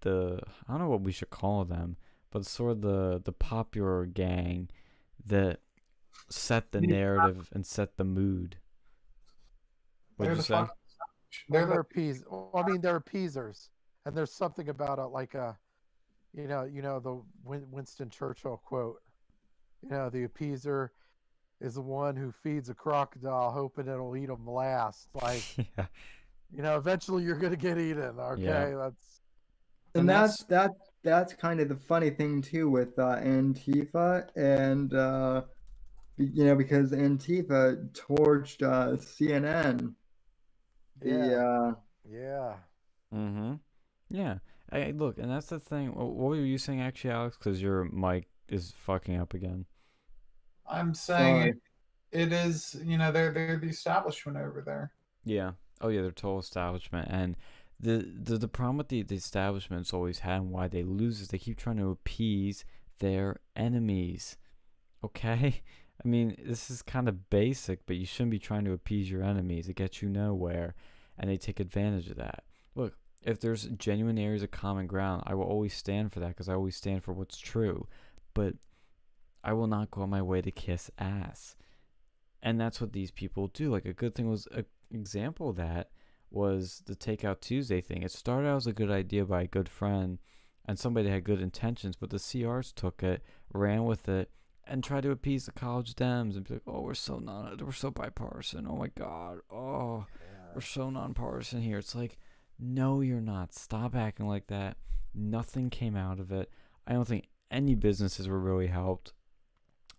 I don't know what we should call them, but sort of the popular gang that set the narrative and set the mood. What'd you say?
They're they're appeasers, and there's something about it, like the Winston Churchill quote. The appeaser is the one who feeds a crocodile, hoping it'll eat him last. Like,
Yeah.
Eventually you're gonna get eaten. Okay,
Yeah.
And that's kind of the funny thing too with Antifa and because Antifa torched CNN.
Yeah.
Mm-hmm. Yeah. Look, and that's the thing. What were you saying actually, Alex? Because your mic is fucking up again.
I'm saying it is, they're the establishment over there.
Yeah. Oh yeah, they're total establishment, and the problem with the establishment's always had, and why they lose, is they keep trying to appease their enemies. Okay. I mean, this is kind of basic, but you shouldn't be trying to appease your enemies. It gets you nowhere, and they take advantage of that. Look, if there's genuine areas of common ground, I will always stand for that because I always stand for what's true. But I will not go on my way to kiss ass. And that's what these people do. Like, a good thing was, an example of that was the Takeout Tuesday thing. It started out as a good idea by a good friend and somebody that had good intentions, but the CRs took it, ran with it, and try to appease the college Dems and be like, "Oh, we're so bipartisan. Oh my God, oh, we're so nonpartisan here." It's like, no, you're not. Stop acting like that. Nothing came out of it. I don't think any businesses were really helped.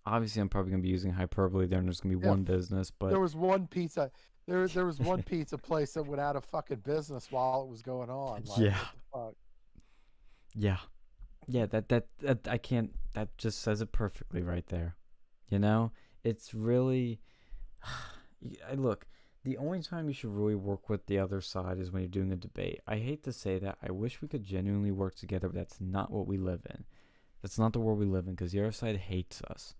Obviously, I'm probably gonna be using hyperbole there, and there's gonna be one business, but
there was one pizza. There was one pizza place that went out of fucking business while it was going on. Like,
yeah,
what the fuck?
yeah. That I can't. That just says it perfectly right there. It's really. Look, the only time you should really work with the other side is when you're doing a debate. I hate to say that. I wish we could genuinely work together, but that's not what we live in. That's not the world we live in, because the other side hates us.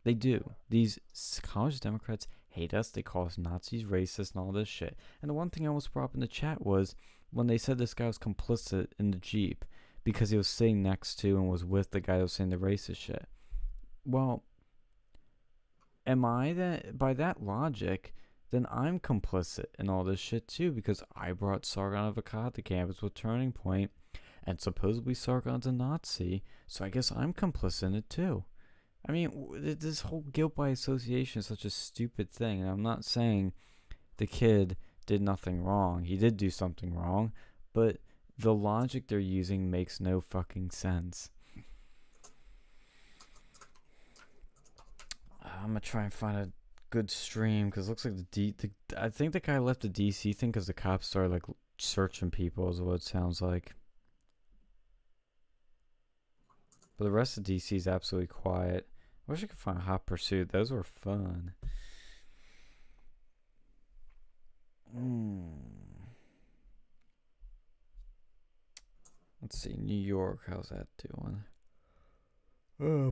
They do. These college Democrats hate us. They call us Nazis, racist, and all this shit. And the one thing I almost brought up in the chat was when they said this guy was complicit in the Jeep because he was sitting next to and was with the guy that was saying the racist shit. Well, am I that? By that logic, then I'm complicit in all this shit too, because I brought Sargon of Akkad to campus with Turning Point, and supposedly Sargon's a Nazi, so I guess I'm complicit in it too. I mean, this whole guilt by association is such a stupid thing, and I'm not saying the kid did nothing wrong. He did do something wrong, but the logic they're using makes no fucking sense. I'm gonna try and find a good stream because it looks like I think the guy left the DC thing because the cops started like searching people, is what it sounds like. But the rest of DC is absolutely quiet. I wish I could find Hot Pursuit. Those were fun. Let's see, New York. How's that doing?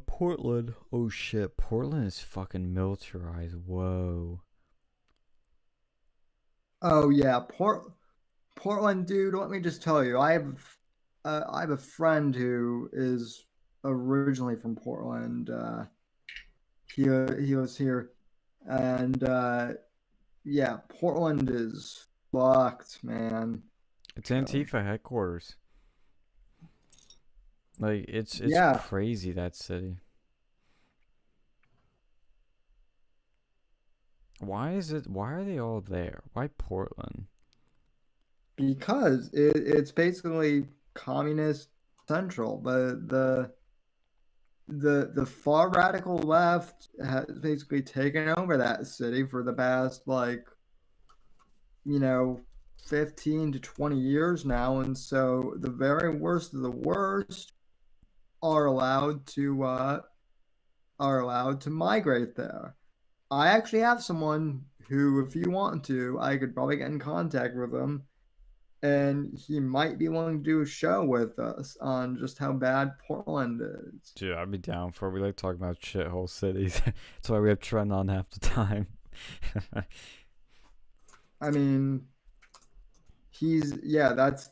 Portland. Oh shit, Portland is fucking militarized. Whoa.
Oh yeah, Portland, dude. Let me just tell you, I have a friend who is originally from Portland. He was here, and yeah, Portland is fucked, man.
It's Antifa headquarters. Like it's
Yeah.
crazy, that city. Why are they all there? Why Portland?
Because it's basically communist central. The far radical left has basically taken over that city for the past, like, 15 to 20 years now, and so the very worst of the worst are allowed to migrate there. I actually have someone who, if you want to, I could probably get in contact with him, and he might be willing to do a show with us on just how bad Portland is.
Dude, I'd be down for it. We like talking about shithole cities. That's why we have Trent on half the time.
I mean, that's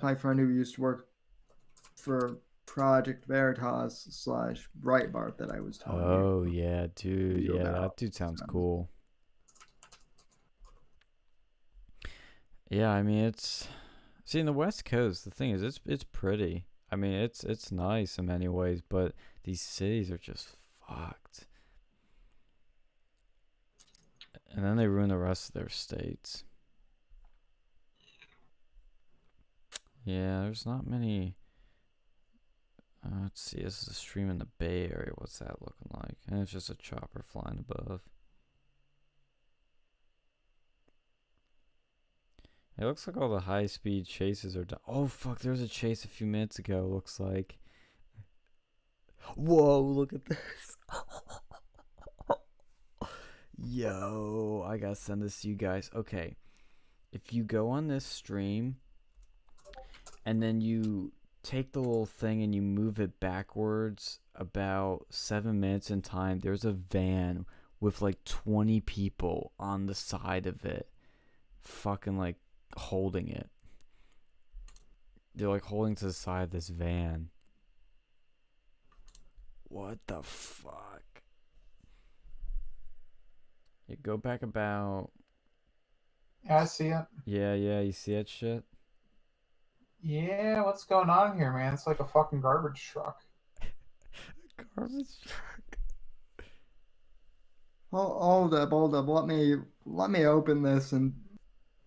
my friend who used to work for Project Veritas / Breitbart that I was telling you.
Oh yeah, dude.
You
Yeah,
about.
that dude sounds cool. Yeah, I mean see, in the West Coast, the thing is it's pretty. I mean it's nice in many ways, but these cities are just fucked. And then they ruin the rest of their states. Yeah, there's not many. Let's see, this is a stream in the Bay Area. What's that looking like? And it's just a chopper flying above. It looks like all the high-speed chases are done. Oh, fuck, there was a chase a few minutes ago, looks like. Whoa, look at this. Yo, I gotta send this to you guys. Okay, if you go on this stream, and then you take the little thing and you move it backwards about 7 minutes in time, there's a van with like 20 people on the side of it, fucking like holding it. They're like holding to the side of this van. What the fuck? You go back about.
Yeah, I see it.
Yeah, you see that shit?
Yeah, what's going on here, man? It's like a fucking garbage truck.
Garbage truck.
Hold up. Let me open this in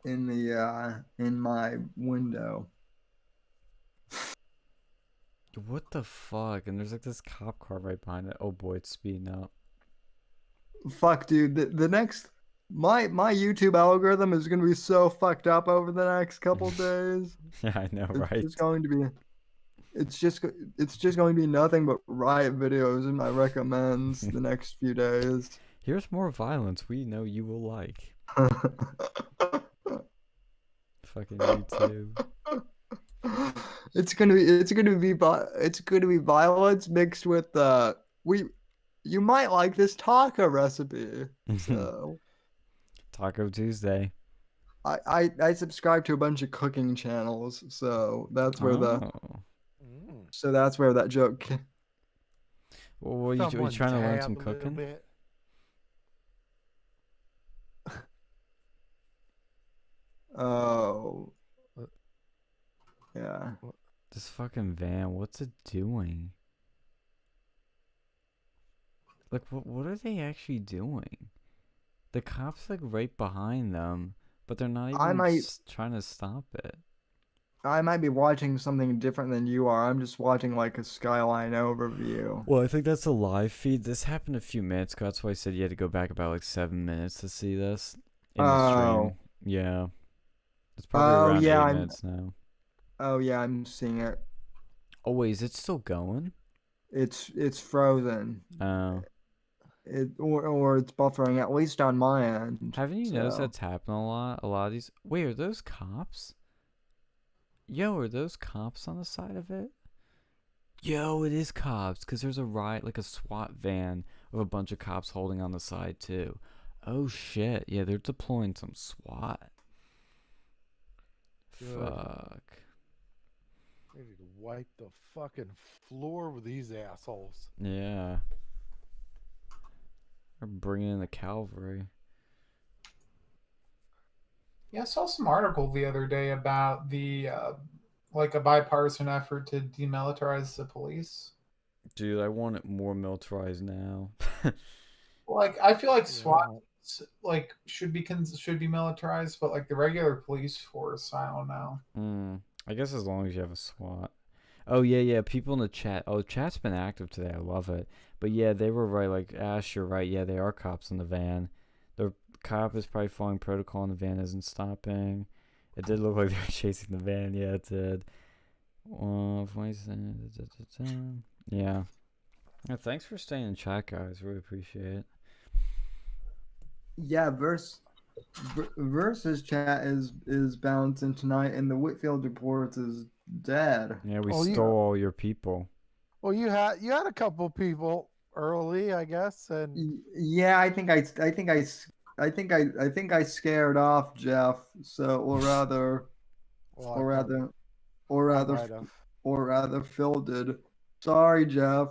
my window.
What the fuck? And there's like this cop car right behind it. Oh boy, it's speeding up.
Fuck, dude. The next my YouTube algorithm is gonna be so fucked up over the next couple days.
Yeah, I know, right?
It's going to be. It's just going to be nothing but riot videos in my recommends the next few days.
Here's more violence we know you will like. Fucking YouTube.
It's gonna be violence mixed with you might like this taco recipe. So
Taco Tuesday.
I subscribe to a bunch of cooking channels, so that's where that's where that joke came.
Well, what are you trying to learn some cooking?
Oh. Yeah.
This fucking van, what's it doing? Like, what are they actually doing? The cops like right behind them, but they're not even trying to stop it.
I might be watching something different than you are. I'm just watching like a skyline overview.
Well, I think that's a live feed. This happened a few minutes ago. That's why I said you had to go back about like 7 minutes to see this in the
Oh.
stream. Yeah. It's probably
Oh
around
yeah,
8 minutes now.
I'm seeing it.
Oh, wait, is it still going?
It's frozen.
Oh.
Or it's buffering, at least on my end.
Haven't you noticed
So.
that's happened a lot? A lot of these. Wait, are those cops? Yo, are those cops on the side of it? Yo, it is cops, because there's a riot, like a SWAT van with a bunch of cops holding on the side, too. Oh, shit. Yeah, they're deploying some SWAT.
Good.
Fuck.
Ready to wipe the fucking floor with these assholes.
Yeah. They're bringing in the cavalry.
Yeah, I saw some article the other day about the like a bipartisan effort to demilitarize the police.
Dude, I want it more militarized now.
Like I feel like
Yeah,
SWAT like should be militarized, but like the regular police force, I don't know.
I guess as long as you have a SWAT. Oh, yeah, people in the chat. Oh, chat's been active today. I love it. But yeah, they were right. Like, Ash, you're right. Yeah, they are cops in the van. The cop is probably following protocol and the van isn't stopping. It did look like they were chasing the van. Yeah, it did. Yeah. Yeah, thanks for staying in chat, guys. Really appreciate it.
Yeah, versus chat is bouncing tonight, and the Whitfield reports is dead.
Yeah, we
Oh, you-
stole all your people.
Well, you had a couple people early, I guess, and
Yeah, I think I scared off Jeff. So, or rather,
well,
or
I
rather, or rather,
might have.
or rather, Phil did. Sorry, Jeff.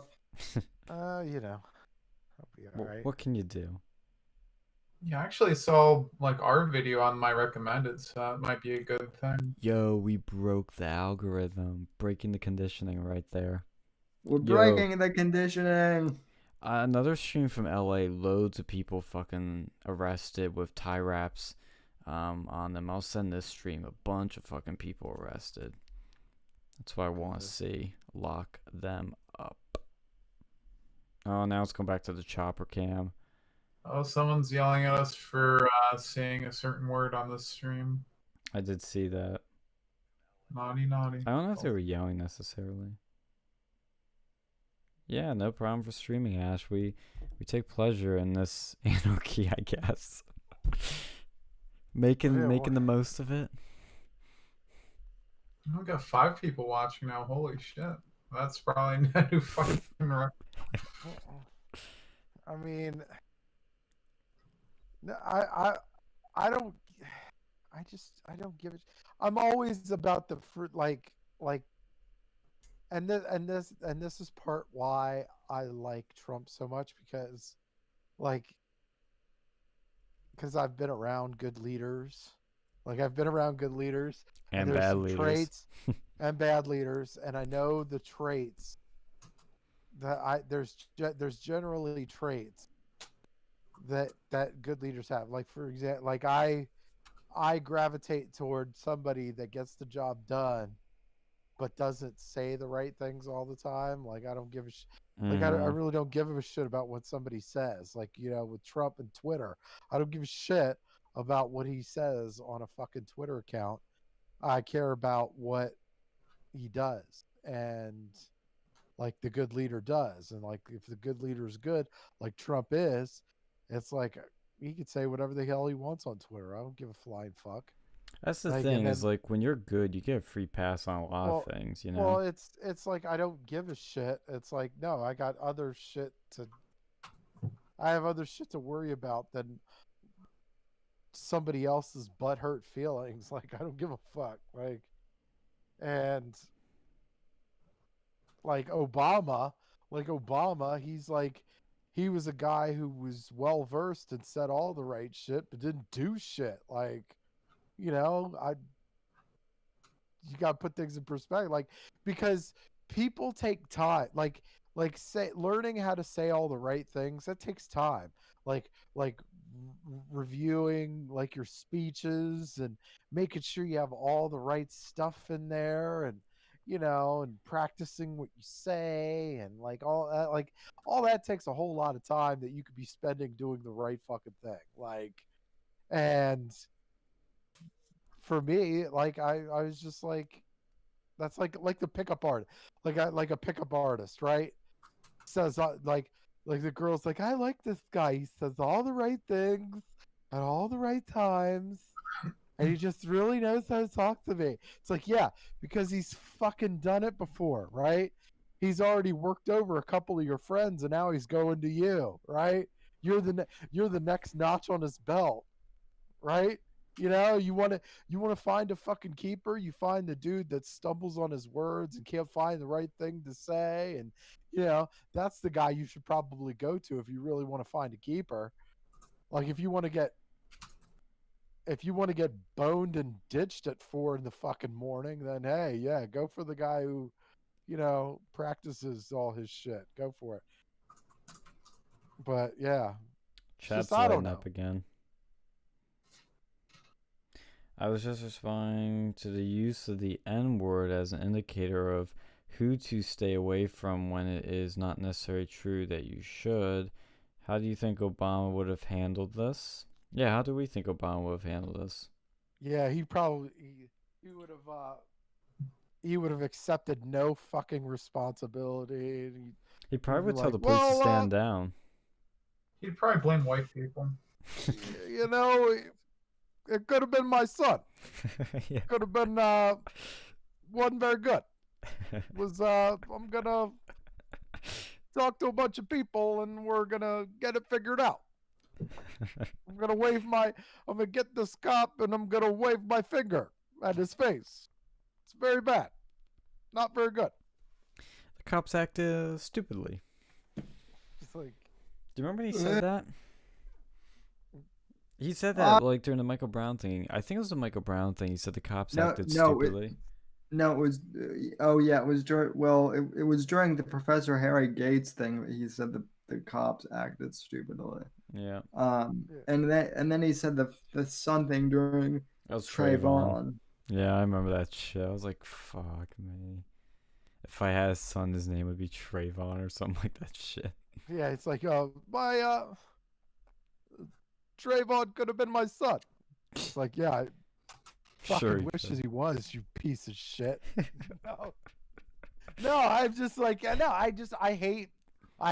You know, I'll be all right.
What can you do?
Yeah, I actually saw like our video on my recommended, so that might be a good thing.
Yo, we broke the algorithm. Breaking the conditioning right there.
We're
Yo.
breaking the conditioning.
Another stream from LA, loads of people fucking arrested with tie wraps on them. I'll send this stream, a bunch of fucking people arrested. That's what I want to see. Lock them up. Oh, now it's going back to the chopper cam.
Oh, someone's yelling at us for saying a certain word on this stream.
I did see that.
Naughty, naughty.
I don't know if they were yelling necessarily. Yeah, no problem for streaming, Ash. We take pleasure in this anarchy, I guess. making the most of it.
I've got 5 people watching now. Holy shit. That's probably a new fucking record.
I mean, no, I don't. I don't give it. I'm always about the fruit, like, and this is part why I like Trump so much, because I've been around good leaders. Like, I've been around good leaders
And
there's
bad
some
leaders.
traits and bad leaders, and I know the traits that there's generally traits that good leaders have. Like, for example, like I gravitate toward somebody that gets the job done but doesn't say the right things all the time. Like, I don't give a like I really don't give a shit about what somebody says. Like, you know, with Trump and Twitter, I don't give a shit about what he says on a fucking Twitter account. I care about what he does, and like the good leader does. And like, if the good leader is good, like Trump is, it's like he could say whatever the hell he wants on Twitter. I don't give a flying fuck.
That's the
Like,
thing,
and
is
then-
like when you're good, you get a free pass on a lot of things, you know.
Well, it's like I don't give a shit. It's like, no, I got other shit to. I have other shit to worry about than somebody else's butthurt feelings. Like, I don't give a fuck. Like, and like Obama, he's like, he was a guy who was well versed and said all the right shit, but didn't do shit. Like, you know, you got to put things in perspective, like, because people take time, like say learning how to say all the right things, that takes time. Like reviewing like your speeches and making sure you have all the right stuff in there, and and practicing what you say, and like all that takes a whole lot of time that you could be spending doing the right fucking thing. And for me, I was just like, that's like the pickup art, like a pickup artist, right? Says like the girl's like, I like this guy. He says all the right things at all the right times, and he just really knows how to talk to me. It's like, yeah, because he's fucking done it before, right? He's already worked over a couple of your friends, and now he's going to you, right? You're the next notch on his belt, right? You want to find a fucking keeper. You find the dude that stumbles on his words and can't find the right thing to say, and that's the guy you should probably go to if you really want to find a keeper. Like if you want to get boned and ditched at 4 in the fucking morning, then hey, yeah, go for the guy who practices all his shit. Go for it. But yeah,
Chat's
I don't
lighting
know.
up again. I was just responding to the use of the N-word as an indicator of who to stay away from when it is not necessarily true that you should. How do you think Obama would have handled this? Yeah, how do we think Obama would have handled this?
Yeah, he would have accepted no fucking responsibility.
He probably would tell
like,
the police to
well,
stand down.
He'd probably blame white people.
It could have been my son.
Yeah.
Could have been wasn't very good. I'm gonna talk to a bunch of people and we're gonna get it figured out. I'm gonna get this cop and I'm gonna wave my finger at his face. It's very bad. Not very good.
The cops act stupidly.
It's like,
do you remember when he said that? He said that like during the Michael Brown thing. I think it was the Michael Brown thing. He said the cops acted stupidly.
It was. Oh yeah, it was during. Well, it was during the Professor Harry Gates thing. He said the cops acted stupidly.
Yeah.
And then he said the son thing during
That was
Trayvon.
Yeah, I remember that shit. I was like, fuck me. If I had a son, his name would be Trayvon or something like that shit.
Yeah, it's like, my Trayvon could have been my son. It's like, yeah, I fucking wishes he was, you piece of shit. No, I'm just like, no, I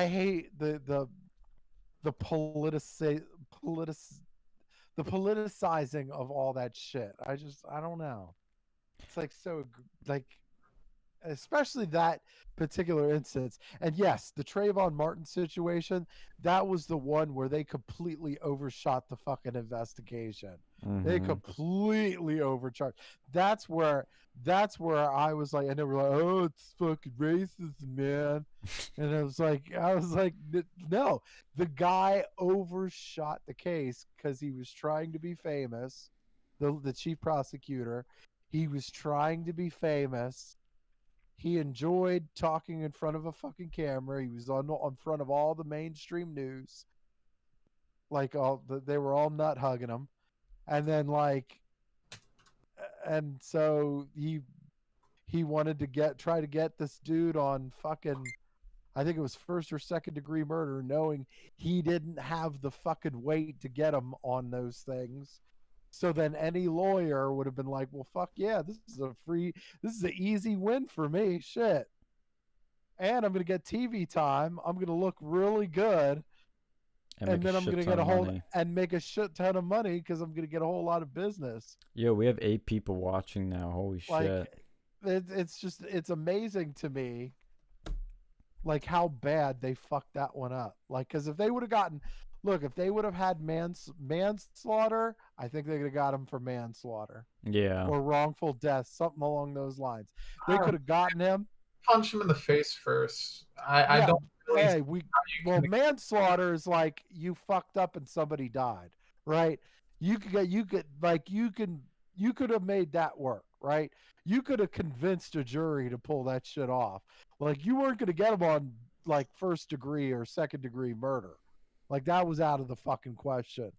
hate the politicizing of all that shit. I don't know. It's like so like, especially that particular instance. And yes, the Trayvon Martin situation, that was the one where they completely overshot the fucking investigation. Mm-hmm. They completely overcharged. That's where I was like, and they were like, oh, it's fucking racist, man. And I was like, no, the guy overshot the case because he was trying to be famous. The chief prosecutor, he was trying to be famous. He enjoyed talking in front of a fucking camera. He was on front of all the mainstream news. Like they were all nut hugging him. And then and so he wanted to try to get this dude on fucking, I think it was 1st or 2nd degree murder, knowing he didn't have the fucking weight to get him on those things. So then any lawyer would have been like, well, fuck yeah, this is an easy win for me. Shit. And I'm going to get TV time. I'm going to look really good. And then I'm going to get make a shit ton of money because I'm going to get a whole lot of business.
Yo, we have 8 people watching now. Holy shit.
It's amazing to me, like how bad they fucked that one up. Like, because if they would have had manslaughter, I think they could have got him for manslaughter.
Yeah.
Or wrongful death, something along those lines. They could have gotten him.
Punch him in the face first. I don't really.
Hey, manslaughter is like you fucked up and somebody died, right? You could have made that work, right? You could have convinced a jury to pull that shit off. Like, you weren't going to get him on like 1st degree or 2nd degree murder. Like, that was out of the fucking question.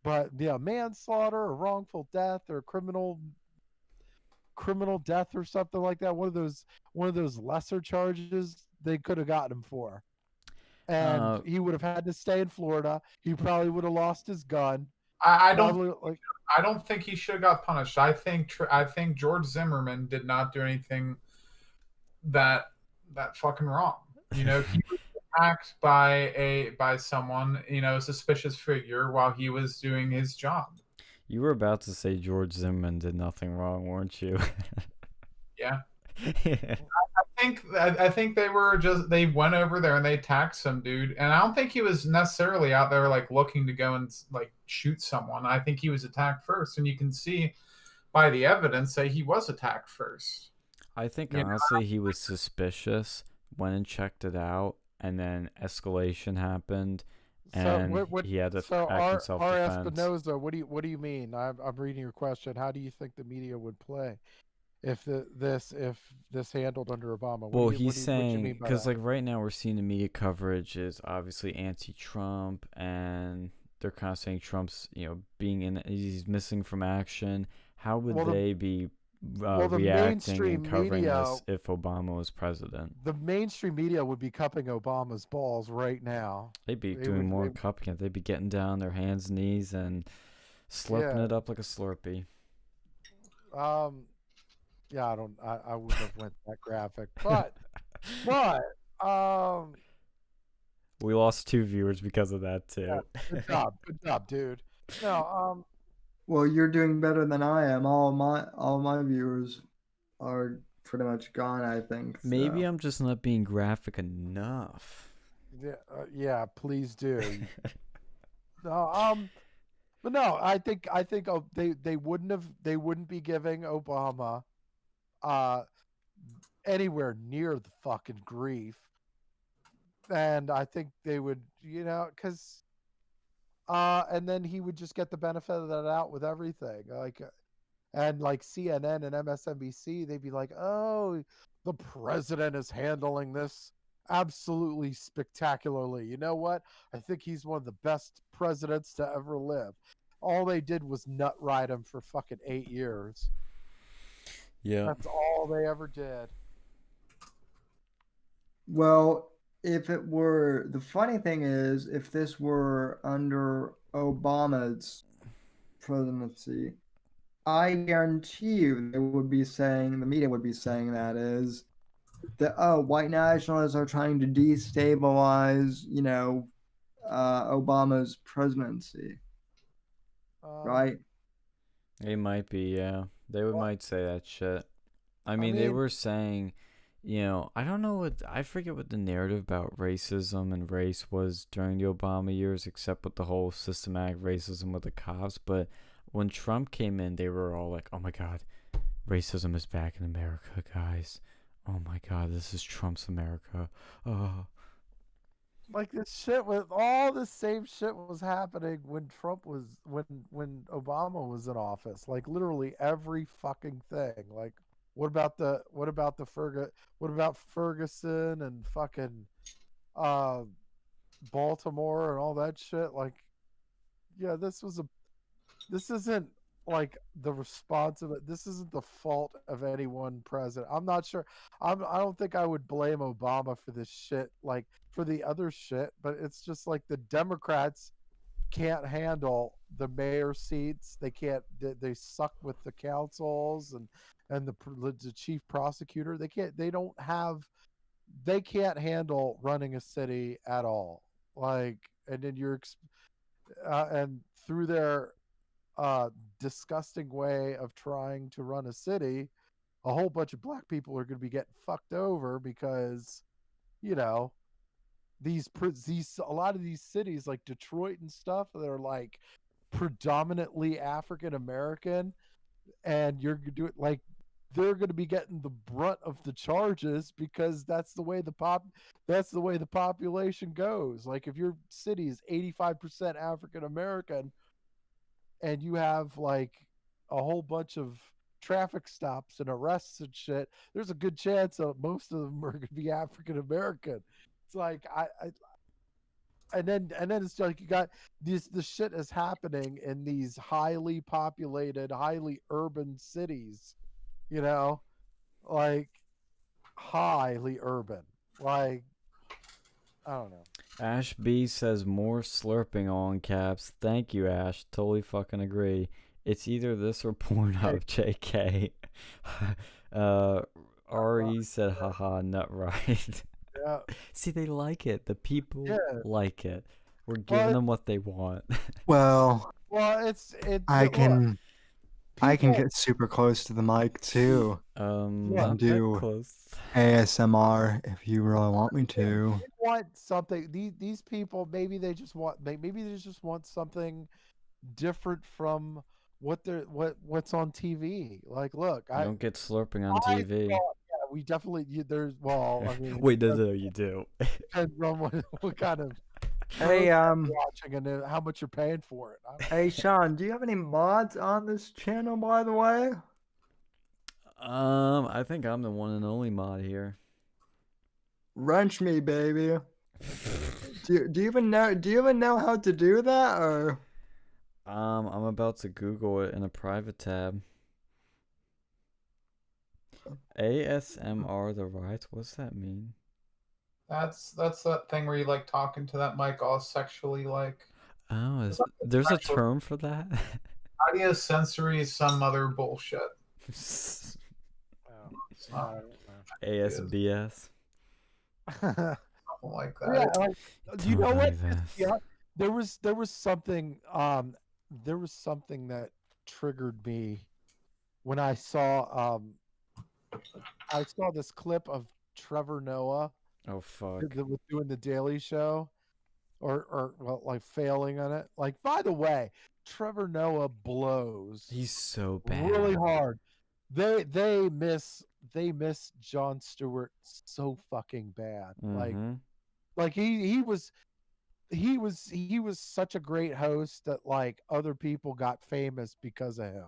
But yeah, manslaughter or wrongful death or criminal death or something like that, one of those lesser charges they could have gotten him for. And
Uh,
he would have had to stay in Florida. He probably would have lost his gun.
I don't
Probably like
I don't think he should have got punished. I think George Zimmerman did not do anything that fucking wrong. He was attacked by someone, a suspicious figure while he was doing his job.
you were about to say George Zimmerman did nothing wrong, weren't you?
Yeah. I think they went over there and they attacked some dude, and I don't think he was necessarily out there like looking to go and like shoot someone. I think he was attacked first, and you can see by the evidence that he was attacked first.
I think
You know?
honestly he was suspicious, went and checked it out, and then escalation happened, and he had to
so
act in
R
self-defense.
Espinoza, what do you mean? I'm reading your question. How do you think the media would play if this handled under Obama?
Well,
What
he's
do you
saying
mean by
because
that?
like right now we're seeing the media coverage is obviously anti-Trump, and they're kind of saying Trump's he's missing from action. How would
Well,
they be
the
reacting and
mainstream
covering
media,
this if Obama was president?
the mainstream media would be cupping Obama's balls right now.
They'd be
They
doing
would-
more
they-
cupping it. They'd be getting down their hands and knees and slurping
Yeah.
it up like a Slurpee.
Yeah, I wouldn't have went that graphic, but
We lost 2 viewers because of that too.
yeah, good job, dude. No,
Well, you're doing better than I am. All my viewers are pretty much gone, I think.
Maybe
so.
I'm just not being graphic enough.
yeah, please do. No, but no, I think they wouldn't be giving Obama anywhere near the fucking grief, and I think they would, because and then he would just get the benefit of that out with everything, and like CNN and MSNBC, they'd be like, oh, the president is handling this absolutely spectacularly. You know what? I think he's one of the best presidents to ever live. All they did was nut ride him for fucking 8 years.
Yeah.
That's all they ever did.
Well, if it were, the funny thing is, if this were under Obama's presidency, I guarantee you they would be saying, the media would be saying that is that, oh, white nationalists are trying to destabilize, Obama's presidency, right?
They might be, yeah. They might say that shit. I mean, they
mean-
were saying, I don't know I forget what the narrative about racism and race was during the Obama years, except with the whole systematic racism with the cops. But when Trump came in, they were all like, oh my God, racism is back in America, guys. Oh my God, this is Trump's America. Oh.
Like this shit with all the same shit was happening when when Obama was in office. Like literally every fucking thing. Like what about Ferguson and fucking Baltimore and all that shit? Like, yeah, this isn't like the response of it. This isn't the fault of any one president. I'm not sure. I don't think I would blame Obama for this shit, like for the other shit, but it's just like the Democrats can't handle the mayor seats. They can't. They suck with the councils and the chief prosecutor. They can't. They can't handle running a city at all. Like, and then and through their disgusting way of trying to run a city, a whole bunch of black people are going to be getting fucked over because, a lot of these cities like Detroit and stuff, they're like predominantly African American, and you're doing like they're going to be getting the brunt of the charges because that's the way the population goes. Like if your city is 85% African American and you have like a whole bunch of traffic stops and arrests and shit, there's a good chance that most of them are going to be African American. It's like and then it's like you got this shit is happening in these highly populated, highly urban cities, you know, like highly urban. Like, I don't know.
Ash B says more slurping all in caps. Thank you, Ash. Totally fucking agree. It's either this or Pornhub, JK. RE said, haha, nut right.
Yeah.
See, they like it. The people like it. We're
Well,
giving them what they want.
Well,
it's
I
look,
can
people-
get super close to the mic too.
Not that
do
close.
ASMR if you really want me to.
They want something. These people, maybe they just want something different from what's on TV. Like, look,
You don't get slurping on TV.
yeah, we definitely there's I mean,
Wait, no, you do.
depends on what kind of
Hey,
you're watching and how much you're paying for it.
hey, Sean, do you have any mods on this channel, by the way?
I think I'm the one and only mod here.
Wrench me, baby. Do you even know how to do that, or?
I'm about to Google it in a private tab. ASMR the rights. What's that mean?
That's that thing where you like talking to that mic all sexually, like.
Oh, there's a term for that?
Audio sensory, some other bullshit.
ASBS.
Something like that.
Yeah, like, you know what?
This.
Yeah, there was something that triggered me when I saw this clip of Trevor Noah
Oh fuck.
with doing the Daily Show, or well, like failing on it. Like, by the way, Trevor Noah blows.
He's so bad.
Really hard. They miss Jon Stewart so fucking bad. Like he was such a great host that like other people got famous because of him.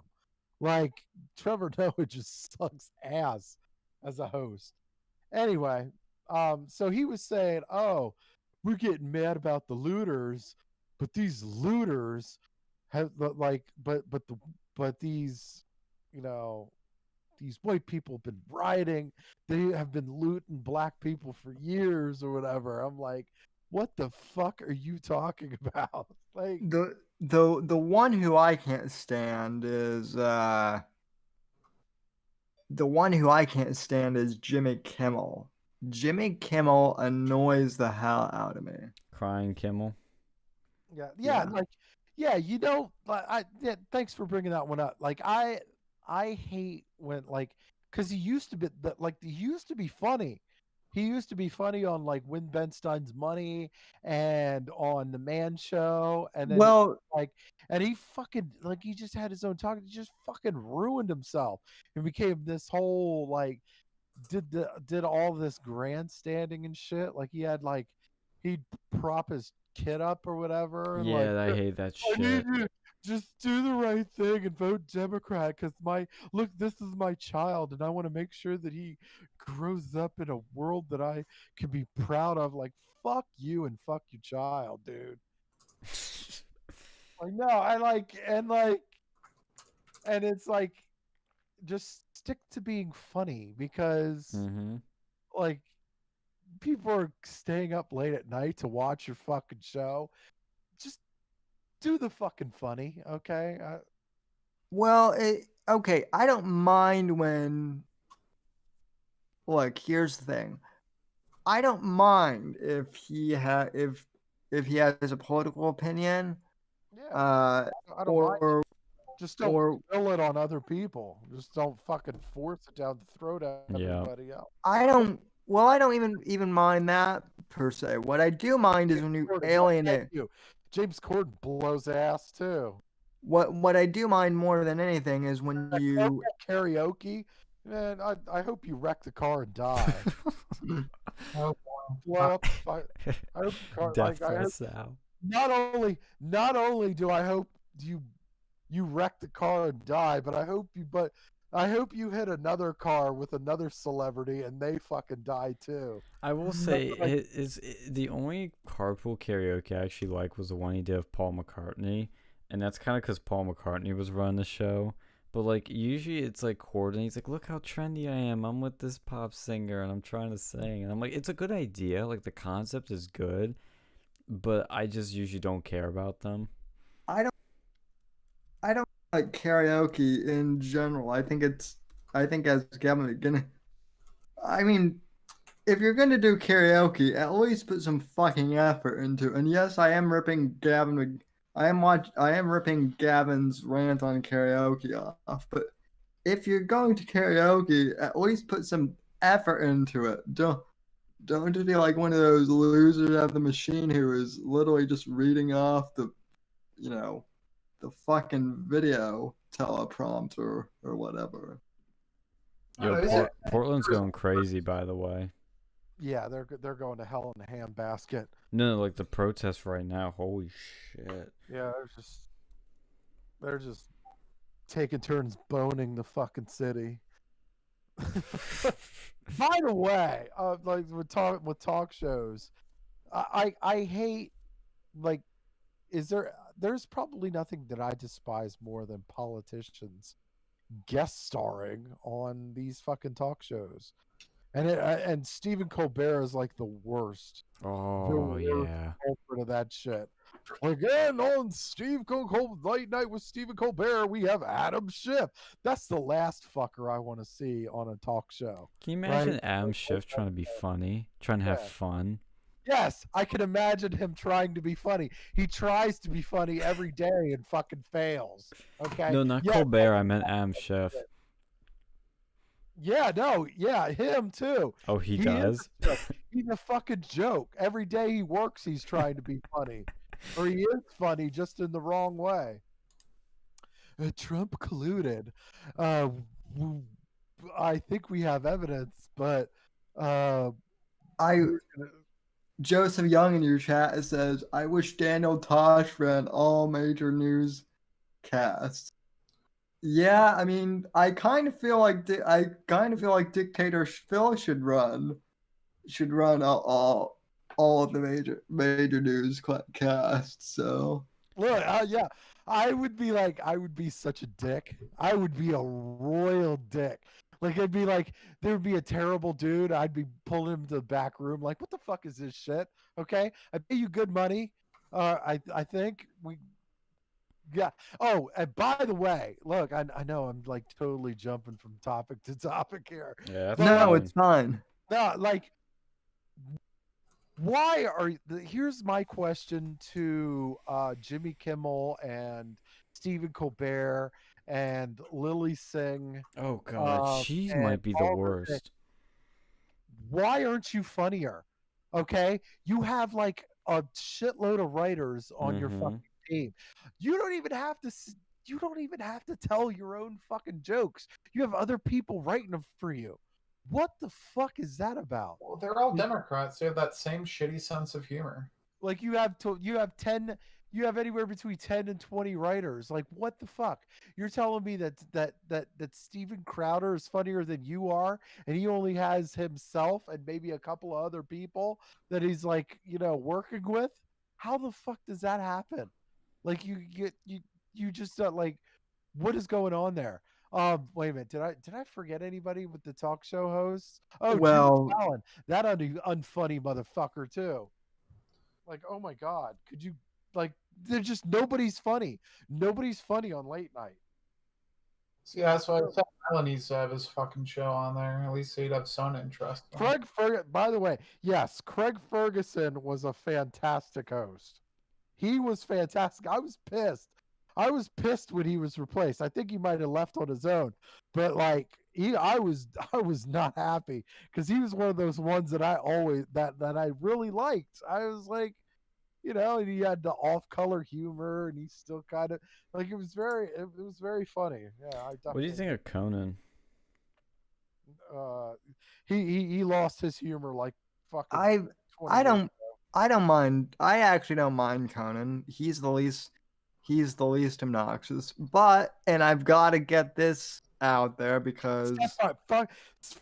Like, Trevor Noah just sucks ass as a host. Anyway, so he was saying, "Oh, we're getting mad about the looters, but these looters have like, but these, you know, these white people have been rioting. They have been looting black people for years or whatever." I'm like, what the fuck are you talking about? Like,
The one who I can't stand is Jimmy Kimmel. Jimmy Kimmel annoys the hell out of me.
Crying Kimmel.
Yeah. Like, yeah, you know, thanks for bringing that one up. Like, I hate when, like, because he used to be funny. He used to be funny on like Win Ben Stein's Money and on the Man Show, and then and he fucking, like, he just had his own talk. He just fucking ruined himself and became this whole, like, did all this grandstanding and shit. Like, he had, like, he'd prop his kid up or whatever. And
Yeah,
like,
I hate that
I need
shit.
you, just do the right thing and vote Democrat because this is my child and I want to make sure that he grows up in a world that I can be proud of. Like, fuck you and fuck your child, dude. Like, no, and it's like, just stick to being funny because like, people are staying up late at night to watch your fucking show. Just do the fucking funny, okay?
Okay, I don't mind when. Look, here's the thing. I don't mind if he has a political opinion.
Yeah, I don't mind. Just don't spill it on other people. Just don't fucking force it down the throat of everybody else.
I don't even mind that per se. What I do mind is when you alienate.
James Corden blows ass too.
What I do mind more than anything is when you
karaoke. Man, I hope you wreck the car and die. Not only do I hope you wreck the car and die, but I hope I hope you hit another car with another celebrity and they fucking die too.
I will say the only carpool karaoke I actually like was the one he did with Paul McCartney, and that's kind of because Paul McCartney was running the show. But like usually it's like coordinated. He's like, look how trendy I am. I'm with this pop singer and I'm trying to sing. And I'm like, it's a good idea. Like the concept is good, but I just usually don't care about them.
I don't like karaoke in general. I think as Gavin McGinnis, I mean, if you're gonna do karaoke, at least put some fucking effort into it. And yes, I am ripping I am ripping Gavin's rant on karaoke off, but if you're going to karaoke, at least put some effort into it. Don't just be like one of those losers at the machine who is literally just reading off you know, the fucking video teleprompter or whatever.
Yo, Portland's going crazy, by the way.
Yeah, they're going to hell in a handbasket.
No, like the protests right now. Holy shit.
Yeah, they're just taking turns boning the fucking city. By the way, like with talk shows, I hate, like, there's probably nothing that I despise more than politicians guest starring on these fucking talk shows. And Stephen Colbert is like the worst.
Oh yeah.
Culprit of that shit. Again on Late Night with Stephen Colbert, we have Adam Schiff. That's the last fucker I want to see on a talk show.
Can you imagine Adam Schiff trying to be funny, trying to have fun?
Yes, I can imagine him trying to be funny. He tries to be funny every day and fucking fails. Okay.
No, not Colbert. I meant Adam Schiff.
Yeah, no, yeah, him too.
Oh, he does?
He's a fucking joke. Every day he works, he's trying to be funny. Or he is funny, just in the wrong way. Trump colluded. I think we have evidence, but
Joseph Young in your chat says, I wish Daniel Tosh ran all major newscasts. Yeah, I mean, I kind of feel like Dictator Phil should run all of the major newscasts. So
look, yeah, I would be such a dick. I would be a royal dick. Like it'd be like there would be a terrible dude. I'd be pulling him to the back room. Like, what the fuck is this shit? Okay, I pay you good money. I think we. Yeah. Oh, and by the way, look, I know I'm like totally jumping from topic to topic here.
Yeah.
No, it's fine.
No, like, why are here's my question to Jimmy Kimmel and Stephen Colbert and Lily Singh.
Oh god, she might be the worst.
Why aren't you funnier? Okay, you have like a shitload of writers on your fucking team. You don't even have to tell your own fucking jokes. You have other people writing them for you. What the fuck is that about?
Well, they're all Democrats. They have that same shitty sense of humor.
Like you have anywhere between 10 and 20 writers. Like, what the fuck? You're telling me that Steven Crowder is funnier than you are, and he only has himself and maybe a couple of other people that he's like, working with? How the fuck does that happen? Like you just like, what is going on there? Wait a minute. Did I forget anybody with the talk show hosts? Oh,
well,
Jimmy Fallon, that unfunny motherfucker too. Like, oh my god, could you like? There's just nobody's funny. Nobody's funny on late night.
See, that's why I said Fallon needs to have his fucking show on there. At least he'd have some interest.
By the way, yes, Craig Ferguson was a fantastic host. He was fantastic. I was pissed. I was pissed when he was replaced. I think he might have left on his own, but like I was not happy because he was one of those ones that I always that I really liked. I was like, and he had the off-color humor, and he's still kind of like it was very funny. Yeah, I definitely.
What do you think of Conan?
He lost his humor like fucking.
I don't mind. I actually don't mind Conan. He's the least obnoxious. And I've got to get this out there because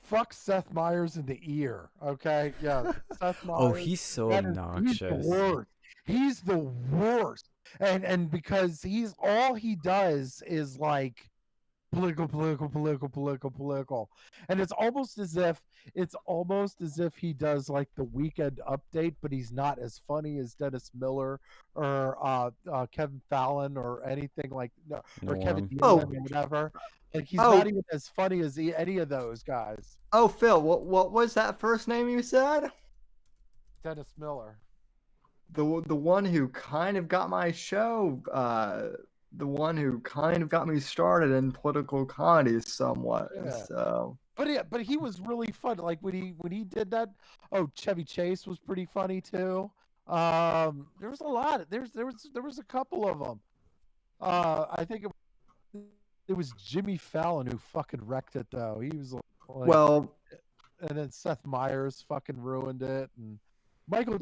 Fuck Seth Meyers in the ear. Okay, yeah, Seth Meyers.
Oh, he's so
he's the
obnoxious.
worst. He's the worst. And because he's all he does is like political, and it's almost as if he does like the Weekend Update, but he's not as funny as Dennis Miller or Kevin Fallon or anything like or Kevin
Norm.
Nealon or whatever. Like he's
Oh.
not even as funny as any of those guys.
Oh, Phil, what was that first name you said?
Dennis Miller.
The one who kind of got my show, the one who kind of got me started in political comedy somewhat.
Yeah.
So,
But he was really fun. Like when he did that. Oh, Chevy Chase was pretty funny too. There was a lot. There was a couple of them. I think it was Jimmy Fallon who fucking wrecked it though. He was like,
well,
and then Seth Meyers fucking ruined it, and Michael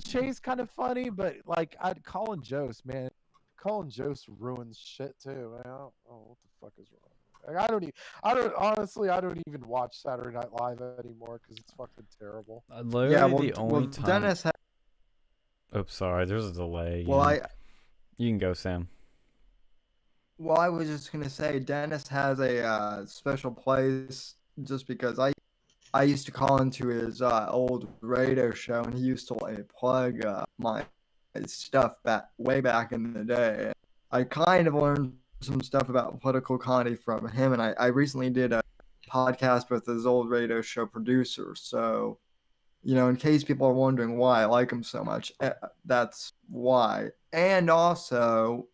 Che's kind of funny, but like Colin Jost, man. Colin Jost ruins shit too. Man. I don't know what the fuck is wrong. Like, I don't even watch Saturday Night Live anymore because it's fucking terrible.
Literally the only time.
Dennis had.
Oh, sorry. There's a delay.
Well,
You can go, Sam.
Well, I was just gonna say Dennis has a special place just because I used to call into his old radio show and he used to like plug my stuff way back in the day. I kind of learned some stuff about political comedy from him, and I recently did a podcast with his old radio show producer. So, in case people are wondering why I like him so much, that's why. And also,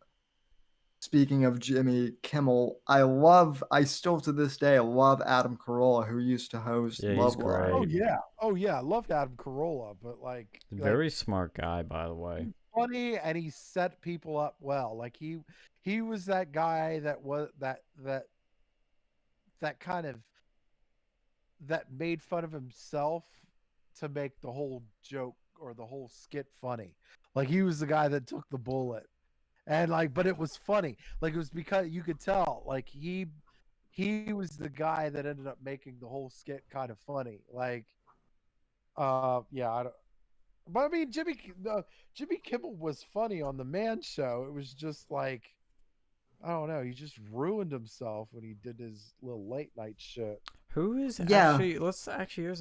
speaking of Jimmy Kimmel, I still to this day love Adam Carolla, who used to host Love Line.
Oh yeah, I loved Adam Carolla, but like
very smart guy, by the way.
Funny, and he set people up well. Like he was that guy that was that kind of that made fun of himself to make the whole joke or the whole skit funny. Like he was the guy that took the bullet. And like, but it was funny. Like it was because you could tell, like he was the guy that ended up making the whole skit kind of funny. Like, yeah, I don't. But I mean, Jimmy Kimmel was funny on the Man Show. It was just like, I don't know. He just ruined himself when he did his little late night shit.
Who is
actually?
Here's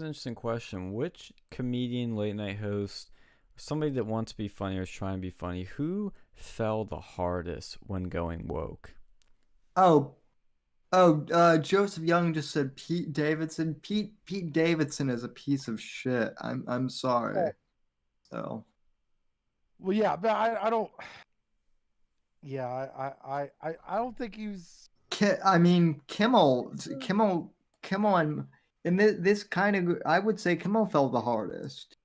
an interesting question. Which comedian, late night host, somebody that wants to be funny or is trying to be funny, who fell the hardest when going woke?
Joseph Young just said Pete Davidson. Pete Davidson is a piece of shit. I'm sorry.
Yeah.
So.
Well, yeah, but I don't. Yeah, I don't think he's.
I mean, Kimmel, and in this kind of, I would say Kimmel fell the hardest.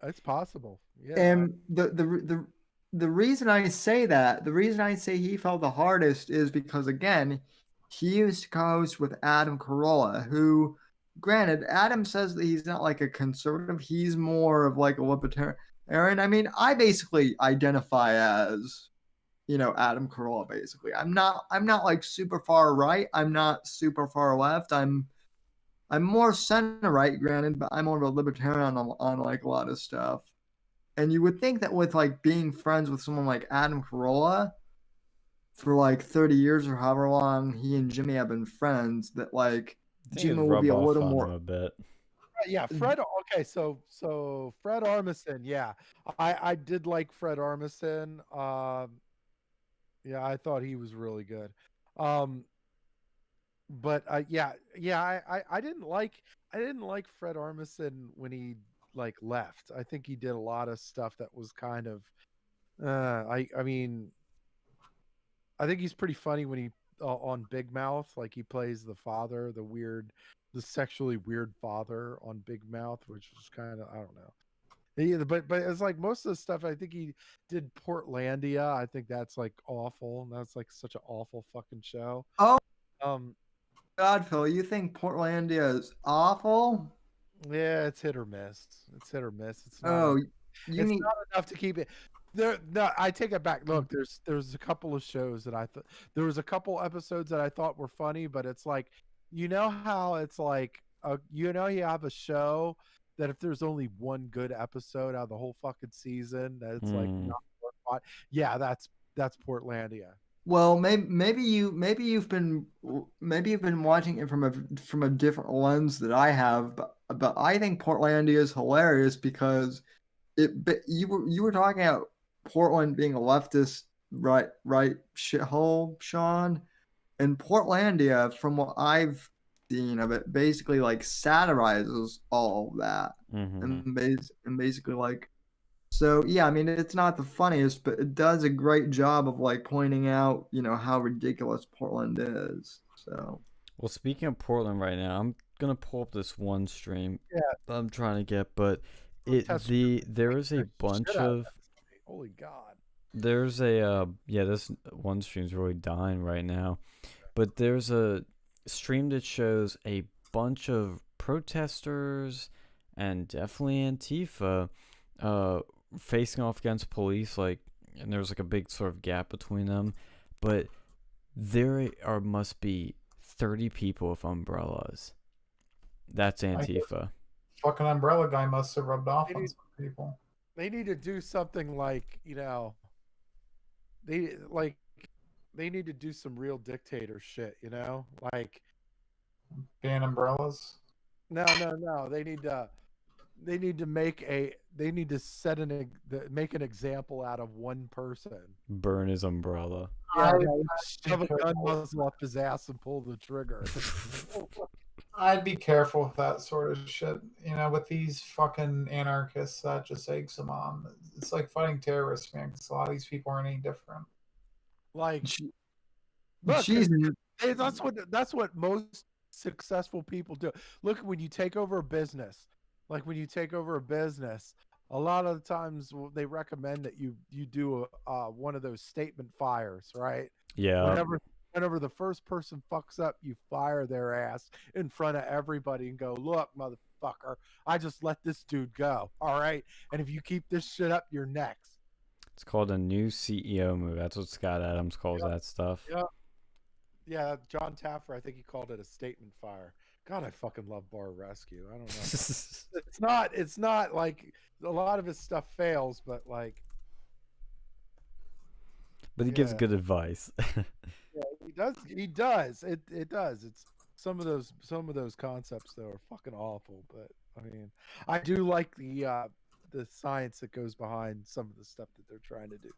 It's possible. Yeah.
And the reason I say that, the reason I say he fell the hardest is because again, he used to co-host with Adam Carolla, who, granted, Adam says that he's not like a conservative, he's more of like a libertarian. I mean, I basically identify as, Adam Carolla. Basically, I'm not like super far right. I'm not super far left. I'm more center right, granted, but I'm more of a libertarian on like a lot of stuff. And you would think that with like being friends with someone like Adam Carolla for like 30 years or however long he and Jimmy have been friends, that like Jimmy will be a little more.
A bit.
Yeah, Fred. Okay, so Fred Armisen. Yeah, I did like Fred Armisen. Yeah, I thought he was really good. But I didn't like Fred Armisen when he like left. I think he did a lot of stuff that was kind of I mean, I think he's pretty funny when he on Big Mouth, like he plays the father, the sexually weird father on Big Mouth, which was kind of, I don't know. But it's like most of the stuff, I think he did Portlandia. I think that's like awful. That's like such an awful fucking show.
Oh, God, Phil, you think Portlandia is awful?
Yeah, it's hit or miss. It's hit or miss. It's not.
Oh,
It's not enough to keep it. No, I take it back. Look, there's a couple of shows that I thought there was a couple episodes that I thought were funny, but it's like, you know how it's like, you have a show that if there's only one good episode out of the whole fucking season, that it's like
Hmm.
not worth watching. Yeah, that's Portlandia.
Well, maybe you've been watching it from a different lens that I have, but I think Portlandia is hilarious because you were talking about Portland being a leftist right shithole, Sean, and Portlandia, from what I've seen of it, basically like satirizes all of that,
Hmm.
and basically like, so yeah, I mean it's not the funniest, but it does a great job of like pointing out, how ridiculous Portland is. So
Well, speaking of Portland right now, I'm gonna pull up this one stream
Yeah,
that I'm trying to get, but
test
there is a
the
bunch
shit out of
of
that movie. Holy God.
there's a yeah, this one stream's really dying right now, but there's a stream that shows a bunch of protesters and definitely Antifa uh facing off against police, like, and there's like a big sort of gap between them, but there must be 30 people with umbrellas. That's Antifa.
Fucking umbrella guy must have rubbed off on
Maybe-
some people.
They need to do something like, they like they need to do some real dictator shit, like
Ban umbrellas.
no, they need to make an example out of one person.
Burn his umbrella.
Yeah,
I-
no, shove a gun muzzle up his ass and pull the trigger.
I'd be careful with that sort of shit. With these fucking anarchists, that just eggs them on. It's like fighting terrorists, man. Because a lot of these people aren't any different.
Like,
Je-
look,
Jesus,
hey, that's what most successful people do. Look, when you take over a business, a lot of the times they recommend that you do one of those statement fires, right?
Yeah.
Whenever the first person fucks up, you fire their ass in front of everybody and go, "Look, motherfucker, I just let this dude go. All right, and if you keep this shit up, you're next."
It's called a new CEO move. That's what Scott Adams calls that stuff.
Yep. Yeah, John Taffer, I think he called it a statement fire. God, I fucking love Bar Rescue. I don't know. It's not like a lot of his stuff fails, but like,
But he gives
Yeah.
good advice.
yeah, he does. It does. It's some of those concepts though are fucking awful, but I mean, I do like the science that goes behind some of the stuff that they're trying to do.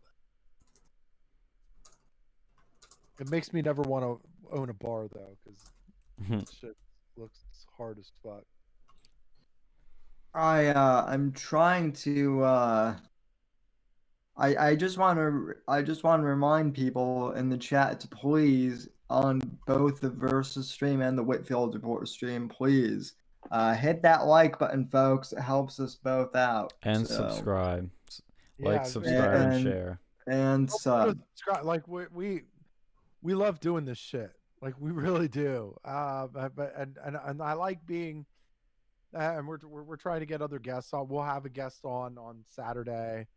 It makes me never want to own a bar though, because shit looks hard as fuck.
I'm trying to I just want to remind people in the chat to please, on both the Versus stream and the Whitfield Report stream, please hit that like button, folks. It helps us both out.
And
So,
subscribe.
Yeah,
Like, subscribe, and
and-
share.
and sub.
Like we love doing this shit. Like we really do. And I like being. And we're trying to get other guests on. We'll have a guest on Saturday.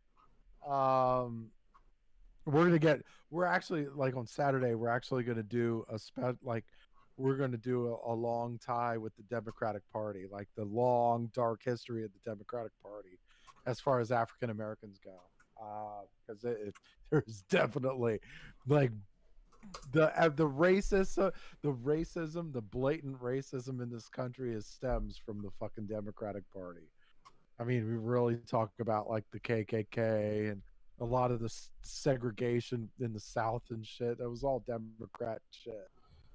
We're actually, like, on Saturday, we're actually going to do we're going to do a long tie with the Democratic Party, like the long dark history of the Democratic Party as far as African Americans go, because there's definitely like the racism, the blatant racism in this country stems from the fucking Democratic Party. I mean, we really talk about like the KKK and a lot of the segregation in the South and shit. That was all Democrat shit.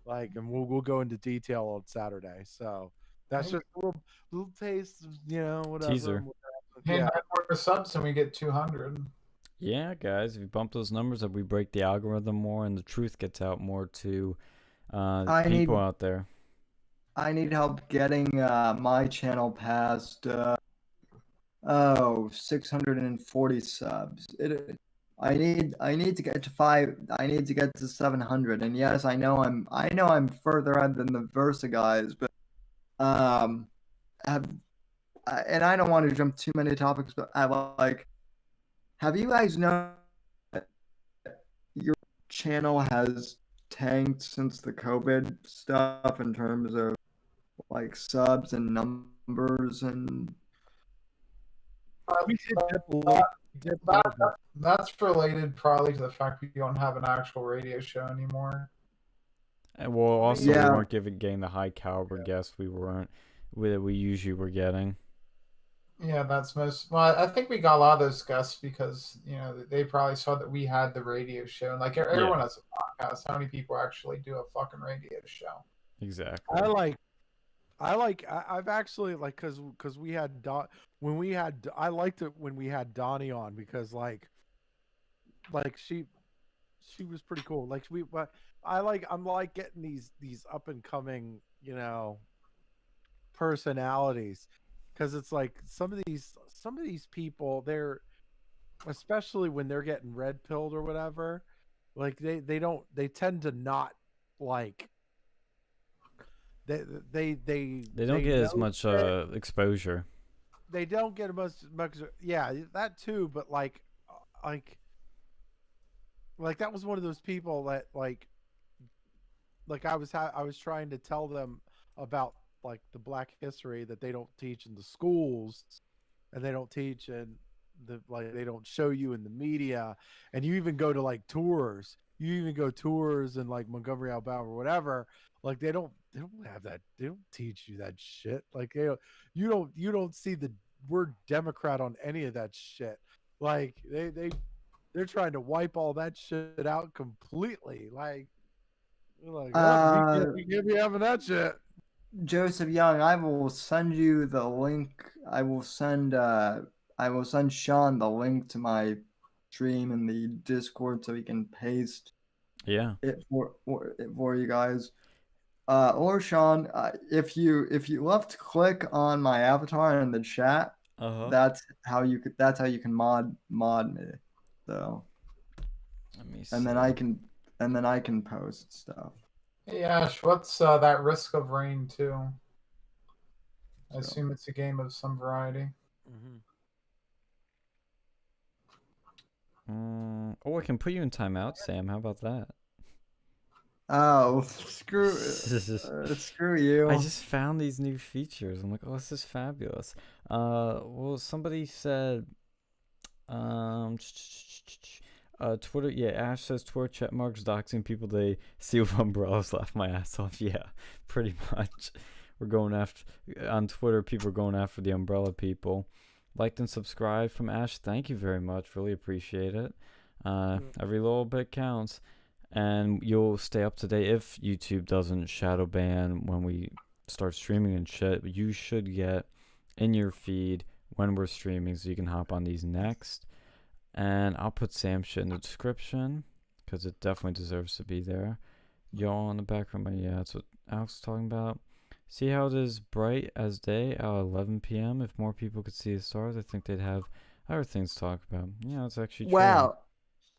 Like, and we'll go into detail on Saturday. So that's just a little taste, whatever.
Teaser.
Hey,
Yeah.
9 more subs and we get 200.
Yeah, guys, if you bump those numbers up, we break the algorithm more, and the truth gets out more to people out there.
I need help getting my channel past 640 subs. I need to get to 5. I need to get to 700. And yes, I know I'm further ahead than the Versa guys, but and I don't want to jump too many topics, but I have you guys known that your channel has tanked since the COVID stuff in terms of like subs and numbers and
We did dip a little, dip a little bit.
That's related probably to the fact we don't have an actual radio show anymore.
And well, also
Yeah.
we weren't getting the high caliber guests we usually were getting.
Yeah, that's most. Well, I think we got a lot of those guests because they probably saw that we had the radio show, and like everyone has a podcast. How many people actually do a fucking radio show?
Exactly.
I've actually like because we had I liked it when we had Donnie on because like she was pretty cool. Like I'm like getting these up and coming personalities because it's like some of these people, they're, especially when they're getting red pilled or whatever, like they tend to not like they
don't get as much exposure.
They don't get much yeah, that too, but like that was one of those people that like I was trying to tell them about like the Black history that they don't teach in the schools, and they don't teach in they don't show you in the media, and you even go to like tours. You even go tours in like Montgomery, Alabama, or whatever. Like they don't have that. They don't teach you that shit. Like you don't see the word Democrat on any of that shit. Like they're trying to wipe all that shit out completely. Like we can't be having that shit.
Joseph Young, I will send you the link. I will send Sean the link to my stream in the Discord so he can paste it for you guys. Or Sean, if you left click on my avatar in the chat, that's how you can mod me. So
let me see.
and then I can post stuff.
Hey Ash, what's that Risk of Rain 2? I assume it's a game of some variety.
I can put you in timeout, Sam. How about that?
Oh, screw you.
I just found these new features. I'm like, oh, this is fabulous. Well, somebody said, Twitter, Ash says Twitter check marks doxing people they see with umbrellas. Laugh my ass off. Yeah, pretty much. We're going after, on Twitter, people are going after the umbrella people. Liked and subscribed from Ash. Thank you very much. Really appreciate it. Every little bit counts. And you'll stay up to date if YouTube doesn't shadow ban when we start streaming and shit. You should get in your feed when we're streaming so you can hop on these next. And I'll put Sam's shit in the description because it definitely deserves to be there. Y'all in the background, that's what Alex is talking about. See how it is bright as day at 11 p.m. If more people could see the stars, I think they'd have other things to talk about. Yeah, it's actually true.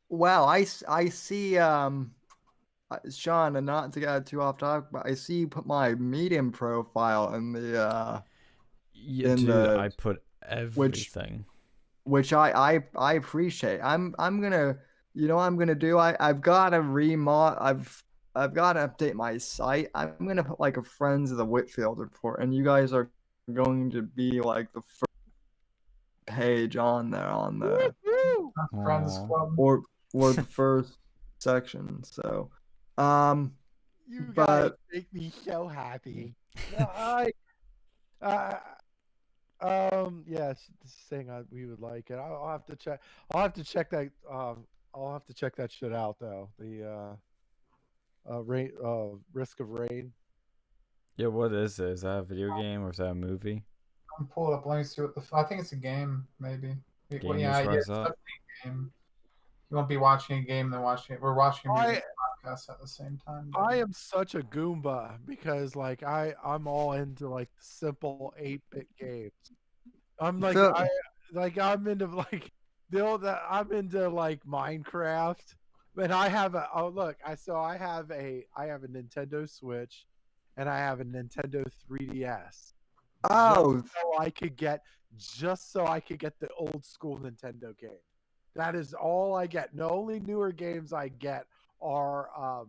Wow, I see, Sean, and not to get too off topic, but I see you put my Medium profile in the,
I put everything.
Which I appreciate. I'm gonna, what I'm gonna do? I've got to I've got to update my site. I'm gonna put like a Friends of the Whitfield report, and you guys are going to be like the first page on there on the
Friends Club.
or the first section. So,
you guys make me so happy. Yes, saying we would like it. I'll have to check. I'll have to check that. I'll have to check that shit out though. The rain, Risk of Rain.
Yeah, what is it? Is that a video game or is that a movie?
I'm pulling up. Let me see what I think it's a game, maybe. It's definitely a game. You won't be watching a game and watching it. We're watching a podcast at the same time.
I am such a Goomba because like I'm all into like simple 8-bit games. I'm like I'm into like I'm into like Minecraft. And I have a I have a Nintendo Switch and I have a Nintendo 3DS.
Oh,
so I could get the old school Nintendo game. That is all I get. The only newer games I get are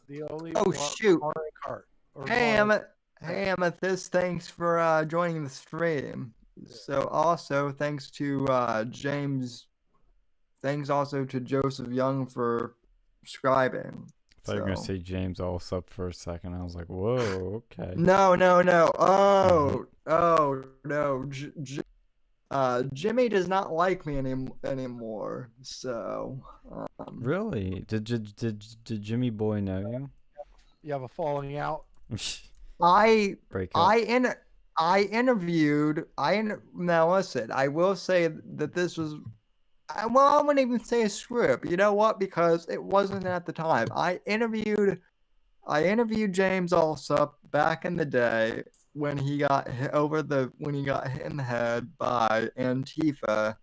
the only
Oh, shoot.
Mario Kart. Or
Hey,
Mario-
Amethyst, thanks for joining the stream. So also thanks to James. Thanks also to Joseph Young for subscribing.
I thought you were gonna
So-
say James Allsup for a second. I was like, whoa, okay.
No. Oh no. Jimmy does not like me anymore. So
Really? Did Jimmy Boy know you?
You have a falling out.
Break up.
I interviewed. Now listen. I will say that this was. Well, I wouldn't even say a script. You know what? Because it wasn't at the time. I interviewed James Allsup back in the day when he got hit in the head by Antifa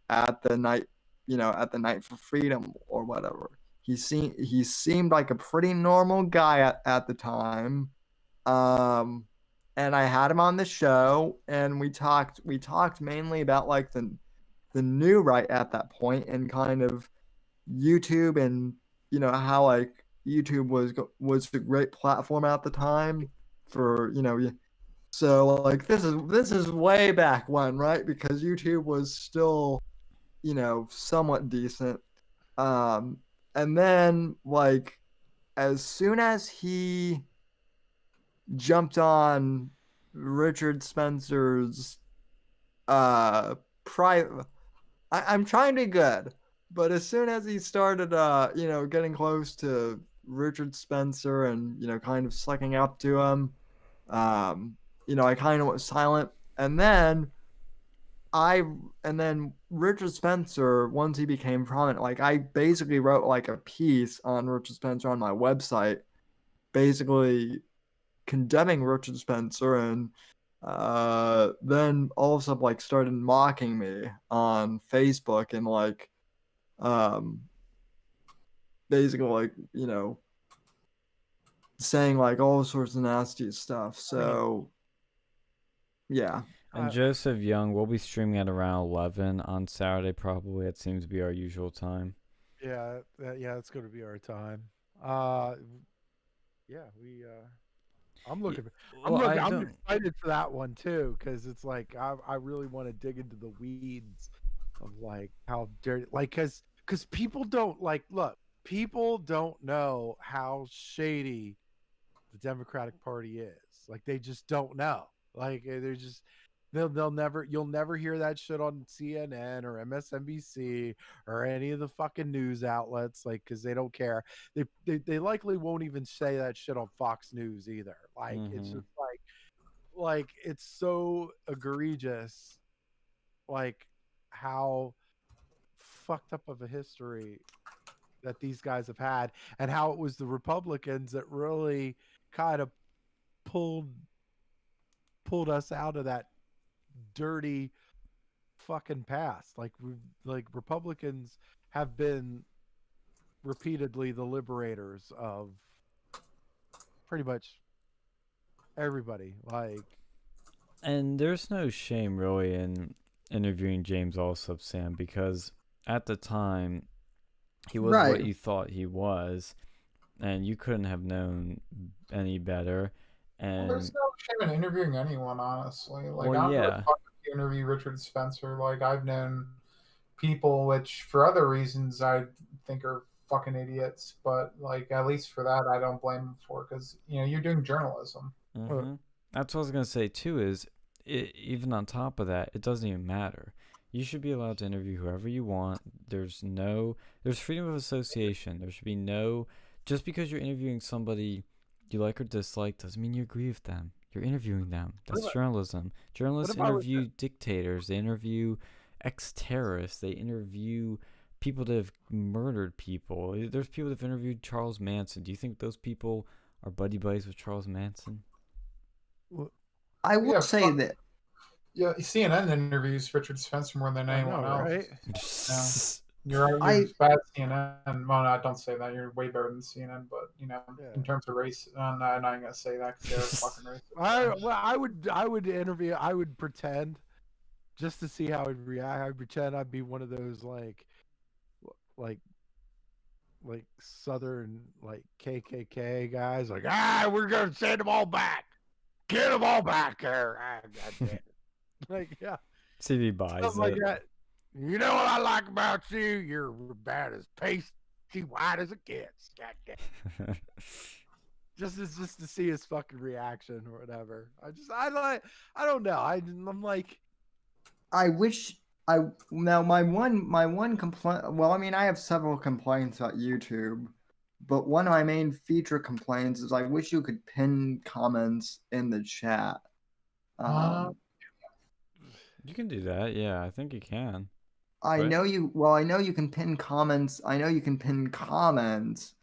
at the night, at the Night for Freedom or whatever. He seemed like a pretty normal guy at the time. And I had him on the show, and we talked mainly about like the new right at that point, and kind of YouTube, and how like YouTube was a great platform at the time for so like this is way back when, right? Because YouTube was still somewhat decent. And then like as soon as he jumped on Richard Spencer's private, I'm trying to be good, but as soon as he started getting close to Richard Spencer and kind of sucking up to him, I kind of went silent. And then Richard Spencer, once he became prominent, like I basically wrote like a piece on Richard Spencer on my website, basically condemning Richard Spencer, and then all of a sudden like started mocking me on Facebook, and like basically like saying like all sorts of nasty stuff. So yeah.
And Joseph Young, we'll be streaming at around 11 on Saturday, probably. It seems to be our usual time.
Yeah, it's going to be our time. Yeah, I'm looking. I'm excited for that one too, because it's like I really want to dig into the weeds of like how dirty, like because people don't look. People don't know how shady the Democratic Party is. Like they just don't know. Like they're just you'll never hear that shit on CNN or MSNBC or any of the fucking news outlets, like because they don't care. They likely won't even say that shit on Fox News either. Like it's just like it's so egregious, like how fucked up of a history that these guys have had, and how it was the Republicans that really kind of pulled us out of that dirty fucking past. Like Republicans have been repeatedly the liberators of pretty much everybody. Like,
and there's no shame really in interviewing James Allsup, Sam, because at the time he was what you thought he was, and you couldn't have known any better. And
there's no shame in interviewing anyone, honestly. Like,
well,
I'm really fucking to interview Richard Spencer. Like, I've known people which, for other reasons, I think are fucking idiots, but like at least for that, I don't blame them for, because you're doing journalism.
That's what I was gonna say too. Is even on top of that, it doesn't even matter. You should be allowed to interview whoever you want. There's freedom of association. There should be no, just because you're interviewing somebody you like or dislike doesn't mean you agree with them. You're interviewing them. That's journalism. Journalists interview dictators. They interview ex-terrorists. They interview people that have murdered people. There's people that have interviewed Charles Manson. Do you think those people are buddies with Charles Manson?
I will say that.
Yeah, CNN interviews Richard Spencer more than anyone else.
Right?
You're bad CNN. Well, no, don't say that. You're way better than CNN, but in terms of race, I'm not gonna say that because they're fucking racist.
I would interview. I would pretend just to see how he'd react. I'd pretend I'd be one of those like Southern like KKK guys. Like, we're gonna send them all back. Get them all back there. God damn it. Like, yeah,
See if he buys
something like
it.
that. You know what I like about you? You're about as pasty white as it gets. God damn. Just to see his fucking reaction or whatever. I don't know. I'm like,
I wish I now my one complaint. Well, I mean, I have several complaints about YouTube, but one of my main feature complaints is I wish you could pin comments in the chat.
You can do that. Yeah, I think you can.
I
right?
know you. Well, I know you can pin comments. I know you can pin comments,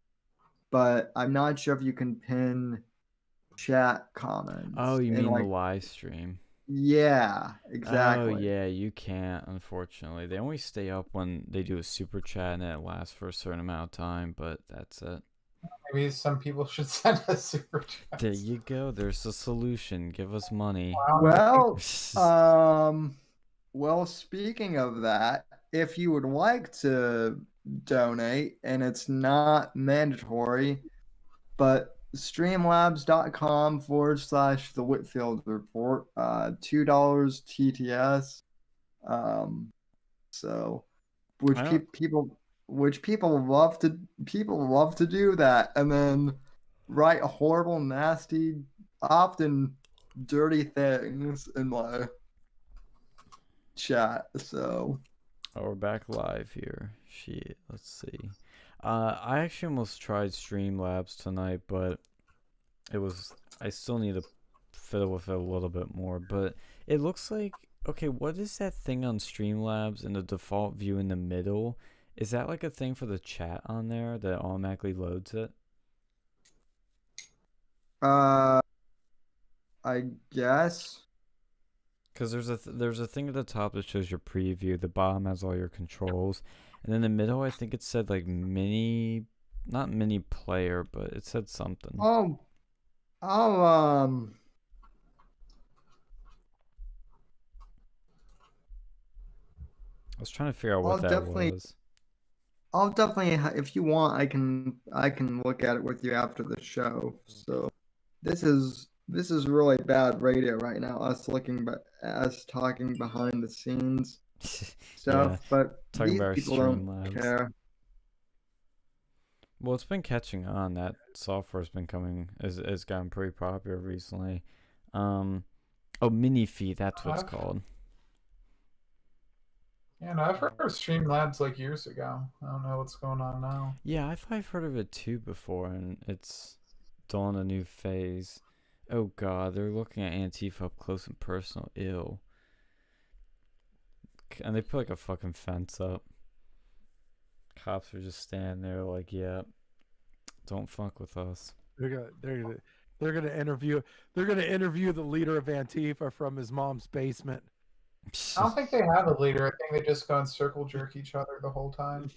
but I'm not sure if you can pin chat comments.
Oh, you
in,
mean
like,
the live stream?
Yeah,
Oh,
exactly.
yeah, you can't, unfortunately. They only stay up when they do a super chat and it lasts for a certain amount of time, but that's it.
Maybe some people should send us super chats.
There you go. There's a solution. Give us money.
Well, well, speaking of that, if you would like to donate, and it's not mandatory, but streamlabs.com/the Whitfield report, $2 TTS. So, which
I don't,
people love to do that, and then write horrible, nasty, often dirty things in my chat. So
oh, we're back live here. Shit, let's see. I actually almost tried Streamlabs tonight, but I still need to fiddle with it a little bit more. But it looks like, okay, what is that thing on Streamlabs in the default view in the middle? Is that like a thing for the chat on there that automatically loads it?
I guess.
Because there's a thing at the top that shows your preview. The bottom has all your controls, and in the middle, I think it said like not mini player, but it said something.
Oh, I'll
I was trying to figure out what
I'll
that
definitely
was.
I'll definitely if you want, I can look at it with you after the show. So this is really bad radio right now. Us talking behind the scenes stuff,
Yeah,
but
talking
these
about our
people don't
Streamlabs.
care.
Well, it's been catching on. That software's been has gotten pretty popular recently. Oh, Minifeed, that's what it's called.
Yeah, no, I've heard of Streamlabs like years ago. I don't know what's going on now.
Yeah, I've heard of it too before, and it's dawned a new phase. Oh god, they're looking at Antifa up close and personal. Ew. And they put like a fucking fence up. Cops are just standing there like, yeah, don't fuck with us.
they're gonna interview the leader of Antifa from his mom's basement.
I don't think they have a leader. I think they just go and circle jerk each other the whole time.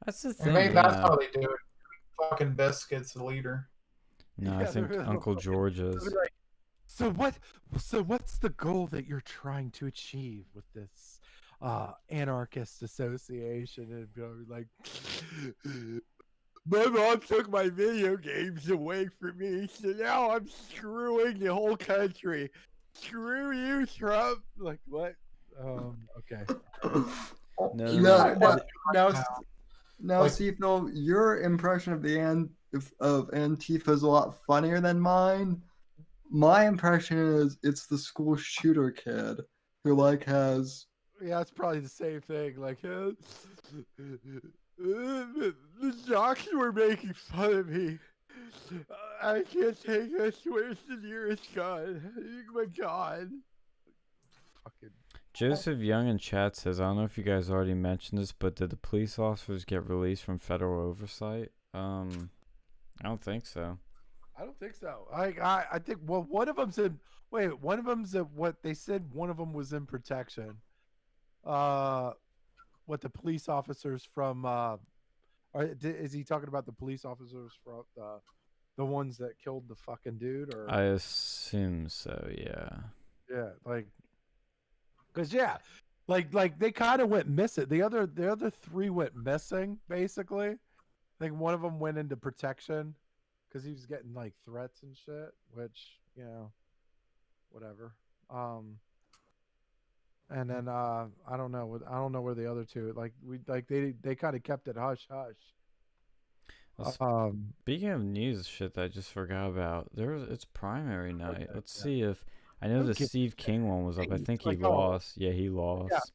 That's the
And
thing.
maybe that's
Yeah.
how they do it. Fucking Biscuit's the leader.
No, I
Yeah,
think
they're
Uncle
fucking-
George
they'll
is.
be like, So what's the goal that you're trying to achieve with this anarchist association? And be like, my mom took my video games away from me, so now I'm screwing the whole country. Screw you, Trump. Like, what? Okay.
No.
Now,
Like-
see, Phil, your impression of of Antifa is a lot funnier than mine. My impression is it's the school shooter kid who has.
Yeah, it's probably the same thing. Like, the jocks were making fun of me. I can't take this. Where's the nearest gun? Oh my god. Fucking.
Joseph Young in chat says, I don't know if you guys already mentioned this, but did the police officers get released from federal oversight? I don't think so.
I don't think so. I think one of them's in. Wait, one of them's what they said. One of them was in protection. What the police officers from? Is he talking about the police officers from the ones that killed the fucking dude? Or
I assume so, yeah.
yeah, like, Because yeah, like they kind of went missing. The other three went missing basically. I think one of them went into protection because he was getting like threats and shit, which whatever. And then I don't know. I don't know where the other two they kind of kept it hush hush.
Speaking of news shit that I just forgot about, it's primary night. Let's
yeah.
see if I know the
Okay.
Steve King one was up. I think he
Like,
lost. Yeah, he lost.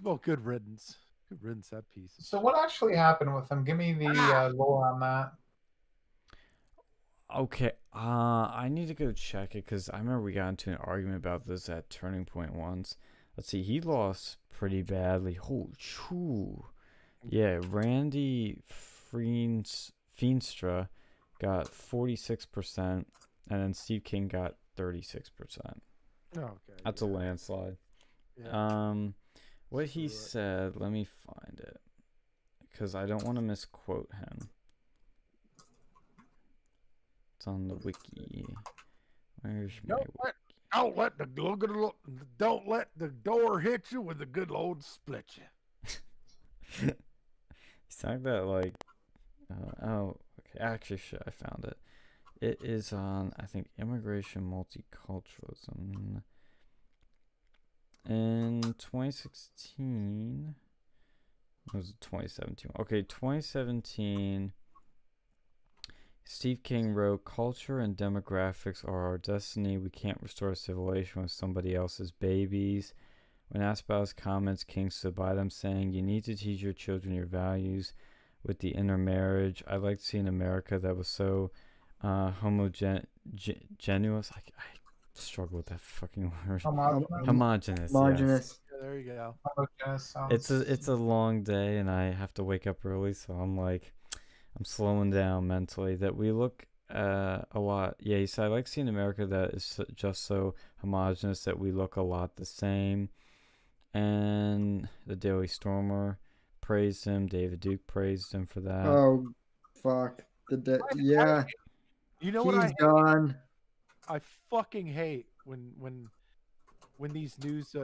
Well, good riddance. Good riddance, that piece.
So what actually happened with him? Give me the lore on that.
Okay, I need to go check it because I remember we got into an argument about this at Turning Point once. Let's see, he lost pretty badly. Oh, choo. Yeah, Randy Feenstra got 46%, and then Steve King got 36%.
Okay.
That's a landslide.
Yeah.
What he said, let me find it, because I don't want to misquote him. It's on the wiki. Where's my wiki?
Don't let the door hit you with the good Lord split you.
He sang that like, oh, okay. Actually, shit, I found it. It is on, I think, immigration multiculturalism. In 2016, was it 2017? Okay, 2017. Steve King wrote, "Culture and demographics are our destiny. We can't restore civilization with somebody else's babies." When asked about his comments, King stood by them, saying, "You need to teach your children your values with the intermarriage. I'd like to see an America that was so homogeneous." I struggle with that fucking word. Homogeneous. Yes.
Yeah, there you go.
It's a long day, and I have to wake up early, so I'm slowing down mentally. That we look a lot. Yeah, he said, "I like seeing America that is just so homogenous that we look a lot the same." And the Daily Stormer praised him. David Duke praised him for that.
Oh, fuck. Yeah.
You know what
He's gone.
I fucking hate when these news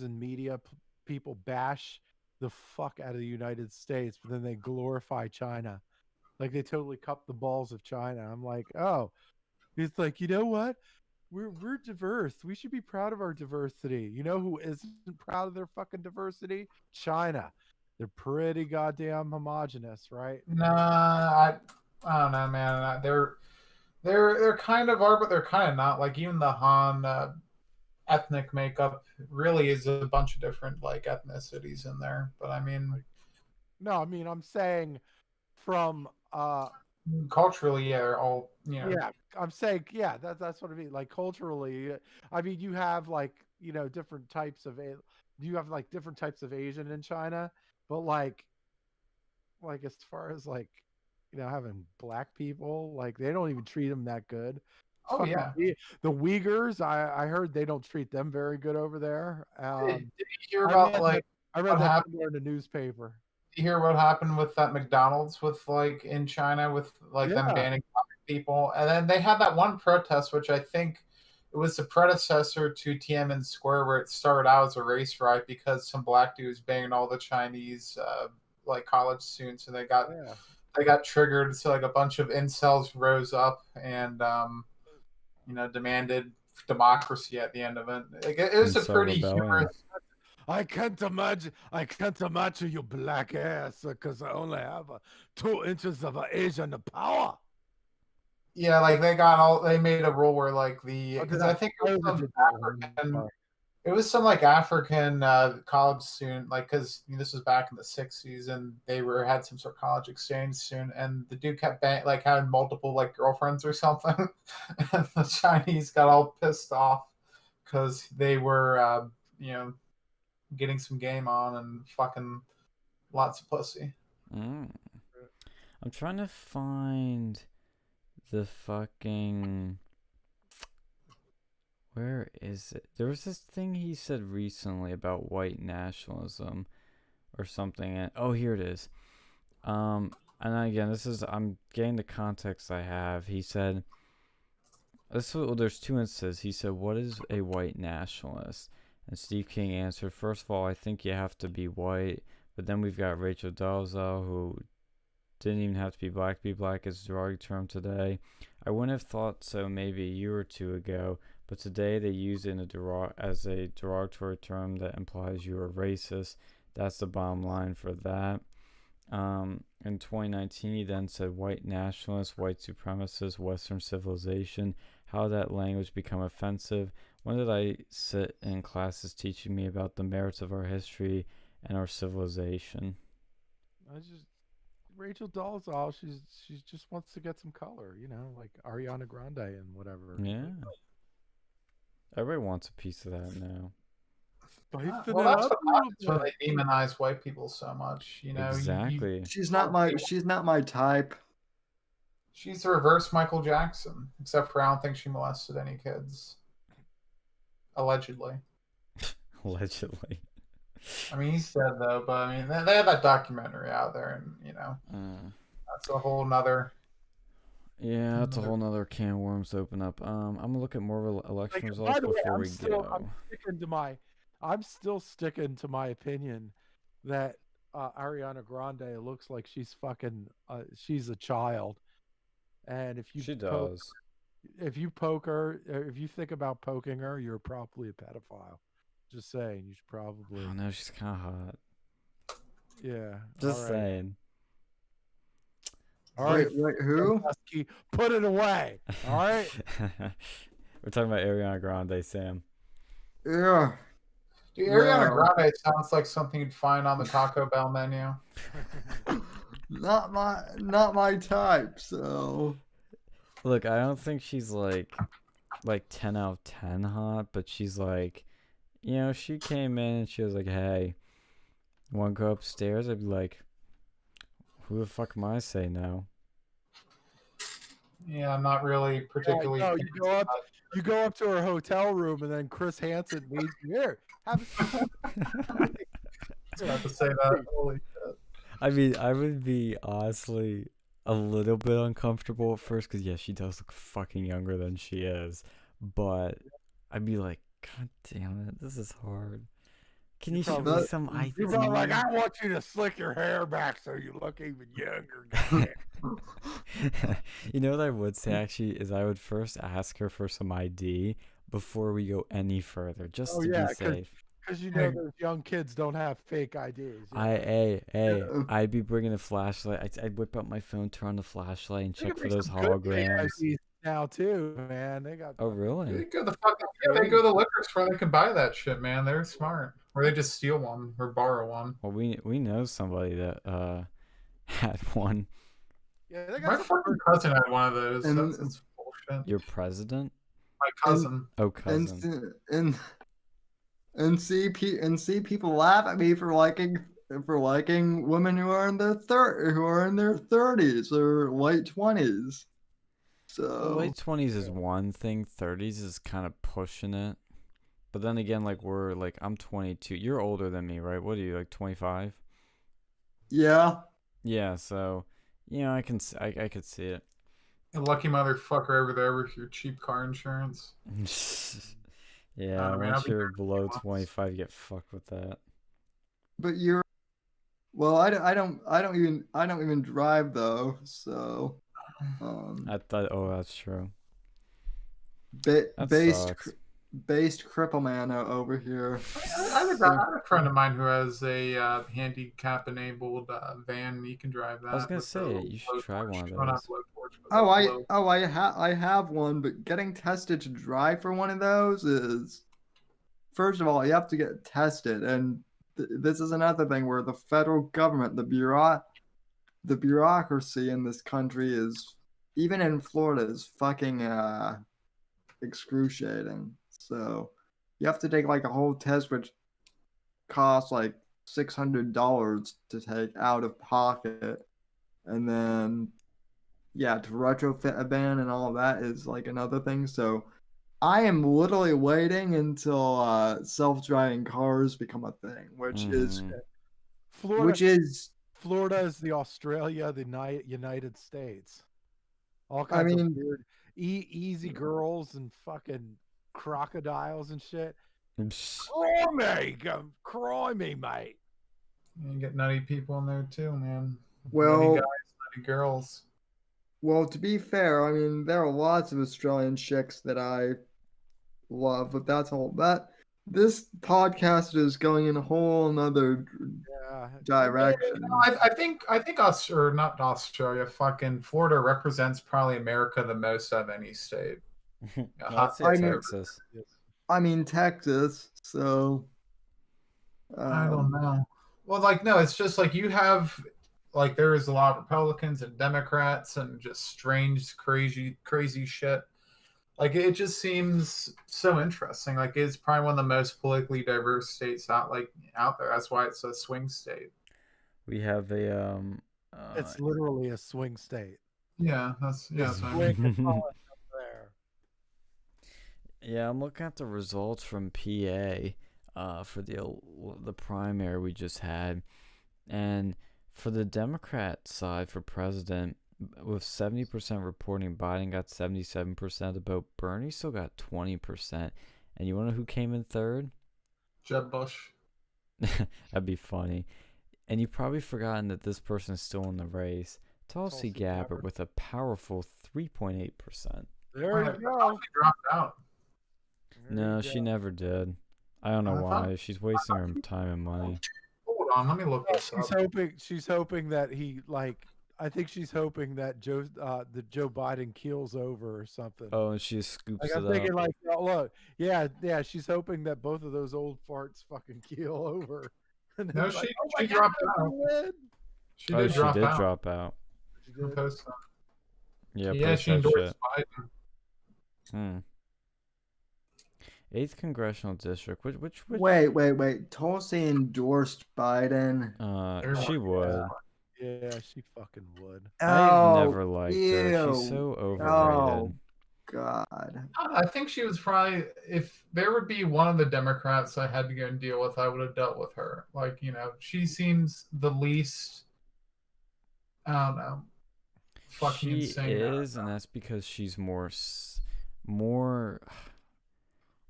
and media people bash the fuck out of the United States, but then they glorify China, like they totally cup the balls of China. I'm like, oh, it's like, you know what? We're diverse. We should be proud of our diversity. You know who isn't proud of their fucking diversity? China. They're pretty goddamn homogenous, right?
Nah, I don't know, man. They're kind of are, but they're kind of not. Like even the Han ethnic makeup really is a bunch of different like ethnicities in there. But I mean,
no, I mean I'm saying from
culturally, yeah, they're all
yeah, I'm saying that's what I mean. Like culturally, I mean you have like different types of different types of Asian in China, but like as far as like having black people, like they don't even treat them that good.
Oh yeah.
The Uyghurs, I heard they don't treat them very good over there.
Did you hear about
I read that in the newspaper.
Did you hear what happened with that McDonald's with like in China with like them banning black people? And then they had that one protest, which I think it was the predecessor to Tiananmen Square, where it started out as a race riot because some black dudes banged all the Chinese like college students, and they got triggered. So like a bunch of incels rose up and demanded democracy at the end of it. Like, it was a pretty humorous.
I can't imagine your black ass because I only have 2 inches of Asian power.
Yeah, like they made a rule where like because I think it was some African college student, like because this was back in the 60s and they had some sort of college exchange student, and the dude kept having multiple like girlfriends or something, and the Chinese got all pissed off because they were getting some game on and fucking lots of pussy.
I'm trying to find the fucking. Where is it? There was this thing he said recently about white nationalism or something. And, oh, here it is. And again, I'm getting the context I have. He said, Well, there's two instances. He said, "What is a white nationalist?" And Steve King answered, "First of all, I think you have to be white." But then we've got Rachel Dolezal, who didn't even have to be black. Be black is a derogatory term today. I wouldn't have thought so maybe a year or two ago, but today they use it as a derogatory term that implies you are racist. That's the bottom line for that. In 2019, he then said, "White nationalist, white supremacist, Western civilization. How did that language become offensive? When did I sit in classes teaching me about the merits of our history and our civilization?"
Rachel Dolezal, she just wants to get some color, like Ariana Grande and whatever.
Yeah. Everybody wants a piece of that now.
Well, that's why they demonize white people so much.
Exactly.
She's not my type.
She's the reverse Michael Jackson, except for I don't think she molested any kids. Allegedly.
Allegedly.
I mean, he's dead though, but I mean, they have that documentary out there, and that's a whole nother.
Yeah, that's a whole nother can of worms to open up. I'm gonna look at more election results before we go.
I'm still sticking to my opinion that Ariana Grande looks like she's she's a child, and if you
She does.
If you poke her, if you think about poking her, you're probably a pedophile. Just saying, you should probably.
Oh no, she's kind of hot.
Yeah.
Just saying.
All right,
wait, who?
Put it away. All right.
We're talking about Ariana Grande, Sam.
Yeah.
Dude, Ariana Grande sounds like something you'd find on the Taco Bell menu.
Not my type. So.
Look, I don't think she's like 10 out of 10 hot, but she's like, she came in and she was like, "Hey, want to go upstairs?" I'd be like, "Who the fuck am I to say no?"
Yeah, I'm not really particularly.
No, you go up to her hotel room, and then Chris Hansen leads you here. Have a seat.
I have to say that. Holy shit.
I mean, I would be honestly a little bit uncomfortable at first because, yeah, she does look fucking younger than she is. But I'd be like, "God damn it, this is hard. Can you show me some ID?"
You're probably like, "I want you to slick your hair back so you look even younger."
You know what I would say actually is I would first ask her for some ID before we go any further, just to be safe.
Because those young kids don't have fake IDs.
I'd be bringing a flashlight. I'd whip out my phone, turn on the flashlight, and check for those holograms.
Now too, man. They got.
Oh really?
They go to the liquor store. They can buy that shit, man. They're smart. Or they just steal one or borrow one.
Well, we know somebody that had one.
Yeah, my fucking cousin had one of those. That's bullshit.
Your president?
My cousin.
Cousin.
And see people laugh at me for liking women who are in their 30s or late 20s. So
late 20s is one thing. 30s is kind of pushing it. But then again, I'm 22. You're older than me, right? What are you, like 25?
Yeah.
Yeah. So, I could see it.
You lucky motherfucker over there with your cheap car insurance.
Yeah, once you're below 25, you get fucked with that.
But I don't even drive though, so.
I thought, that's true.
Based cripple man over here.
I have a friend of mine who has a handicap-enabled van. You can drive that.
I was gonna say you should try one of those.
I have one, but getting tested to drive for one of those is, first of all, you have to get tested, and this is another thing where the federal government, the bureaucracy in this country is, even in Florida, is fucking excruciating. So you have to take a whole test, which costs $600 to take out of pocket, and then to retrofit a van and all of that is another thing. So I am literally waiting until self-driving cars become a thing, which is
Florida is the Australia, the United States. All kinds of weird. easy girls and fucking crocodiles and shit.
Psh,
Cry me, mate.
You get nutty people in there too, man.
Well-
nutty guys, nutty girls.
Well, to be fair, I mean, there are lots of Australian chicks that I love, but that's all. This podcast is going in a whole nother
Yeah.
direction.
No, I think us or not Australia, fucking Florida represents probably America the most of any state.
well,
hot
I'd say
I mean-
Texas.
I mean, Texas, so.
I don't know. Well, like no, it's just like you have like there is a lot of Republicans and Democrats and just strange, crazy shit. Like it just seems so interesting. Like it's probably one of the most politically diverse states out there. That's why it's a swing state.
We have a
It's literally a swing state.
Yeah, that's
It's
what I
swing
mean.
and politics up there.
Yeah, I'm looking at the results from PA for the primary we just had, and for the Democrat side for president, with 70% reporting Biden got 77% of the vote, Bernie still got 20%. And you want to know who came in third?
Jeb Bush.
That'd be funny. And you've probably forgotten that this person is still in the race. Tulsi Gabbard with a powerful 3.8%.
There you
She
go.
dropped out.
There
No,
you
she
go.
never did. I don't know
I thought-
why. She's wasting her time and money.
Hold on, let me look this
She's
up.
hoping. She's hoping that he like. I think she's hoping that Joe Biden keels over or something.
Oh, and she just scoops
Like
it
I'm
up.
thinking, like, oh, look, yeah. She's hoping that both of those old farts fucking keel over. And then
No,
like,
she
oh my
dropped
God,
out.
we win.
She
Oh,
did
she
drop
did
out.
drop out.
She
I'll
did.
post that.
Yeah,
Yeah,
post
she
that
endorsed
shit.
Biden.
8th congressional district. Which
Wait. Tulsi endorsed Biden.
she would.
Yeah, she fucking would.
I
Oh,
never liked her. She's
ew.
so overrated.
Oh, God.
I think she was probably, if there would be one of the Democrats I had to go and deal with, I would have dealt with her. Like, she seems the least, I don't know, fucking
She
insane.
is, and that's because she's more.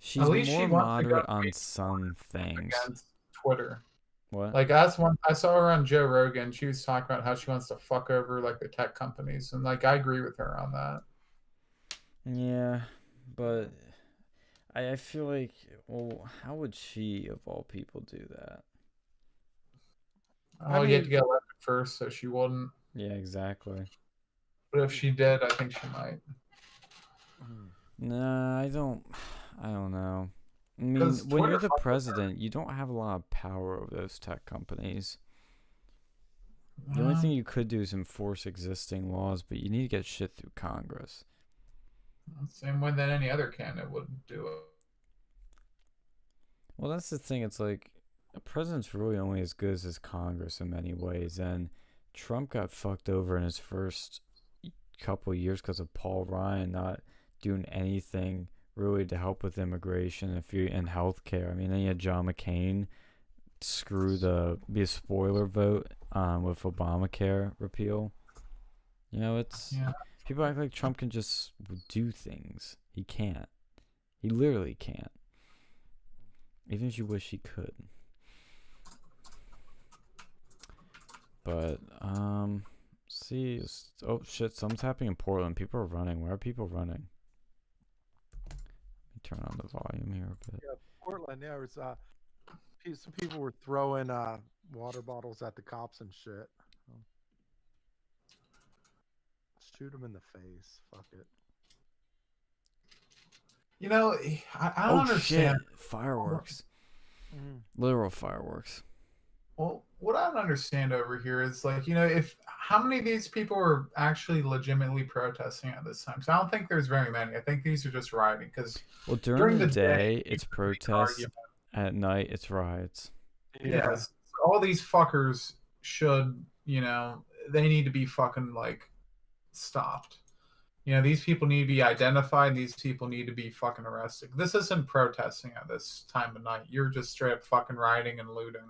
She's
At least she
more
wants to go
moderate on
tweet
some things.
against Twitter.
What?
Like that's one I saw her on Joe Rogan. She was talking about how she wants to fuck over like the tech companies, and like I agree with her on that.
Yeah, but I feel like, well, how would she, of all people, do that?
Oh, you had to get elected first, so she wouldn't.
Yeah, exactly.
But if she did, I think she might.
Nah, I don't know. I mean,
'Cause
when
Twitter
you're the
fucked with her.
president, you don't have a lot of power over those tech companies. The only thing you could do is enforce existing laws, but you need to get shit through Congress.
Same way that any other candidate would do it.
Well, that's the thing. It's like a president's really only as good as his Congress in many ways, and Trump got fucked over in his first couple of years because of Paul Ryan not doing anything really to help with immigration and healthcare. I mean, then you had John McCain be a spoiler vote with Obamacare repeal. It's people act like Trump can just do things. He can't. He literally can't. Even if you wish he could. But see, oh shit, something's happening in Portland. People are running. Where are people running? Let me turn on the volume here a bit.
Yeah, Portland. Yeah, it's some people were throwing water bottles at the cops and shit. Shoot them in the face. Fuck it.
I don't understand.
Shit. Fireworks. Literal fireworks.
Well, what I don't understand over here is like, if how many of these people are actually legitimately protesting at this time? Because I don't think there's very many. I think these are just rioting. Because
Well, during the day, it's protests. At night, it's riots.
yes, all these fuckers should, they need to be fucking like stopped. These people need to be identified. These people need to be fucking arrested. This isn't protesting at this time of night. You're just straight up fucking rioting and looting.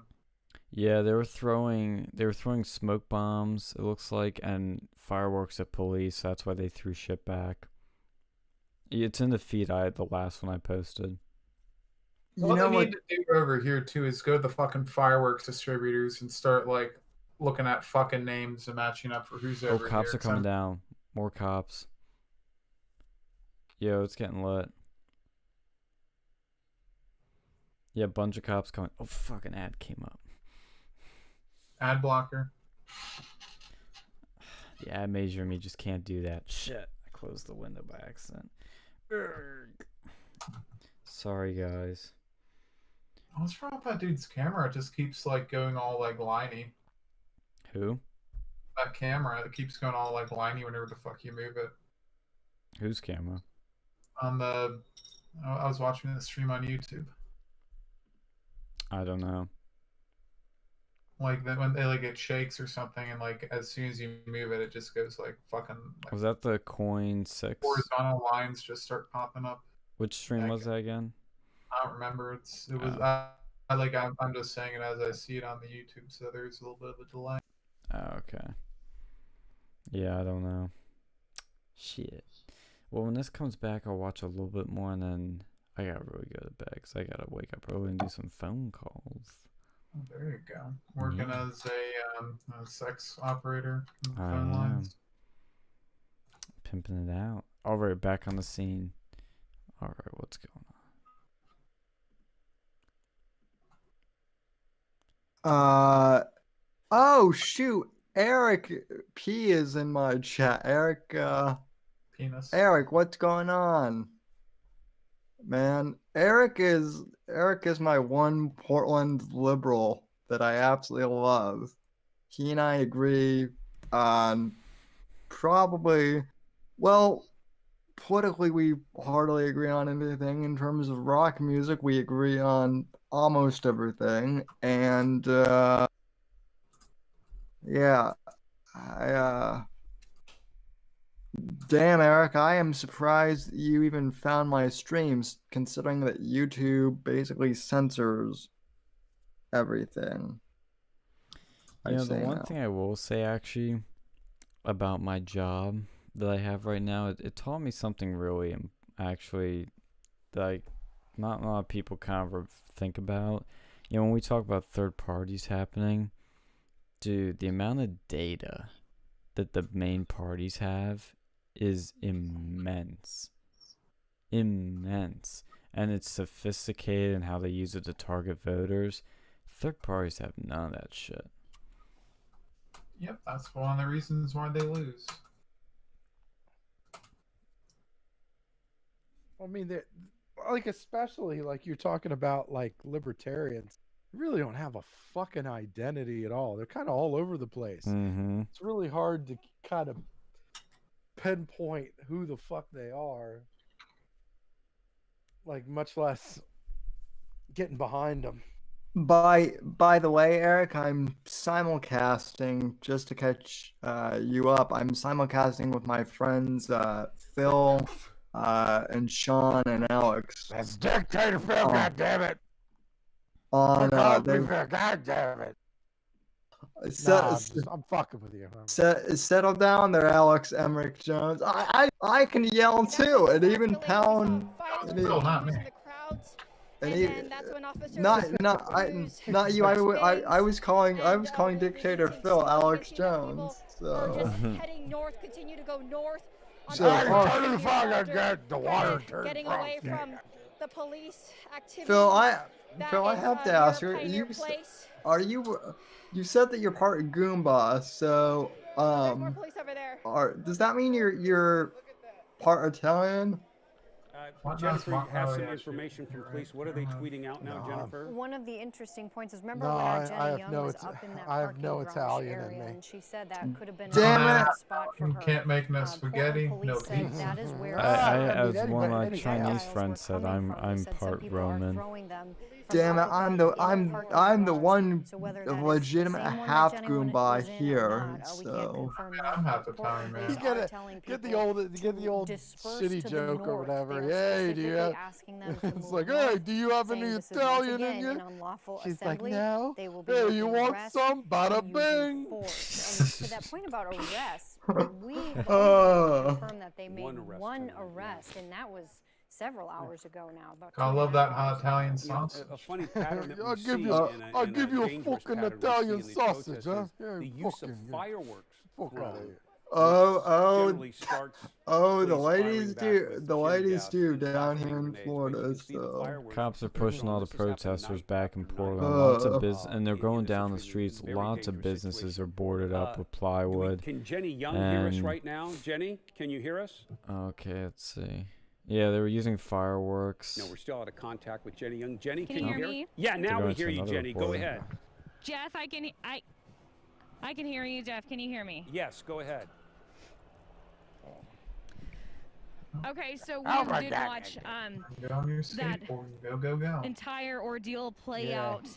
Yeah, they were throwing smoke bombs, it looks like, and fireworks at police. That's why they threw shit back. It's in the feed. The last one I posted.
You
What
know
they
what?
need to do over here too is go to the fucking fireworks distributors and start like looking at fucking names and matching up for who's
Oh,
over
cops
here.
are coming down. More cops. Yo, it's getting lit. Yeah, bunch of cops coming. Oh, fucking ad came up.
Ad blocker.
The ad major in me just can't do that. Shit, I closed the window by accident. Urgh. Sorry, guys.
What's wrong with that dude's camera? It just keeps like going all like liney.
Who?
That camera, it keeps going all like liney whenever the fuck you move it.
Whose camera?
On the, I was watching the stream on YouTube.
I don't know.
Like that when they like it shakes or something, and like as soon as you move it, it just goes like fucking. Like,
Was that the Coin 6?
horizontal lines just start popping up.
Which stream was that again?
I don't remember. It was.
Oh.
I'm just saying it as I see it on the YouTube, so there's a little bit of a delay.
Oh, okay. Yeah, I don't know. Shit. Well, when this comes back, I'll watch a little bit more, and then I gotta really go to bed because I gotta wake up early and do some phone calls.
Oh, there you go. Working as a sex operator. In the
I
phone
am.
lines.
Pimping it out. All right, back on the scene. All right, what's going on?
Oh shoot, Eric P is in my chat. Eric,
Penis.
Eric, what's going on? Man, Eric is my one Portland liberal that I absolutely love. He and I agree on probably, well, politically we hardly agree on anything. In terms of rock music, we agree on almost everything. And yeah, damn, Eric, I am surprised you even found my streams, considering that YouTube basically censors everything.
You know, the one thing I will say actually about my job that I have right now, it taught me something really actually that not a lot of people kind of think about. You know, when we talk about third parties happening, dude, the amount of data that the main parties have is immense. Immense. And it's sophisticated in how they use it to target voters. Third parties have none of that shit.
Yep, that's one of the reasons why they lose.
I mean, like, especially like you're talking about like libertarians, really don't have a fucking identity at all. They're kind of all over the place.
Mm-hmm.
It's really hard to kind of pinpoint who the fuck they are, like, much less getting behind them.
By the way, Eric, I'm simulcasting just to catch you up. I'm simulcasting with my friends Phil and Sean and Alex.
That's Dictator Phil, goddammit!
On
God damn it! I'm fucking with you.
Settle down there, Alex Emmerich Jones. I can yell too, and even pound.
Phil, not me.
And not you. I was calling Dictator Phil Alex Jones. So.
Heading north, continue to go north.
So
turn the fuck on, get the water turned.
Getting away from the police activity.
Phil, I have to ask you. You said that you're part of Goomba, so does that mean you're part Italian?
Jennifer, you have some information from police. What are they tweeting out now, Jennifer?
One of the interesting points is, remember when Jenny Young was up in that parking garage area, and she said that could have been a spot for
You
her.
can't make no spaghetti, no
Police said
pizza.
that is where
As one of my
anybody
Chinese
else
friends
were
said,
coming
I'm
from. Said some
part
people are
Roman.
throwing them from
Damn it!
parking
I'm the
garage.
one
So whether that is the
legitimate
same one that
half
Jenny
Goomba
was in or
here.
not, we can't
So
confirm
Yeah,
that.
I'm half Italian, man.
Police
You gotta
are telling
get the
people
old
to disperse
shitty
to the
joke or
north.
whatever.
They are
Hey, do you
specifically
have?
asking them to
It's
move
like,
north,
hey, do you have
saying
any
this is once
Italian
again
in you?
an unlawful
She's like,
assembly.
no.
They will be
Hey, you
making
want
arrests
some? Bada
and using
bing.
force. And to that point about arrests, we
Oh.
confirmed that they made one arrest, and that was several hours ago now.
I love that hot Italian sausage.
A funny pattern that
I'll
we
give
see
you, I'll
in
give you a
dangerous
fucking
pattern we see
Italian
in these
sausage,
protests
huh?
is
Yeah,
the use of
fucking,
fireworks
fuck
thrown,
out of here.
generally starts
the
police
ladies
firing back
do,
with
the
tear
ladies
gas
do
and
down
plastic
here in
grenades, but you
Florida.
can see the
So
fireworks
Cops are
being
pushing
thrown.
all the
This has happened
protesters
night
back
after
in
night
Portland.
after
Lots
night.
of and they're going
Indians are
down the
treated in
streets.
very
Lots of
dangerous
businesses
situation.
are boarded up with plywood.
Can Jenny Young hear us
and-
right now? Jenny, can you hear us?
Okay, let's see. Yeah, they were using fireworks.
No, we're still out of contact with Jenny Young. Jenny,
Can you hear me?
Yeah, now we
going
hear
to
you,
another
Jenny. Go
reporter.
ahead.
Jeff, I can hear you, Jeff. Can you hear me?
Yes, go ahead.
Okay, so
Oh
we
my
did
God.
watch
Get on your
that
skateboard. Go, go, go.
entire ordeal play
Yeah.
out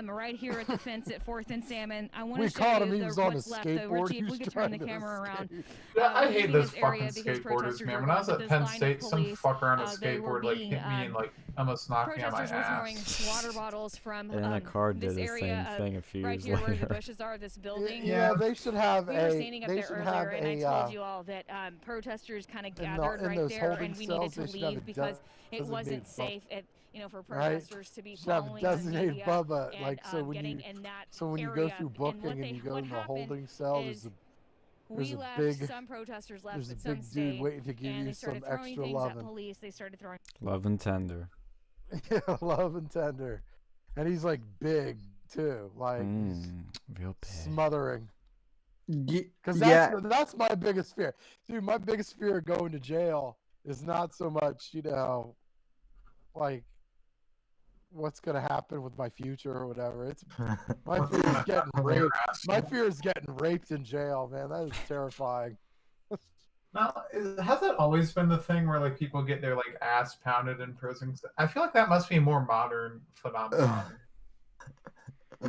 right here at the fence at 4th and Salmon. I want
We
to show
caught
you
him. He was on
what's
a
left, though.
skateboard.
Richie,
He
if we
was
could turn the
trying to
camera around.
escape.
Yeah, I hate
leaving
those
this area
fucking
because
skateboarders,
protesters
man.
were
When I was
going
at
to
Penn
this line of
State, some
police,
fucker on a
they were
skateboard like
being,
hit me and like almost knocked me on my
protesters were throwing
ass.
water bottles from
And a car did
this
the
area
same thing a few
right
years
here where the
later.
bushes are, this building.
Yeah, they should have
We were standing up
they
there
should
earlier,
have
and I told you all that protesters kind of gathered
in
right
those
there,
holding
and we needed
cells,
to
they should have
leave
a
because it
designated
wasn't safe, for
Right?
protesters to be
Should have
following the
designated
media
Bubba,
and
like so when
getting
you
in that
when you
area.
go through
And
booking
what
and
they-
you go
what
in the
happened
holding cell,
is
there's
we
a
left,
big-
some protesters left,
there's a
but some
big dude
stayed,
waiting to give
and
you
they
some
started throwing
extra
things at
loving.
police. They started throwing.
Love and tender.
Yeah, love and tender, and he's like big too, like he's
Real big.
smothering. Because
yeah,
that's my biggest fear, dude. My biggest fear of going to jail is not so much, like what's gonna happen with my future or whatever. It's my fear is getting raped. My fear is getting raped in jail, man. That is terrifying.
Now, has that always been the thing where like people get their like ass pounded in prison? I feel like that must be a more modern phenomenon.
I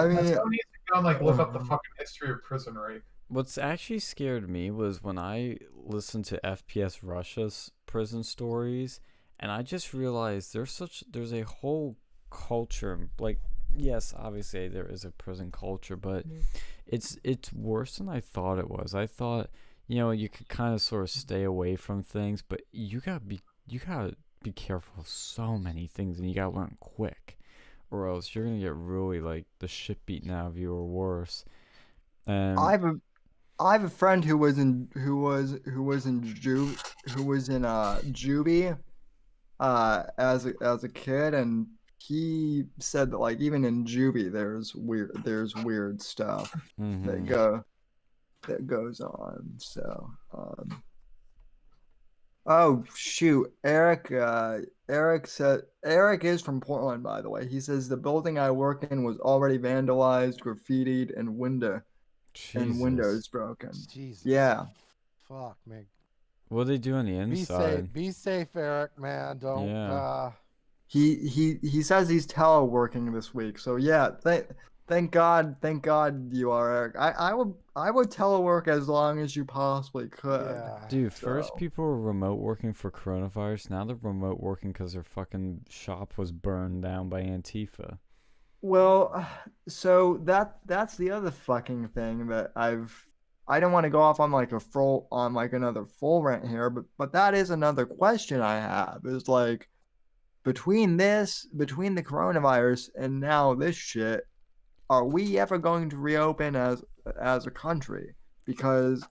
mean,
Someone needs to go and like look up the fucking history of prison rape.
What's actually scared me was when I listened to FPS Russia's prison stories, and I just realized there's a whole culture. Like, yes, obviously there is a prison culture, but it's worse than I thought it was. I thought, you could kind of sort of stay away from things, but you gotta be careful of so many things, and you gotta learn quick, or else you're gonna get really like the shit beaten out of you or worse. And
I have a friend who was in juvie as a kid, and he said that like even in juvie there's weird stuff that goes on. So oh shoot, Eric said, Eric is from Portland, by the way. He says the building I work in was already vandalized, graffitied, and windows broken.
Jesus.
Yeah.
Fuck, man.
what do they do on the inside?
Be safe, Eric, man. Don't.
Yeah.
He says he's teleworking this week. So yeah, thank God you are, Eric. I would telework as long as you possibly could.
Yeah.
Dude, first people were remote working for coronavirus. Now they're remote working because their fucking shop was burned down by Antifa.
Well, so that's the other fucking thing that I don't want to go off on another full rant here, but that is another question I have, is like between the coronavirus and now this shit, are we ever going to reopen as a country? Because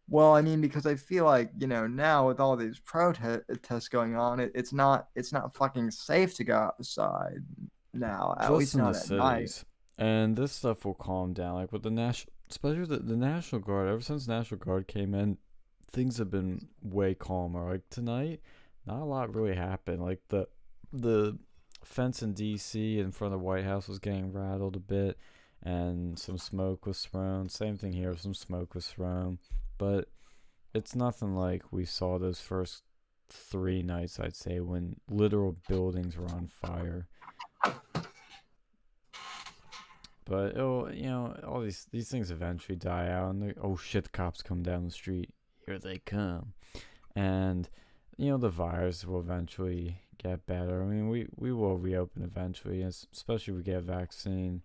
because I feel like, now with all these protests going on, it's not fucking safe to go outside now, at least not at night.
And this stuff will calm down. Like with especially the National Guard, ever since National Guard came in, things have been way calmer. Like tonight, not a lot really happened. Like the fence in DC in front of the White House was getting rattled a bit, and some smoke was thrown. Same thing here, some smoke was thrown. But it's nothing like we saw those first 3 nights, I'd say, when literal buildings were on fire. But all these things eventually die out, and oh shit, the cops come down the street. Here they come. And the virus will eventually get better. I mean, we will reopen eventually, especially if we get a vaccine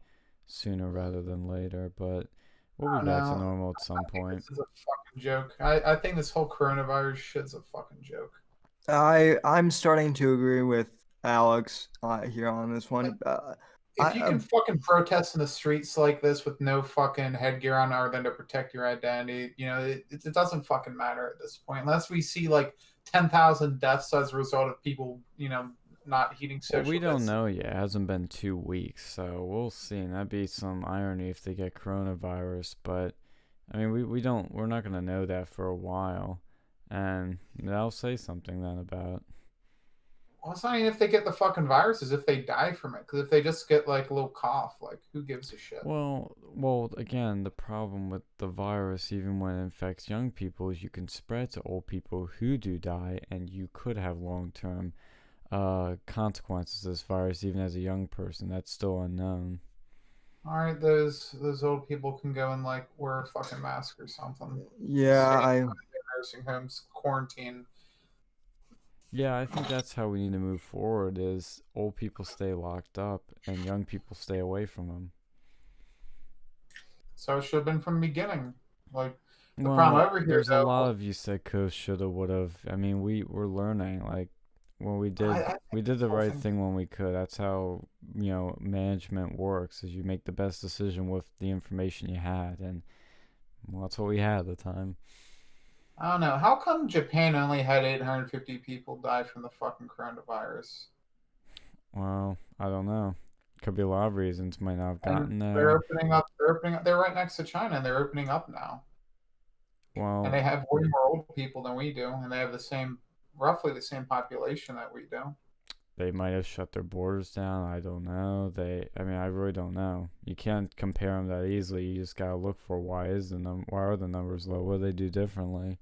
sooner rather than later. But We'll be back to normal at some point.
This is a fucking joke. I think this whole coronavirus shit's a fucking joke.
I'm starting to agree with Alex here on this one.
If you can fucking protest in the streets like this with no fucking headgear on other than to protect your identity, you know, it doesn't fucking matter at this point. Unless we see like 10,000 deaths as a result of people, you know, not heating social
we don't
distance.
know yet. It hasn't been 2 weeks, so we'll see. And that'd be some irony if they get coronavirus. But I mean, we're not gonna know that for a while, and that'll say something then about it.
Well, it's not even if they get the fucking virus, it's if they die from it. Because if they just get like a little cough, like who gives a shit?
Well, again, the problem with the virus, even when it infects young people, is you can spread to old people who do die, and you could have long-term consequences of this virus, even as a young person. That's still unknown.
All right, those old people can go and like wear a fucking mask or something.
Yeah,
nursing homes, quarantine.
Yeah, I think that's how we need to move forward, is old people stay locked up and young people stay away from them.
So it should have been from the beginning. Like, the problem over here,
there's a lot of you said could, shoulda, would've. I mean, we're learning. Like, when we did the right thing when we could. That's how, you know, management works, is you make the best decision with the information you had. And, well, that's what we had at the time.
I don't know. How come Japan only had 850 people die from the fucking coronavirus?
Well, I don't know. Could be a lot of reasons. Might not have gotten there.
They're opening up. They're right next to China, and they're opening up now.
Well,
and they have way more old people than we do, and they have roughly the same population that we do.
They might have shut their borders down. I don't know. I mean, I really don't know. You can't compare them that easily. You just gotta look for why are the numbers low? What do they do differently?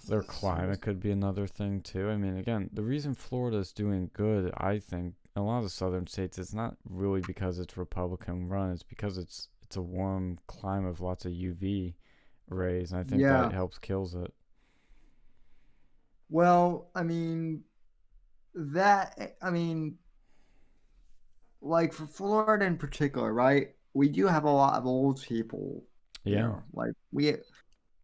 Their climate could be another thing too. I mean, again, the reason Florida's doing good, I think, in a lot of the southern states, it's not really because it's Republican run. It's because it's a warm climate with lots of UV rays, and I think that helps kills it.
Well, I mean, like for Florida in particular, right? We do have a lot of old people.
Yeah.
Like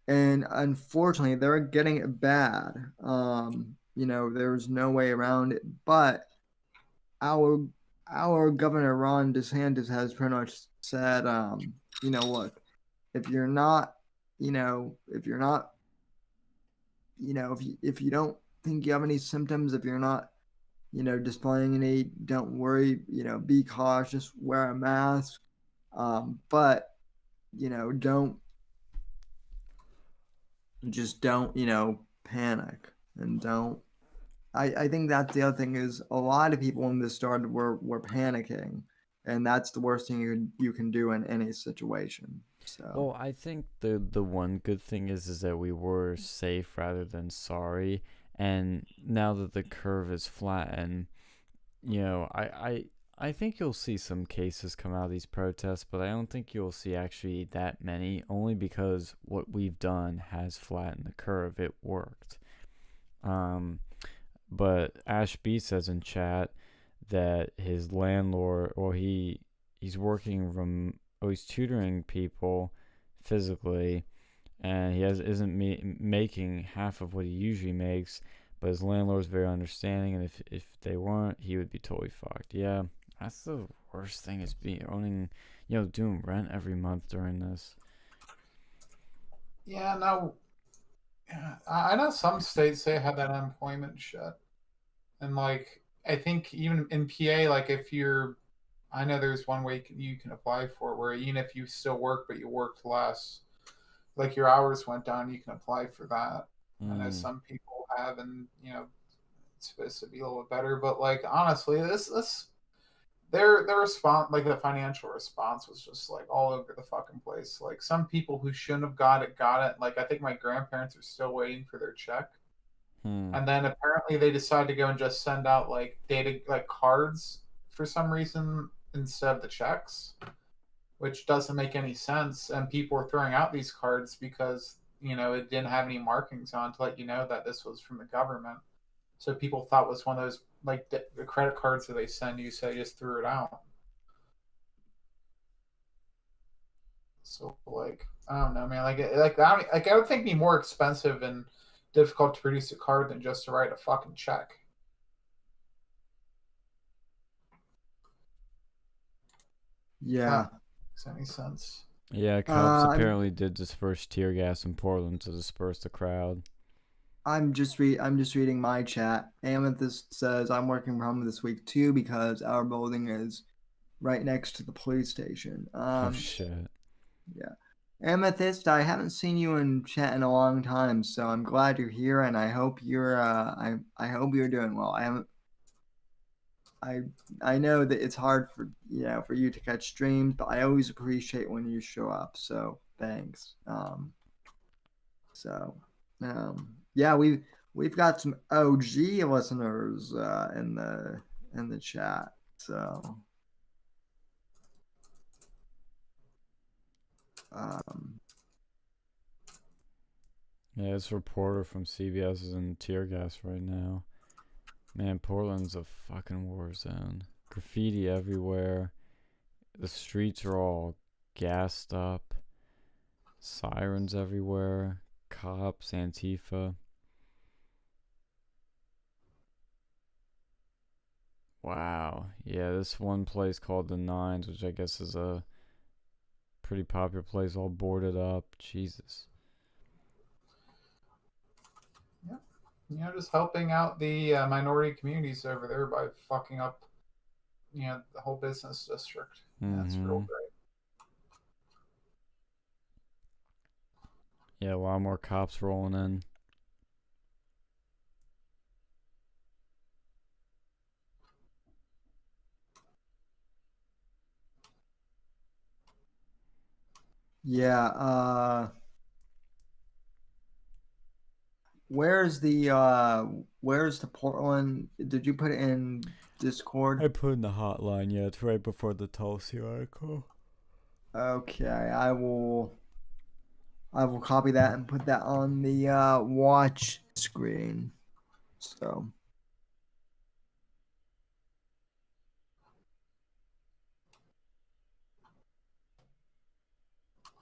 and unfortunately, they're getting it bad. You know, there's no way around it. But our governor Ron DeSantis has pretty much said, you know, look, if you don't think you have any symptoms, if you're not, you know, displaying any, don't worry, you know, be cautious, wear a mask, but, you know, don't, you know, panic, and don't. I think that's the other thing, is a lot of people when this started were panicking, and that's the worst thing you can do in any situation. So.
Well, I think the one good thing is that we were safe rather than sorry, and now that the curve is flattened, you know, I think you'll see some cases come out of these protests, but I don't think you'll see actually that many, only because what we've done has flattened the curve. It worked. But Ash B says in chat that his landlord, or he's working from, he's tutoring people physically, and he isn't making half of what he usually makes, but his landlord's very understanding, and if they weren't, he would be totally fucked. Yeah, that's the worst thing, is doing rent every month during this.
Yeah, no. I know some states, they have that unemployment shit. And, like, I think even in PA, like, I know there's one way you can apply for it, where even if you still work, but you worked less, like your hours went down, you can apply for that. I know some people have, and, you know, it's supposed to be a little bit better. But, like, honestly, their response, like the financial response, was just like all over the fucking place. Like, some people who shouldn't have got it. Like, I think my grandparents are still waiting for their check. And then apparently they decided to go and just send out like cards for some reason instead of the checks, which doesn't make any sense. And people were throwing out these cards because, you know, it didn't have any markings on to let you know that this was from the government. So people thought it was one of those, like, the credit cards that they send you, so they just threw it out. So like, I don't know, man. I would think it'd be more expensive and difficult to produce a card than just to write a fucking check.
Yeah.
Makes any sense?
Yeah, cops apparently did disperse tear gas in Portland to disperse the crowd.
I'm just reading my chat. Amethyst says I'm working from home this week too because our building is right next to the police station.
Oh shit.
Yeah. Amethyst, I haven't seen you in chat in a long time, so I'm glad you're here, and I hope you're I hope you're doing well. I know that it's hard for for you to catch streams, but I always appreciate when you show up. So thanks. Yeah, we've got some OG listeners in the chat. So
yeah, this reporter from CBS is in tear gas right now. Man, Portland's a fucking war zone. Graffiti everywhere. The streets are all gassed up. Sirens everywhere. Cops, Antifa. Wow. Yeah, this one place called the Nines, which I guess is a pretty popular place, all boarded up. Jesus.
Yeah. Just helping out the minority communities over there by fucking up, the whole business district. That's real great.
Yeah, a lot more cops rolling in.
yeah, where's the Portland? Did you put it in Discord?
I put in the hotline, yeah, it's right before the Tulsi article.
Okay, I will copy that and put that on the watch screen. So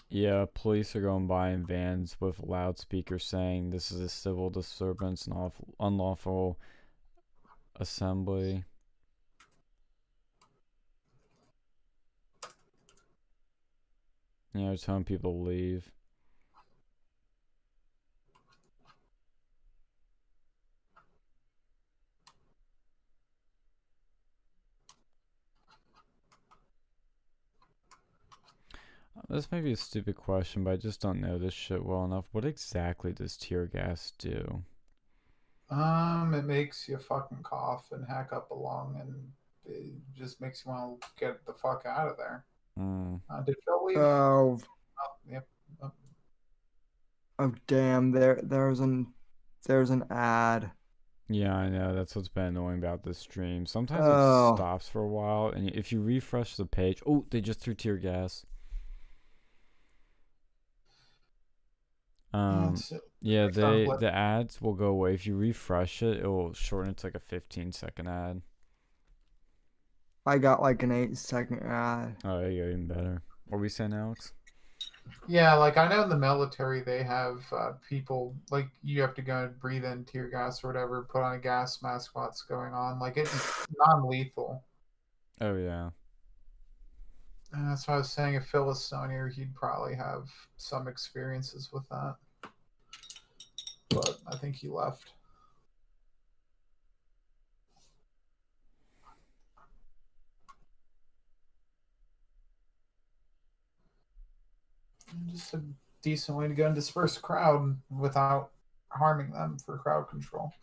yeah, police are going by in vans with loudspeakers saying this is a civil disturbance and unlawful assembly. Telling people to leave. This may be a stupid question, but I just don't know this shit well enough. What exactly does tear gas do?
It makes you fucking cough and hack up a lung, and it just makes you want to get the fuck out of there. Did Phil leave? Yep.
Oh damn! There's an ad.
Yeah, I know. That's what's been annoying about this stream. Sometimes it stops for a while, and if you refresh the page, they just threw tear gas. The ads will go away if you refresh it. It will shorten it to like a 15-second ad.
I got like an 8-second ad.
Oh, yeah, even better. What were we saying, Alex?
Yeah, like I know in the military they have people like you have to go and breathe in tear gas or whatever, put on a gas mask while it's going on. Like it's non-lethal.
Oh yeah.
And that's why I was saying if Phil was still here, he'd probably have some experiences with that. But I think he left. Just a decent way to go and disperse a crowd without harming them for crowd control.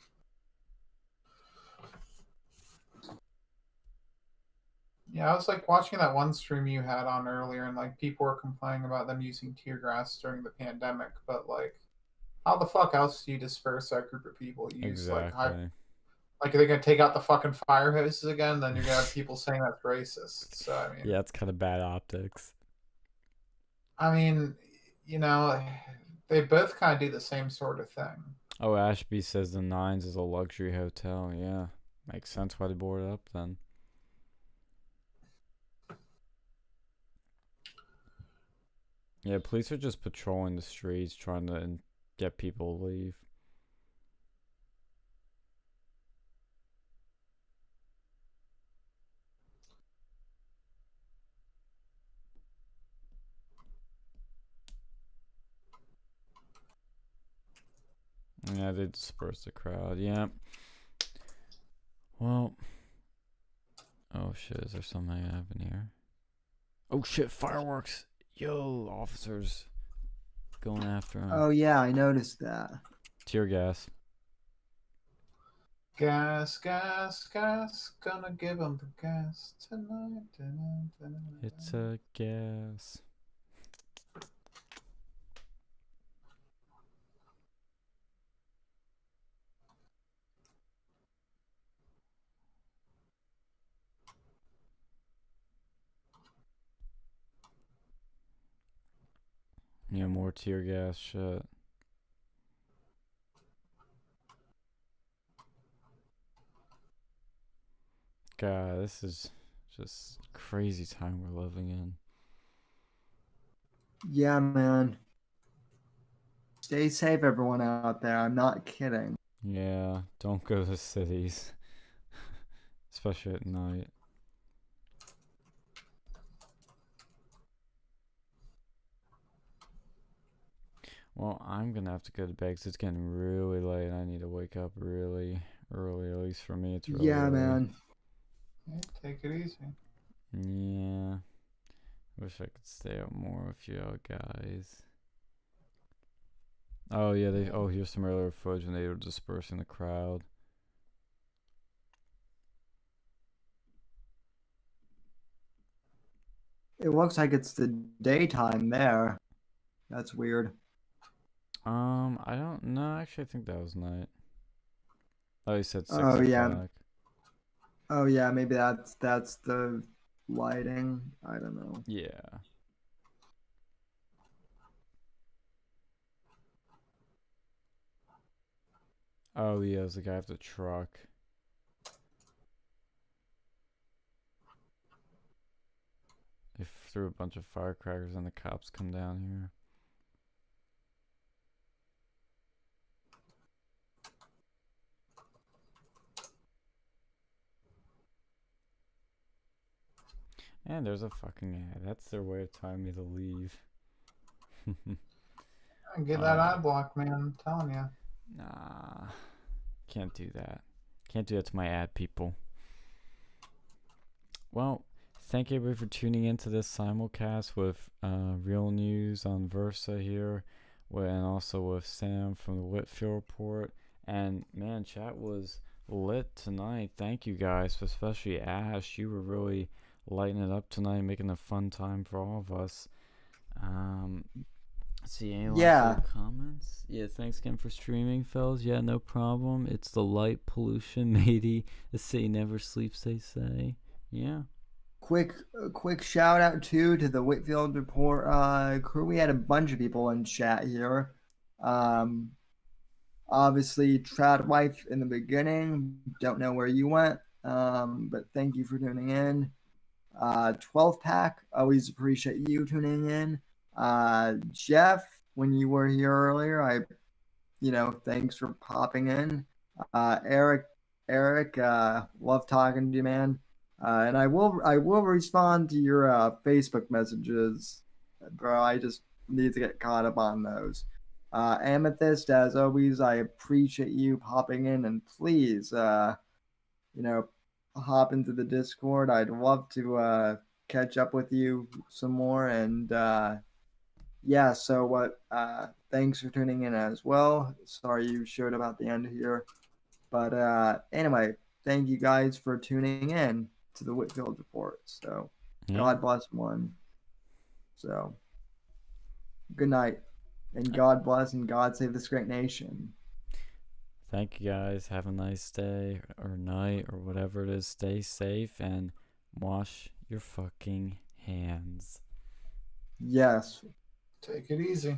Yeah, I was like watching that one stream you had on earlier, and like people were complaining about them using tear gas during the pandemic, but like, how the fuck else do you disperse that group of people? You use like are they gonna take out the fucking fire hoses again? Then you're gonna have people saying that's racist. So I mean,
yeah, it's kind of bad optics.
I mean, they both kind of do the same sort of thing.
Oh, Ashby says the Nines is a luxury hotel. Yeah, makes sense why they board it up then. Yeah, police are just patrolling the streets, trying to get people to leave. Yeah, they dispersed the crowd. Yeah. Well. Oh shit, is there something I have in here? Oh shit, fireworks! Yo, officers going after him.
Oh yeah, I noticed that.
Tear gas.
Gas, gas, gas. Gonna give him the gas tonight.
It's a gas. Yeah, more tear gas shit. God, this is just crazy time we're living in.
Yeah, man. Stay safe, everyone out there. I'm not kidding.
Yeah, don't go to cities. Especially at night. Well, I'm gonna have to go to bed because it's getting really late. I need to wake up really early. At least for me, it's really
yeah,
early.
Man.
Yeah, take it easy.
Yeah. Wish I could stay up more with you guys. Oh yeah, here's some earlier footage when they were dispersing the crowd.
It looks like it's the daytime there. That's weird.
I don't know. Actually, I think that was night. Oh, he said 6
Oh
o'clock.
yeah. Oh yeah, maybe that's the lighting. I don't know.
Yeah. Oh yeah, it was the guy with the truck. They threw a bunch of firecrackers and the cops come down here. And there's a fucking ad. That's their way of telling me to leave.
Get that eye block, man. I'm telling you.
Nah. Can't do that. Can't do that to my ad people. Well, thank you everybody for tuning into this simulcast with Real News on Versa here. And also with Sam from the Whitfield Report. And man, chat was lit tonight. Thank you guys, especially Ash. You were really lighting it up tonight, making a fun time for all of us. See any last comments? Yeah, thanks again for streaming, fellas. Yeah, no problem. It's the light pollution, matey. The city never sleeps, they say. Yeah.
Quick shout out to the Whitfield Report crew. We had a bunch of people in chat here. Obviously, Trad Wife in the beginning. Don't know where you went, but thank you for tuning in. 12 Pack, always appreciate you tuning in. Jeff, when you were here earlier, thanks for popping in. Eric, love talking to you, man. And I will respond to your Facebook messages, bro. I just need to get caught up on those. Amethyst, as always, I appreciate you popping in, and please, hop into the Discord. I'd love to catch up with you some more. And thanks for tuning in as well. Sorry you showed about the end here, but anyway, thank you guys for tuning in to the Whitfield Report. So God bless one. So good night, and God bless, and God save this great nation.
Thank you guys. Have a nice day or night or whatever it is. Stay safe and wash your fucking hands.
Yes.
Take it easy.